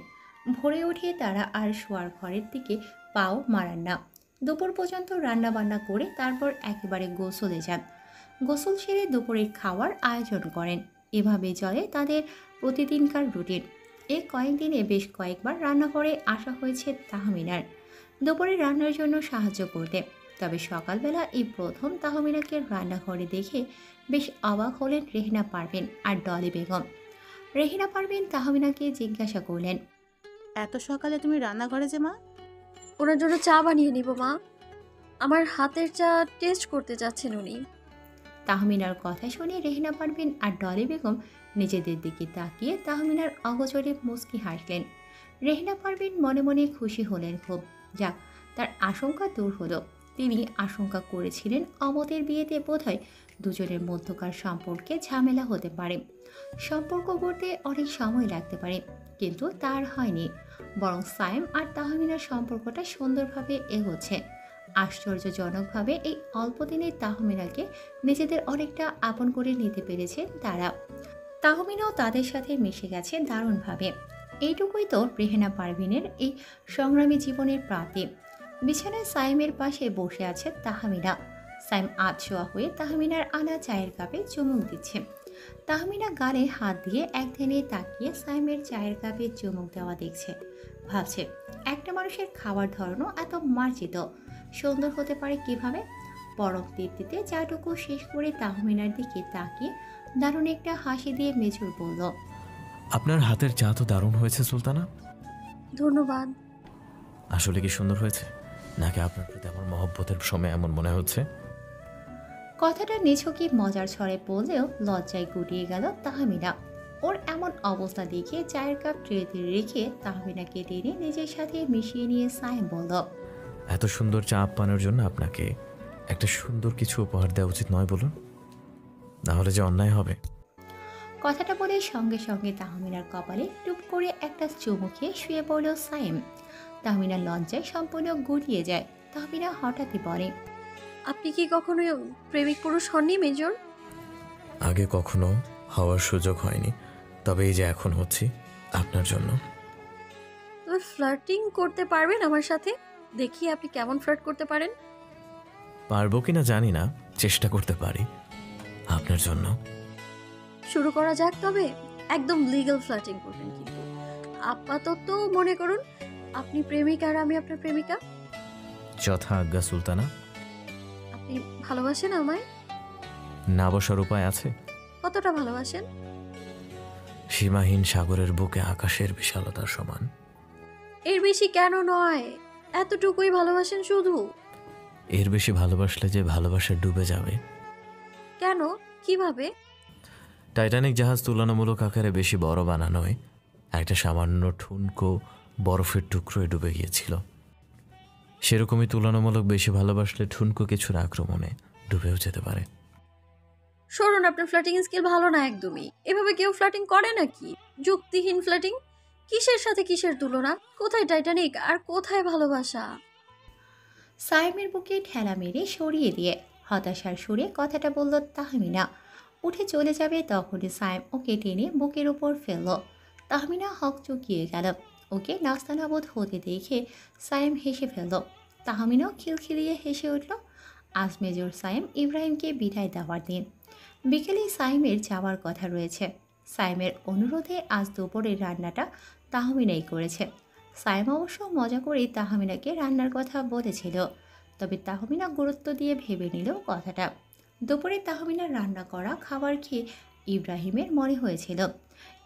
ভোরে উঠে তারা আর শোয়ার ঘরের দিকে পাও মারান না। দুপুর পর্যন্ত রান্না বান্না করে তারপর একেবারে গোসলে যান। গোসল সেরে দুপুরের খাওয়ার আয়োজন করেন। এভাবে চলে তাদের প্রতিদিনকার রুটিন। এই কয়েকদিনে বেশ কয়েকবার রান্নাঘরে আসা হয়েছে তাহমিনার দুপুরে রান্নার জন্য সাহায্য করতে। তবে সকালবেলা এই প্রথম তাহমিনাকে রান্নাঘরে দেখে বেশ অবাক হলেন রেহেনা পারভিন আর ডলি বেগম। রেহেনা পারভিন তাহমিনাকে জিজ্ঞাসা করলেন, এত সকালে তুমি রান্নাঘরে যে মা? ওনার জন্য চা বানিয়ে নিব মা। আমার হাতের চা টেস্ট করতে যাচ্ছেন উনি। তাহমিনার কথা শুনে রেহেনা পারভিন আর ডলি বেগম নিজেদের দিকে তাকিয়ে তাহমিনার অগোচরে মুচকি হাসলেন। রেহেনা পারভিন মনে মনে খুশি হলেন খুব। যাক, তার আশঙ্কা দূর হলো। তিনি আশঙ্কা করেছিলেন অমতের বিয়েতে বোধহয় দুজনের মধ্যকার সম্পর্কে ঝামেলা হতে পারে, সম্পর্ক গড়তে অনেক সময় লাগতে পারে, কিন্তু তার হয়নি। বরং সাইম আর তাহমিনার সম্পর্কটা সুন্দরভাবে এগোচ্ছে। আশ্চর্যজনকভাবে এই অল্প দিনে তাহমিনাকে নিজেদের অনেকটা আপন করে নিতে পেরেছে তারা। তাহমিনাও তাদের সাথে মিশে গেছে দারুণভাবে। এইটুকুই তো রেহেনা পারভিনের এই সংগ্রামী জীবনের প্রাতি। বিছানায় সাইমের পাশে বসে আছে তাহমিনা। সাইম আধশোয়া হয়ে তাহমিনার আনা চায়ের কাপে চুমুক দিচ্ছে। তাহমিনা গালে হাত দিয়ে একদিনে তাকিয়ে সাইমের চায়ের কাপে চুমুক দেওয়া দেখছে। ভাবছে, একটা মানুষের খাওয়ার ধরনও এত মার্জিত সুন্দর হতে পারে কিভাবে। পরম তৃপ্তিতে চাটুকু শেষ করে তাহমিনার দিকে তাকিয়ে দারুণ একটা হাসি দিয়ে মেজর বলল, আপনার হাতের চা তো দারুণ হয়েছে সুলতানা। ধন্যবাদ। আসলে কি সুন্দর হয়েছে, নাকি আপনার প্রতি আমার মহব্বতের সময় এমন মনে হচ্ছে? কথাটা নিছকই মজার ছড়ে বললেও লজ্জায় গুটিয়ে গেল তাহমিনা। ওর এমন অবস্থা দেখে চায়ের কাপ ট্রেতে রেখে তাহমিনাকে টেনে নিজের সাথে মিশিয়ে নিয়ে সাইম বলল, এত সুন্দর চা আপ্যায়নের জন্য আপনাকে একটা সুন্দর কিছু উপহার দেওয়া উচিত নয় বলুন? নাহলে যে অন্যায় হবে। কথাটা বলে সঙ্গে সঙ্গে তাহমিনার কপালে টুপ করে একটা চুমু খেয়ে শুয়ে পড়ল সাইম। তাহমিনার লজ্জায় সম্পূর্ণ গুটিয়ে যায়। তাহমিনা হঠাৎই বলে, আপনি কি কখনো প্রেমিক পুরুষ হননি মেজর? আগে কখনো হওয়ার সুযোগ হয়নি, তবে এই যে এখন হচ্ছি আপনার জন্য। তবে ফ্লার্টিং করতে পারবেন আমার সাথে? দেখি আপনি কেমন ফ্লার্ট করতে পারেন। পারবো কিনা জানি না, চেষ্টা করতে পারি আপনার জন্য। শুরু করা যাক তবে। একদম লিগ্যাল ফ্লার্টিং করবেন কিন্তু। আপাতত মনে করুন আপনি প্রেমিক আর আমি আপনার প্রেমিকা। যথা আজ্ঞা সুলতানা। আপনি ভালোবাসেন আমায়? না বসার উপায় আছে? কতটা ভালোবাসেন? সীমাহীন সাগরের বুকে আকাশের বিশালতার সমান। এর বেশি কেন নয়, এতটুকুই ভালোবাসেন শুধু? এর বেশি ভালোবাসলে যে ভালোবাসা ডুবে যাবে। কেন, কিভাবে? টাইটানিক জাহাজ তুলনামূলক আকারে বেশি বড় বানানোয় একটা সামান্য ঠুনকো বরফের টুকরোয় ডুবে গিয়েছিল। সেরকমই তুলনামূলক বেশি ভালোবাসলে ঠুনকো কিছুর আক্রমণে ডুবেও যেতে পারে। সরুন, আপনার ফ্লার্টিং স্কিল ভালো না একদমই। এভাবে কেউ ফ্লার্টিং করে নাকি? যুক্তিহীন ফ্লার্টিং। কিসের সাথে কিসের তুলনা? কোথায় টাইটানিক আর কোথায় ভালোবাসা? সাইমের বুকে ঠেলা মেরে সরিয়ে দিয়ে হতাশার সুরে কথাটা বলল তাহমিনা। উঠে চলে যাবে তখনই সাইম ওকে টেনে বুকের উপর ফেলল। তাহমিনা হক চুকিয়ে গেল। ওকে নাস্তানাবোধ হতে দেখে সাইম হেসে ফেলল। তাহমিনাও খিলখিলিয়ে হেসে উঠল। আজ মেজর সাইম ইব্রাহিমকে বিদায় দেওয়ার দিন। বিকেলে সাইমের যাওয়ার কথা রয়েছে। সাইমের অনুরোধে আজ দুপুরের রান্নাটা তাহমিনাই করেছে। সাইম অবশ্য মজা করেই তাহমিনাকে রান্নার কথা বলেছিল, তবে তাহমিনা গুরুত্ব দিয়ে ভেবে নিল কথাটা। দুপুরে তাহমিনা রান্না করা খাবার খেয়ে ইব্রাহিমের মনে হয়েছিল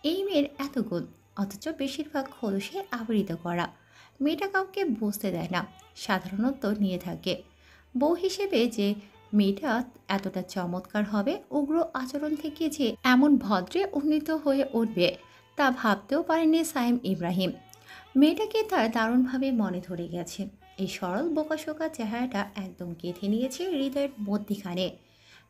এই মেয়ের এত গুণ, অথচ বেশিরভাগ খোলসে আবৃত করা। মেয়েটা কাউকে বসতে দেয় না, সাধারণত নিয়ে থাকে। বউ হিসেবে যে মেয়েটা এতটা চমৎকার হবে, উগ্র আচরণ থেকে যে এমন ভদ্রে উন্নীত হয়ে উঠবে, তা ভাবতেও পারেনি সাইম ইব্রাহিম। মেয়েটাকে তার দারুণভাবে মনে ধরে গেছে। এই সরল বোকাশোকা চেহারাটা একদম গেঁথে নিয়েছে হৃদয়ের মধ্যিখানে।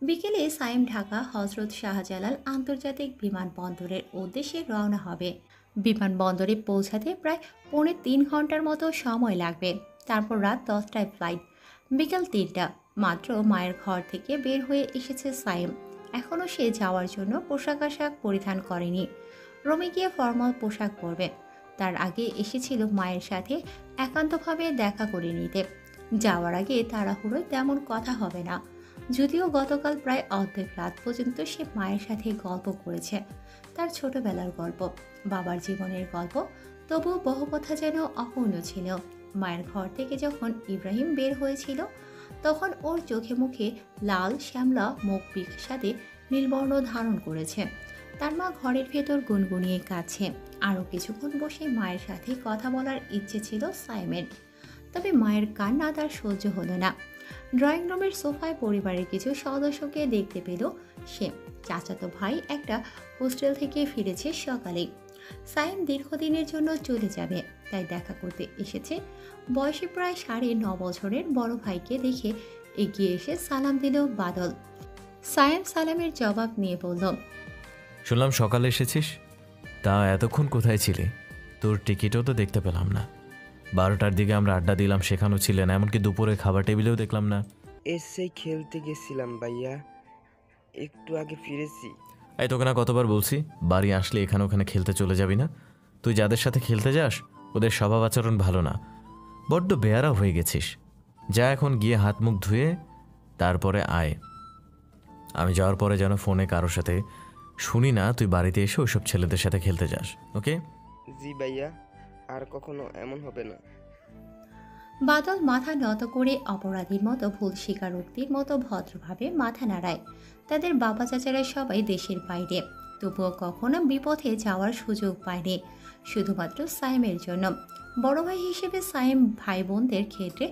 বিকেলে সাইম ঢাকা হজরত শাহজালাল আন্তর্জাতিক বিমানবন্দরের উদ্দেশ্যে রওনা হবে। বিমানবন্দরে পৌঁছাতে প্রায় 3.25 ঘন্টার মতো সময় লাগবে। তারপর রাত 10টায় ফ্লাইট। বিকেল 3টা মাত্র মায়ের ঘর থেকে বের হয়ে এসেছে সাইম। এখনও সে যাওয়ার জন্য পোশাক আশাক পরিধান করেনি। রুমে গিয়ে ফর্মাল পোশাক পরবে। তার আগে এসেছিল মায়ের সাথে একান্তভাবে দেখা করে নিতে। যাওয়ার আগে তাড়াহুড়োয় তেমন কথা হবে না, যদিও গতকাল প্রায় অর্ধেক রাত পর্যন্ত সে মায়ের সাথে গল্প করেছে। তার ছোটবেলার গল্প, বাবার জীবনের গল্প, তবুও বহু কথা যেন অপূর্ণ ছিল। মায়ের ঘর থেকে যখন ইব্রাহিম বের হয়েছিল, তখন ওর চোখে মুখে লাল শ্যামলা মুখ সাথে নীলবর্ণ ধারণ করেছে। তার মা ঘরের ভেতর গুনগুনিয়ে কাঁদছে। আরও কিছুক্ষণ বসে মায়ের সাথে কথা বলার ইচ্ছে ছিল সাইমের, তবে মায়ের কান্না তার সহ্য হলো না। ড্রয়িং রুমের সোফায় পরিবারের কিছু সদস্যকে দেখতে পেল সে। চাচাতো ভাই একটা হোস্টেল থেকে ফিরেছে সকালেই। সাইম দীর্ঘদিনের জন্য চলে যাবে, তাই দেখা করতে এসেছে। বয়সে প্রায় 9.5 বছরের বড় ভাইকে দেখে এগিয়ে এসে সালাম দিল বাদল। সাইম সালামের জবাব নিয়ে বলল, শুনলাম সকালে এসেছিস, তা এতক্ষণ কোথায় ছিলি? তোর টিকিটও তো দেখতে পেলাম না। 12টার দিকে আমরা আড্ডা দিলাম, সেখানেও ছিলেন, এমনকি দুপুরে খাবার টেবিলেও দেখলাম না। এসেই খেলতে গেছিলাম ভাইয়া, একটু আগে ফিরেছি। এই তোকে না কতবার বলছি, বাড়ি আসলে এখানে ওখানে খেলতে চলে যাবি না। তুই যাদের সাথে খেলতে যাস ওদের স্বভাব আচরণ ভালো না, বড্ড বেয়ারা হয়ে গেছিস। যা এখন গিয়ে হাত মুখ ধুয়ে তারপরে আয়। আমি যাওয়ার পরে যেন ফোনে কারোর সাথে শুনি না তুই বাড়িতে এসে ওইসব ছেলেদের সাথে খেলতে যাস, ওকে? জি ভাইয়া, আর কখনো এমন হবে না। বাদল মাথা নত করে অপরাধীর মতো ভুল স্বীকারোক্তির মতো ভদ্রভাবে মাথা নাড়ায়। তাদের বাবা চাচারা সবাই দেশের বাইরে, তবুও কখনো বিপথে যাওয়ার সুযোগ পায়নি, শুধুমাত্র সাইমের জন্য। বড় ভাই হিসেবে সাইম ভাই বোনদের ক্ষেত্রে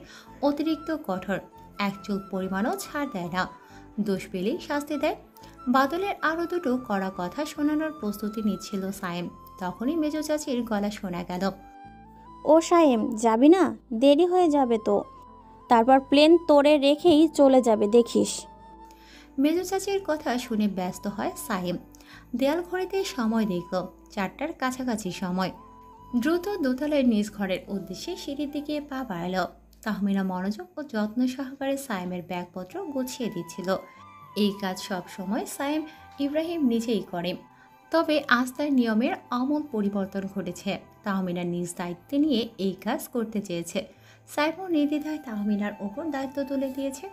অতিরিক্ত কঠোর, এক চুল পরিমাণও ছাড় দেয় না, দোষ পেলেই শাস্তি দেয়। বাদলের আরও দুটো কড়া কথা শোনানোর প্রস্তুতি নিচ্ছিল সাইম, তখনই মেজো চাচির গলা শোনা গেল, ও সায়েম, যাবি না? দেরি হয়ে যাবে তো। তারপর প্লেন তোরে রেখেই চলে যাবে, দেখিস। মেজো চাচির কথা শুনে ব্যস্ত হয় সাইম। দেয়াল ঘড়িতে সময় দেখল 4টার কাছাকাছি সময়। দ্রুত দোতলার নিজ ঘরের উদ্দেশ্যে সিঁড়ির দিকে পা বাড়াল। তাহমিনা মনোযোগ ও যত্ন সহকারে সাইমের ব্যাগপত্র গুছিয়ে দিচ্ছিল। এই কাজ সব সময় সাইম ইব্রাহিম নিজেই করে, তবে আজ তার নিয়মের আমূল পরিবর্তন ঘটেছে। তাহমিনার নিজ দায়িত্বে নিয়ে এই কাজ করতে চেয়েছে। সাইমও নির্দ্বিধায় তাহমিনার ওপর দায়িত্ব তুলে দিয়েছে।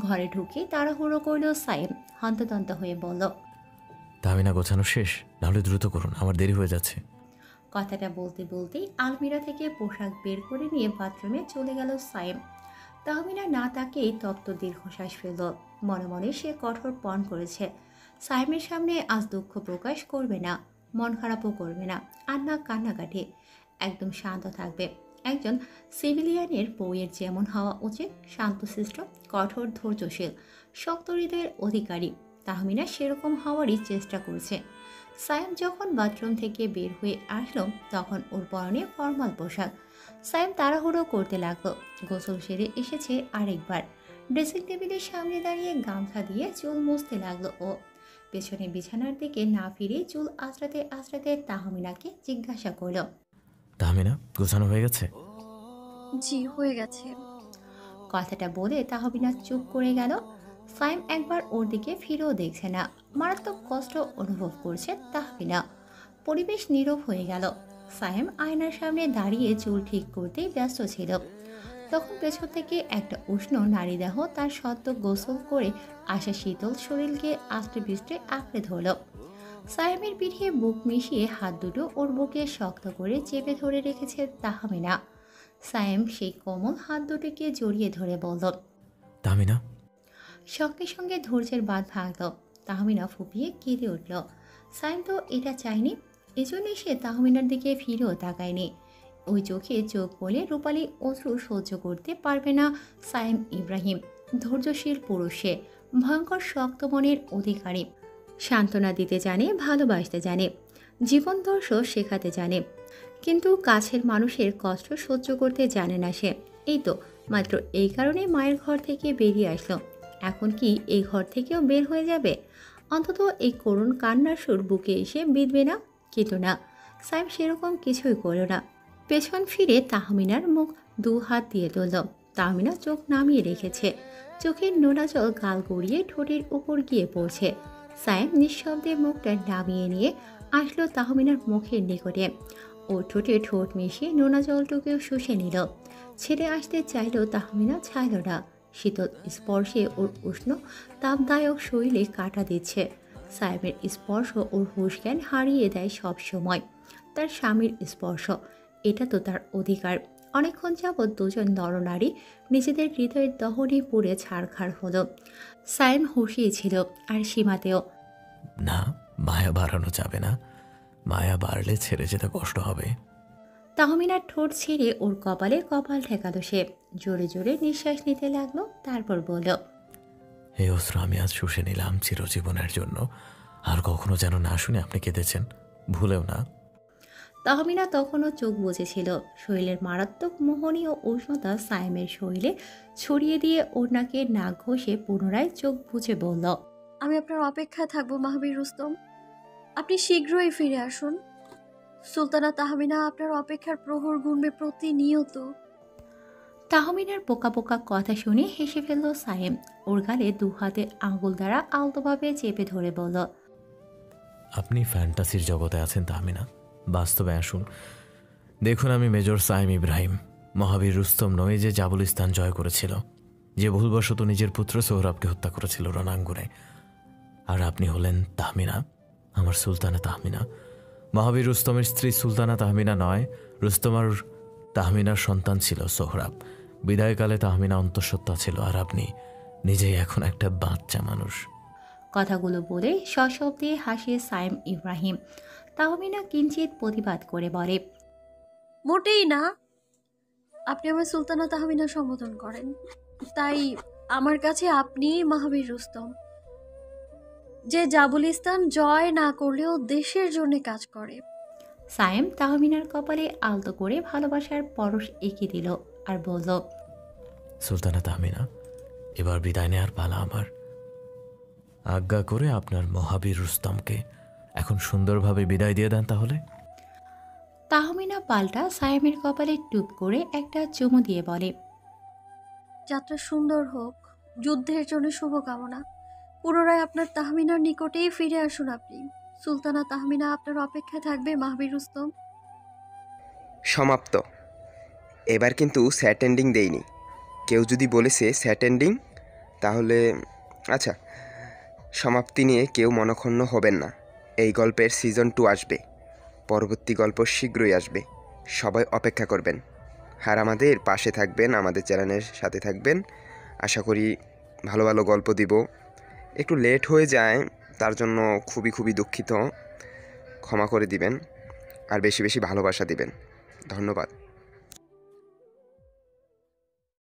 ঘরে ঢুকে তাড়াহুড়ো করল সাইম, হন্তদন্ত হয়ে বলল, তাহমিনা গোছানো শেষ, নাহলে দ্রুত করুন, আমার দেরি হয়ে যাচ্ছে। কথাটা বলতে বলতেই আলমিরা থেকে পোশাক বের করে নিয়ে বাথরুমে চলে গেল সাইম। তাহমিনা না তাকেই তপ্ত দীর্ঘশ্বাস ফেলল। মনে মনে সে কঠোর পণ করেছে, সাইমের সামনে আজ দুঃখ প্রকাশ করবে না, মন খারাপও করবে না, আর না কান্নাকাটি। একদম শান্ত থাকবে। একজন সিভিলিয়ানের বউয়ের যেমন হওয়া উচিত, শান্তশিষ্ট, কঠোর, ধৈর্যশীল, শক্ত হৃদয়ের অধিকারী। তাহমিনা সেরকম হওয়ারই চেষ্টা করছে। সাইম যখন বাথরুম থেকে বের হয়ে আসলো, তখন ওর পরনে ফর্মাল পোশাক। সাইম তাড়াহুড়ো করতে লাগলো। গোসল সেরে এসেছে আরেকবার। ড্রেসিং টেবিলের সামনে দাঁড়িয়ে গামছা দিয়ে চুল মুছতে লাগলো ও। পেছনে বিছানার দিকে না ফিরে চুল আঁচড়াতে আঁচড়াতে তাহমিনাকে জিজ্ঞাসা করলো, তাহমিনা গোছানো হয়ে গেছে? জি, হয়ে গেছে। কথাটা বলে তাহমিনা চুপ করে গেল। সাইম একবার ওর দিকে ফিরেও দেখছে না। মারাত্মক কষ্ট অনুভব করছে তাহমিনা। পরিবেশ নীরব হয়ে গেল। সাইম আয়নার সামনে দাঁড়িয়ে চুল ঠিক করতেই ব্যস্ত ছিল। তখন পেছন থেকে একটা উষ্ণ নারীদেহ তার সদ্য গোসল করে আসা শীতল শরীরকে আস্তে পিষ্টে আঁকড়ে ধরল। সাইমের পিঠে বুক মিশিয়ে হাত দুটো ওর বুকে শক্ত করে চেপে ধরে রেখেছে তাহমিনা। সাইম সেই কোমল হাত দুটোকে জড়িয়ে ধরে বলল, তাহমিনা। সঙ্গে সঙ্গে ধৈর্যের বাঁধ ভাঙল। তাহমিনা ফুপিয়ে কেঁদে উঠল। সাইম তো এটা চায়নি, এজন্যই সে তাহমিনার দিকে ফিরেও তাকায়নি। ওই চোখে চোখ বলে রূপালী অশ্রু সহ্য করতে পারবে না সাইম ইব্রাহিম। ধৈর্যশীল পুরুষ সে, ভয়ঙ্কর শক্ত মনের অধিকারী। সান্ত্বনা দিতে জানে, ভালোবাসতে জানে, জীবনদর্শ শেখাতে জানে, কিন্তু কাছের মানুষের কষ্ট সহ্য করতে জানে না সে। এই তো মাত্র এই কারণে মায়ের ঘর থেকে বেরিয়ে আসলো। এখন কি এই ঘর থেকেও বের হয়ে যাবে? অন্তত এই করুণ কান্নার সুর বুকে এসে বিঁধবে না? কিন্তু না, সাইম সেরকম কিছুই করল না। পেছন ফিরে তাহমিনার মুখ 2 হাত দিয়ে তুলল। তাহমিনা চোখ নামিয়ে রেখেছে, চোখের নোনা জল গাল গড়িয়ে ঠোঁটের উপর গিয়ে পড়ছে। সাইম নিঃশব্দে মুখটা নামিয়ে নিয়ে আসলো তাহমিনার মুখের নিকটে। ও ঠোঁটে ঠোঁট মিশিয়ে নোনা জলটুকেও শুষে নিল। ছেড়ে আসতে চাইল, তাহমিনা ছাইল না। শীতল স্পর্শে ওর উষ্ণ তাপদায়ক শরীরে কাটা দিচ্ছে। সাইমের স্পর্শ ওর হুঁশ জ্ঞান হারিয়ে দেয় সব সময়। তার স্বামীর স্পর্শ, এটা তো তার অধিকার। অনেকক্ষণ যাবৎ দুজন নরনারী নিজেদের হৃদয়ের দহনে পুড়ে ছাড়খাড় হলো। সাইম হুঁশিয়েছিল, আর সীমাতেও। না, মায়া বাড়ানো যাবে না, মায়া বাড়লে ছেড়ে যেতে কষ্ট হবে। তাহমিনার ঠোঁট ছেড়ে ওর কপালে কপাল ঠেকালো সে। জোরে জোরে নিঃশ্বাস নিতে লাগলো, তারপর বলল, এই অস্ত্র আমি আজ শুষে নিলাম চিরজীবনের জন্য। আর কখনো যেন না শুনে আপনি কেঁদেছেন, ভুলেও না। তাহমিনা তখনও চোখ বুজেছিল। শরীরের মারাত্মক মোহনীয় উষ্ণতা সাইমের শরীরে ছড়িয়ে দিয়ে ওর নাকে নাক ঘষে পুনরায় চোখ বুজে বলল, আমি আপনার অপেক্ষায় থাকবো মাহবীর রুস্তম। আপনি শীঘ্রই ফিরে আসুন। সুলতানা তাহমিনা আপনার অপেক্ষার প্রহর গুনবে প্রতিনিয়ত। তাহমিনার পোকা পোকা কথা শুনে হেসে ফেলল সাইম। ওর গালে 2 হাতে আঙুল দ্বারা আলতোভাবে চেপে ধরে বলল, আপনি ফ্যান্টাসির জগতে আছেন তাহমিনা, বাস্তবে আসুন। দেখুন, আমি মেজর সাইম ইব্রাহিম, মহাবীর রুস্তম নয় যে জাবুলিস্তান জয় করেছিল, যে ভুলবশত নিজের পুত্র সোহরাবকে হত্যা করেছিল রণাঙ্গনে। আর আপনি হলেন তাহমিনা, আমার সুলতানা তাহমিনা। মহাবীর রুস্তমের স্ত্রী সুলতানা তাহমিনা নয়, রুস্তম আর তাহমিনার সন্তান ছিল সোহরাব। বিদায়কালে তাহমিনা অন্তঃসত্ত্বা ছিল, আর আপনি নিজেই এখন একটা বাচ্চা মানুষ। কথাগুলো বলে সশব্দে হাসিয়ে সাইম ইব্রাহিম। তাহমিনা কিঞ্চিত প্রতিবাদ করে বলে, মোটেই না। আপনি আমার সুলতানা তাহমিনা সম্বোধন করেন, তাই আমার কাছে আপনি মাহবীর রুস্তম, যে জাবুলিস্তান জয় না করলেও দেশের জন্য কাজ করে। সাইম তাহমিনার কপালে আলতো করে ভালোবাসার পরশ এঁকে দিল আর বলল, সুলতানা তাহমিনা, এবার বিদায় নেয়ার পালা আমার। আজ্ঞা করে আপনার মহাবীর রুস্তমকে এখন সুন্দরভাবে বিদায় দিয়ে দেন তাহলে। তাহমিনা পাল্টা সাইমের কপালে টুপ করে একটা চুমু দিয়ে বলে, যাত্রা সুন্দর হোক, যুদ্ধের জন্য শুভকামনা। পুনরায় আপনার তাহমিনার নিকটেই ফিরে আসুন আপনি। সুলতানা তাহমিনা আপনার অপেক্ষায় থাকবে মাহবীর রুস্তম। সমাপ্ত। এবার কিন্তু স্যাট এন্ডিং দেইনি। কেউ যদি বলেছে স্যাট এন্ডিং, তাহলে আচ্ছা, সমাপ্তি নিয়ে কেউ মনক্ষুণ্ণ হবেন না। এই গল্পের সিজন 2 আসবে, পরবর্তী গল্প শীঘ্রই আসবে। সবাই অপেক্ষা করবেন, আর আমাদের পাশে থাকবেন, আমাদের চ্যানেলের সাথে থাকবেন। আশা করি ভালো ভালো গল্প দিব। একটু লেট হয়ে যায়, তার জন্য খুবই দুঃখিত। ক্ষমা করে দিবেন, আর বেশি বেশি ভালোবাসা দিবেন। ধন্যবাদ।